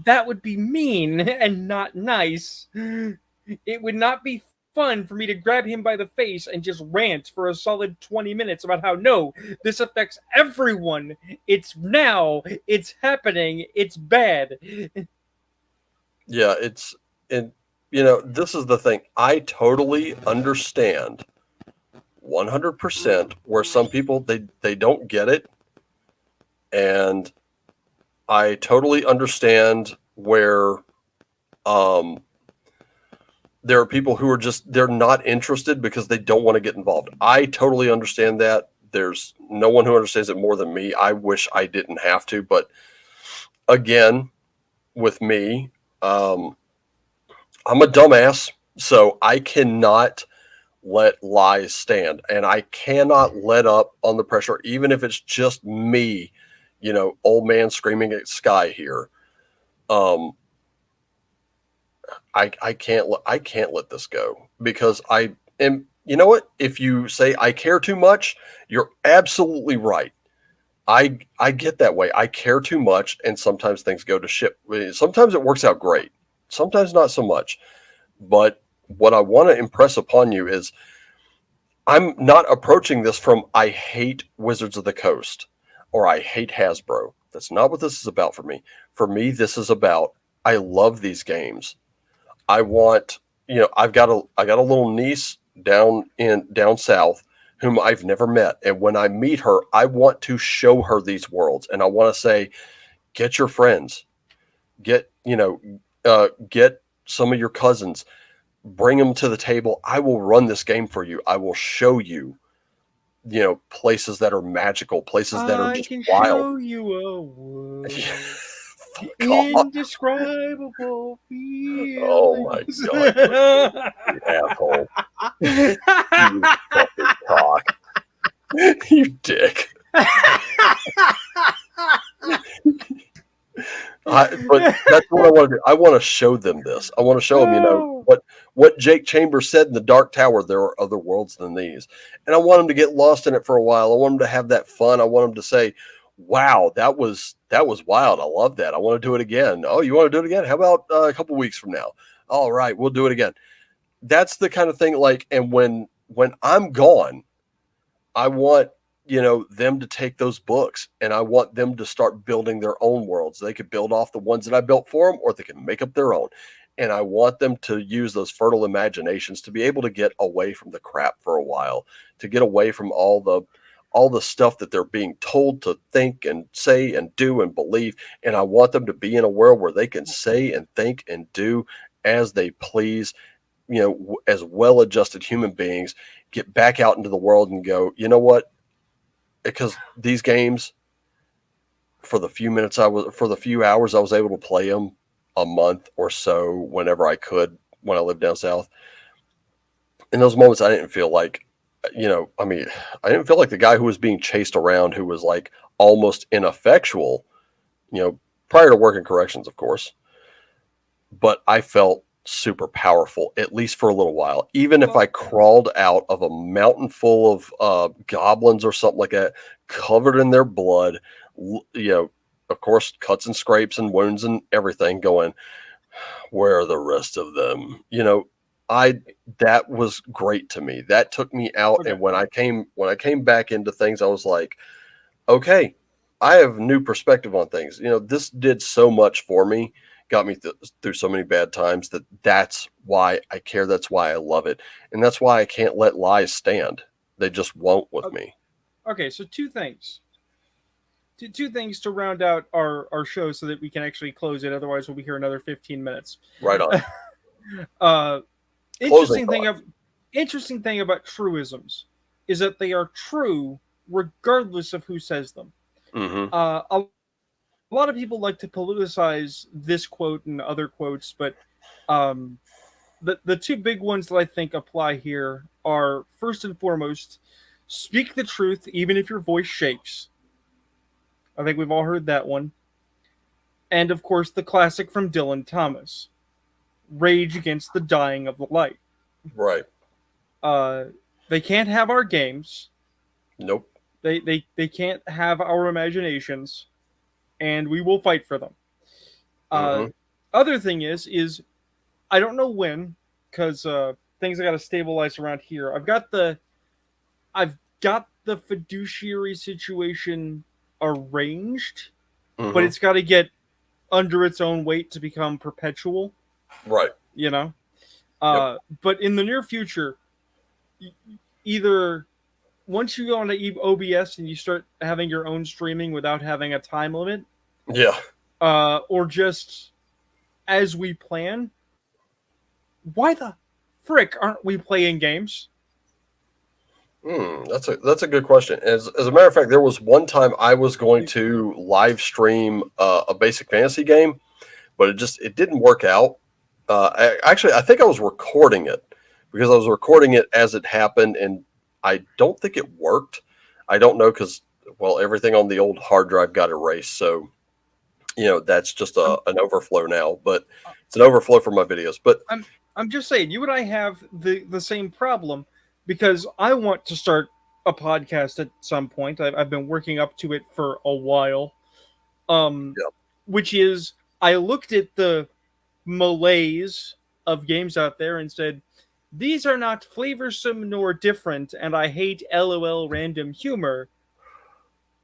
that would be mean and not nice. It would not be fun for me to grab him by the face and just rant for a solid 20 minutes about how, no, this affects everyone. It's now, it's happening, it's bad. Yeah. And this is the thing. I totally understand 100% where some people they don't get it, and I totally understand where um there are people who are just they're not interested because they don't want to get involved. I totally understand that. There's no one who understands it more than me. I wish I didn't have to, but again, with me, um, I'm a dumbass, so I cannot let lies stand, and I cannot let up on the pressure, even if it's just me, old man screaming at sky here. Um, I can't let this go because I am. You know what? If you say I care too much, you're absolutely right. I get that way. I care too much, and sometimes things go to shit. Sometimes it works out great. Sometimes not so much. But what I want to impress upon you is I'm not approaching this from I hate Wizards of the Coast or I hate Hasbro. That's not what this is about for me. For me, this is about I love these games. I want, I got a little niece down south whom I've never met. And when I meet her, I want to show her these worlds. And I want to say, get your friends, get some of your cousins, bring them to the table. I will run this game for you. I will show you, places that are magical, places that are I just can wild. show you a world. Fuck off. Indescribable Oh my feelings. God. You asshole. You fucking cock. You dick. But that's what I want to do. I want to show them this. I want to show them, what Jake Chambers said in the Dark Tower. There are other worlds than these, and I want them to get lost in it for a while. I want them to have that fun. I want them to say, "Wow, that was wild. I love that. I want to do it again." Oh, you want to do it again? How about a couple weeks from now? All right, we'll do it again. That's the kind of thing. Like, and when I'm gone, I want them to take those books and I want them to start building their own worlds. They could build off the ones that I built for them, or they can make up their own. and I want them to use those fertile imaginations to be able to get away from the crap for a while, to get away from all the stuff that they're being told to think and say and do and believe. And I want them to be in a world where they can say and think and do as they please, as well-adjusted human beings, get back out into the world and go, you know what? Because these games, for the few hours I was able to play them a month or so, whenever I could, when I lived down south, in those moments, I didn't feel like, I didn't feel like the guy who was being chased around, who was like almost ineffectual, prior to working corrections, of course. But I felt super powerful, at least for a little while. Even if I crawled out of a mountain full of goblins or something like that, covered in their blood, of course, cuts and scrapes and wounds and everything, going, where are the rest of them? That was great to me. That took me out. Okay. And when I came back into things, I was like, okay, I have new perspective on things. This did so much for me, got me through so many bad times, that's why I care. That's why I love it. And that's why I can't let lies stand. They just won't with me. Okay, so two things. Two things to round out our show so that we can actually close it. Otherwise, we'll be here another 15 minutes. Right on. Interesting thing about truisms is that they are true regardless of who says them. Mm-hmm. A lot of people like to politicize this quote and other quotes, but the two big ones that I think apply here are, first and foremost, speak the truth even if your voice shakes. I think we've all heard that one. And of course, the classic from Dylan Thomas, rage against the dying of the light. Right. They can't have our games. Nope. They can't have our imaginations, and we will fight for them. Other thing is I don't know when, because things I got to stabilize around here. I've got the fiduciary situation arranged, but it's got to get under its own weight to become perpetual. Right. But in the near future, either once you go onto OBS and you start having your own streaming without having a time limit, or just as we plan, why the frick aren't we playing games? That's a good question. As a matter of fact, there was one time I was going to live stream a Basic Fantasy game, but it didn't work out. I think I was recording it, because I was recording it as it happened, and I don't think it worked. I don't know, because, everything on the old hard drive got erased. So, that's just an overflow now, but it's an overflow for my videos. But I'm just saying, you and I have the same problem, because I want to start a podcast at some point. I've been working up to it for a while. Which is, I looked at the malaise of games out there and said, these are not flavorsome nor different, and I hate LOL random humor.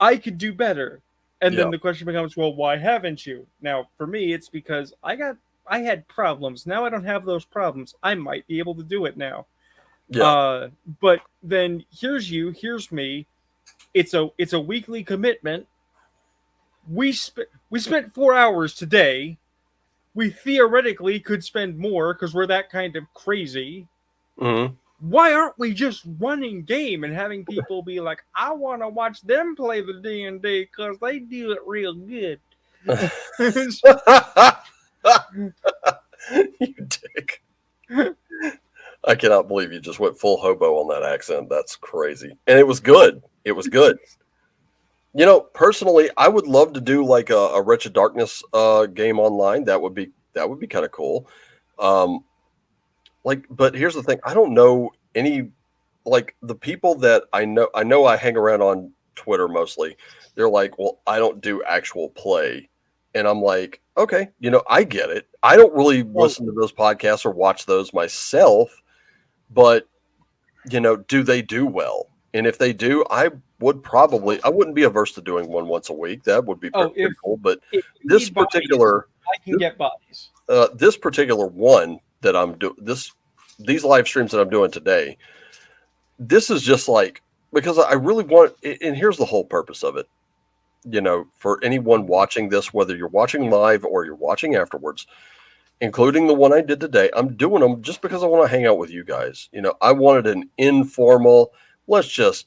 I could do better. And then the question becomes, well, why haven't you? Now, for me, it's because I had problems. Now I don't have those problems. I might be able to do it now. But then here's me. It's a weekly commitment. We spent 4 hours today. We theoretically could spend more because we're that kind of crazy. Mm-hmm. Why aren't we just running game and having people be like, I want to watch them play the D&D because they do it real good. You dick. I cannot believe you just went full hobo on that accent. That's crazy. And it was good. It was good. Personally, I would love to do like a Wretched Darkness game online. That would be kind of cool. But here's the thing. I don't know any, the people that I know I hang around on Twitter mostly. They're like, well, I don't do actual play. And I'm like, okay, I get it. I don't really listen to those podcasts or watch those myself, but do they do well? And if they do, I wouldn't be averse to doing one once a week. That would be pretty cool. But this particular, bodies, I can get bodies. this particular one that I'm doing, these live streams that I'm doing today, this is just like, because I really want, and here's the whole purpose of it. For anyone watching this, whether you're watching live or you're watching afterwards, including the one I did today, I'm doing them just because I want to hang out with you guys. I wanted an informal, let's just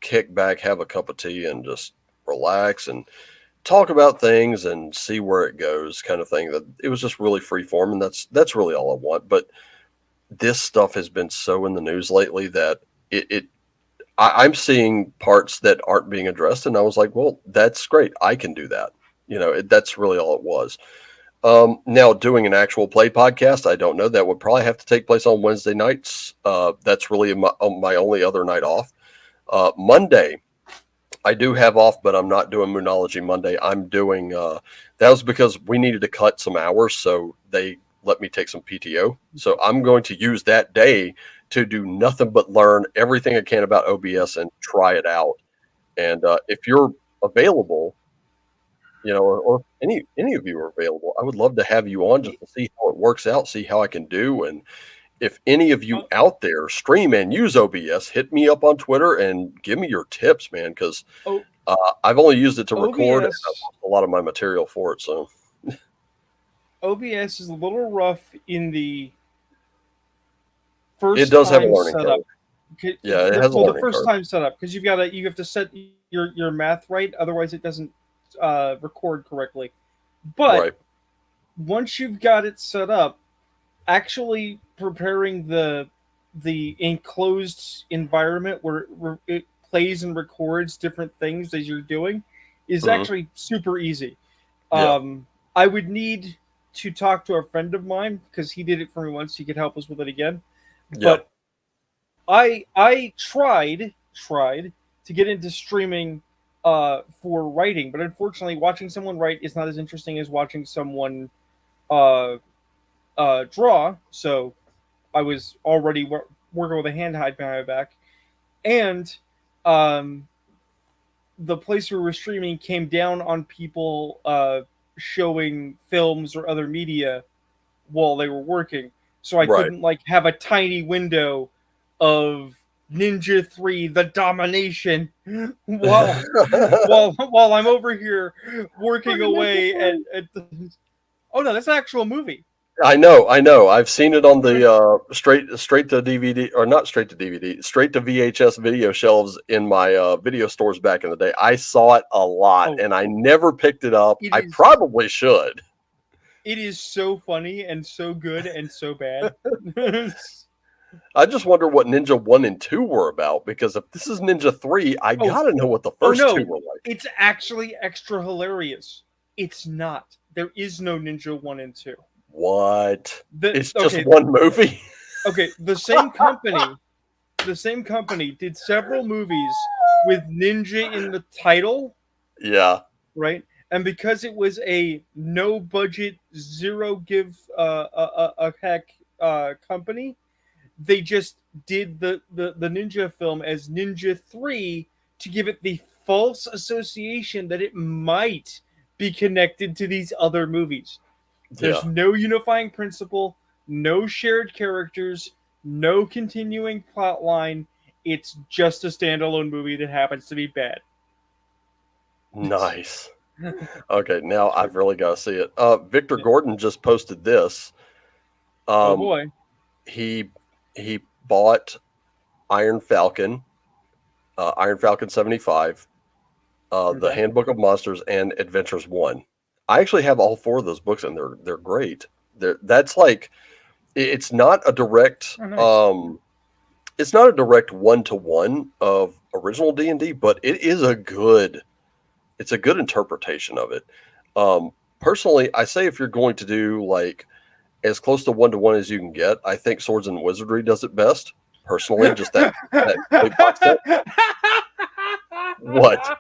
kick back, have a cup of tea, and just relax and talk about things and see where it goes, kind of thing. That it was just really free form, and that's really all I want. But this stuff has been so in the news lately that I'm seeing parts that aren't being addressed, and I was like, well, that's great. I can do that. That's really all it was. Now, doing an actual play podcast, I don't know. That would probably have to take place on Wednesday nights. That's really my only other night off. Monday, I do have off, but I'm not doing Moonology Monday. I'm doing that was because we needed to cut some hours, so they let me take some PTO. So I'm going to use that day to do nothing but learn everything I can about OBS and try it out. And if you're available, or any of you are available, I would love to have you on just to see how it works out, see how I can do. And if any of you out there stream and use OBS, hit me up on Twitter and give me your tips, man, because I've only used it to record, and I've lost a lot of my material for it. So OBS is a little rough in the first. It does have a learning setup. curve. Yeah, it has a learning the first curve. time setup, because you have to set your math right, otherwise it doesn't record correctly. But Right. once you've got it set up, actually preparing the enclosed environment where it plays and records different things as you're doing is actually super easy. Yeah. I would need to talk to a friend of mine because he did it for me once. He could help us with it again. Yeah. But I tried to get into streaming for writing, but unfortunately, watching someone write is not as interesting as watching someone draw. So I was already working with a hand tied behind my back, and the place we were streaming came down on people showing films or other media while they were working. So I couldn't have a tiny window of Ninja 3 The Domination while I'm over here working away at oh no, that's an actual movie. I know. I've seen it on the straight to DVD, or not straight to DVD, straight to VHS video shelves in my video stores back in the day. I saw it a lot, and I never picked it up. I probably should. It is so funny and so good and so bad. I just wonder what Ninja 1 and 2 were about, because if this is Ninja 3, I gotta know what the first two were like. It's actually extra hilarious. It's not. There is no Ninja 1 and 2. What? It's just one movie? Okay, the same company did several movies with ninja in the title. Yeah. Right? And because it was a no budget, zero give a heck company, they just did the Ninja film as Ninja 3 to give it the false association that it might be connected to these other movies. There's no unifying principle, no shared characters, no continuing plot line. It's just a standalone movie that happens to be bad. Nice. Okay, now I've really got to see it. Victor Gordon just posted this. Oh boy. He bought Iron Falcon 75, the Handbook of Monsters, and Adventures 1. I actually have all 4 of those books, and they're great. That's like, it's not a direct it's not a direct 1-to-1 of original D&D, but it is a good interpretation of it. Personally, I say if you're going to do like as close to 1-to-1 as you can get, I think Swords and Wizardry does it best. Personally, just that box set. What?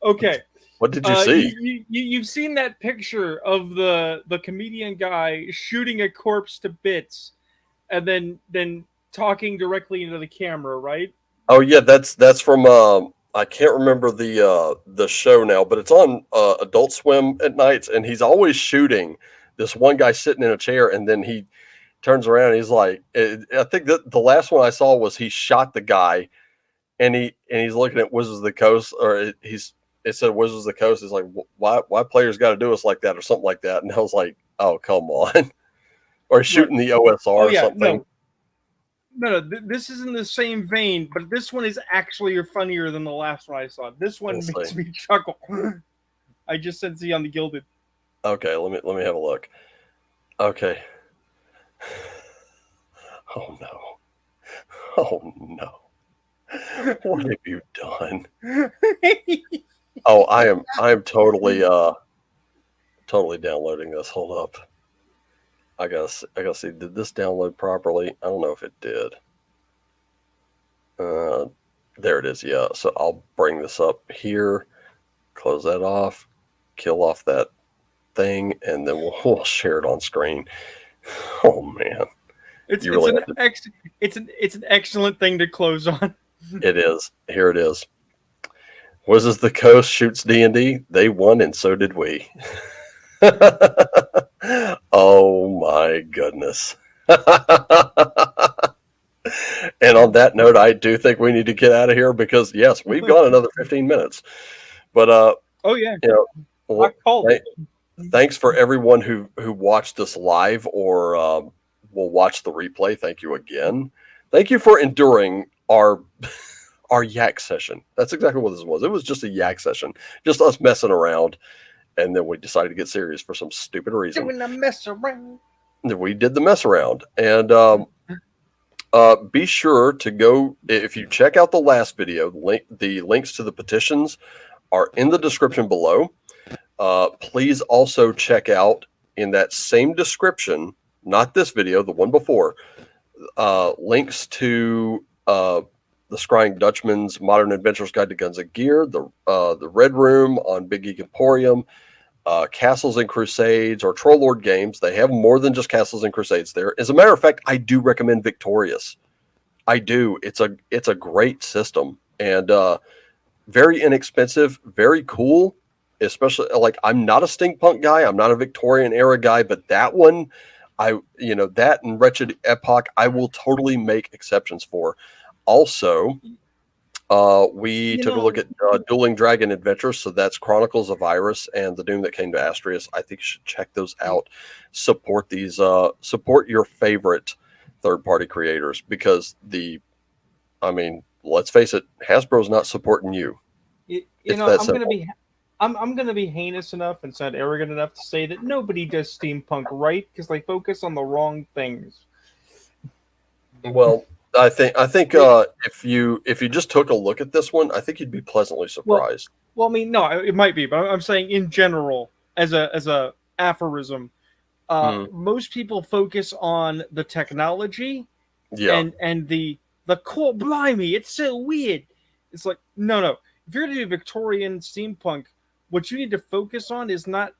Okay. What did you see? You've seen that picture of the comedian guy shooting a corpse to bits, and then talking directly into the camera, right? Oh yeah, that's from I can't remember the show now, but it's on Adult Swim at nights, and he's always shooting this one guy sitting in a chair, and then he turns around and he's like, I think that the last one I saw was he shot the guy, and he's looking at Wizards of the Coast, or it said Wizards of the Coast. It's like, why players got to do us like that or something like that. And I was like, oh, come on. Or shooting the OSR or something. No, this is in the same vein, but this one is actually funnier than the last one I saw. This one makes me chuckle. I just sent Z on the Gilded. Okay, let me have a look. Okay. Oh no. Oh no. What have you done? Oh, I am totally downloading this. Hold up. I gotta see. Did this download properly? I don't know if it did. There it is. Yeah. So I'll bring this up here, close that off, kill off that thing, and then we'll share it on screen. Oh man, it's an excellent thing to close on. It is. Here it is. Wizards of the Coast shoots D&D. They won, and so did we. Oh my goodness. And on that note, I do think we need to get out of here because yes, we've gone another 15 minutes. But oh yeah, you know, thanks for everyone who watched us live or will watch the replay. Thank you again. Thank you for enduring our yak session. That's exactly what this was. It was just a yak session, just us messing around. And then we decided to get serious for some stupid reason. Doing the mess around. We did the mess around. And be sure to go, if you check out the last video, the links to the petitions are in the description below. Please also check out in that same description, not this video, the one before, links to the Scrying Dutchman's Modern Adventurer's Guide to Guns and Gear, the Red Room on Big Geek Emporium, Castles and Crusades, or Troll Lord Games. They have more than just Castles and Crusades there. As a matter of fact, I do recommend Victorious. I do. It's a great system and very inexpensive, very cool. Especially like I'm not a steampunk guy, I'm not a Victorian era guy, but that one, that and Wretched Epoch, I will totally make exceptions for. Also, we took a look at Dueling Dragon Adventures, so that's Chronicles of Iris and The Doom That Came to Astrius. I think you should check those out. Support these, support your favorite third-party creators because let's face it, Hasbro's not supporting you. I'm gonna be heinous enough and sound arrogant enough to say that nobody does steampunk right because they focus on the wrong things. Well, I think if you just took a look at this one, I think you'd be pleasantly surprised. Well, no, it might be, but I'm saying in general, as a aphorism, most people focus on the technology, and the cool. Blimey, it's so weird. It's like no. If you're going to do Victorian steampunk, what you need to focus on is not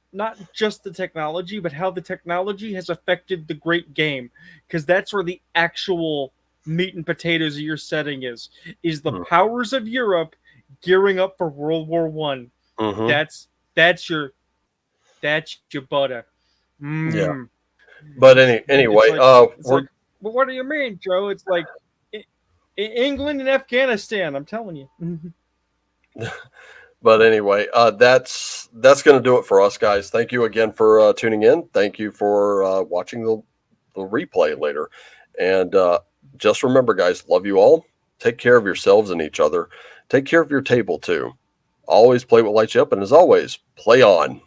just the technology, but how the technology has affected the great game, because that's where the actual meat and potatoes of your setting is the powers of Europe gearing up for World War I. That's your butter. Yeah. But anyway, but what do you mean, Joe? It's like England and Afghanistan. I'm telling you. But anyway, that's going to do it for us, guys. Thank you again for tuning in. Thank you for watching the replay later. And just remember, guys, love you all. Take care of yourselves and each other. Take care of your table, too. Always play what lights you up. And as always, play on.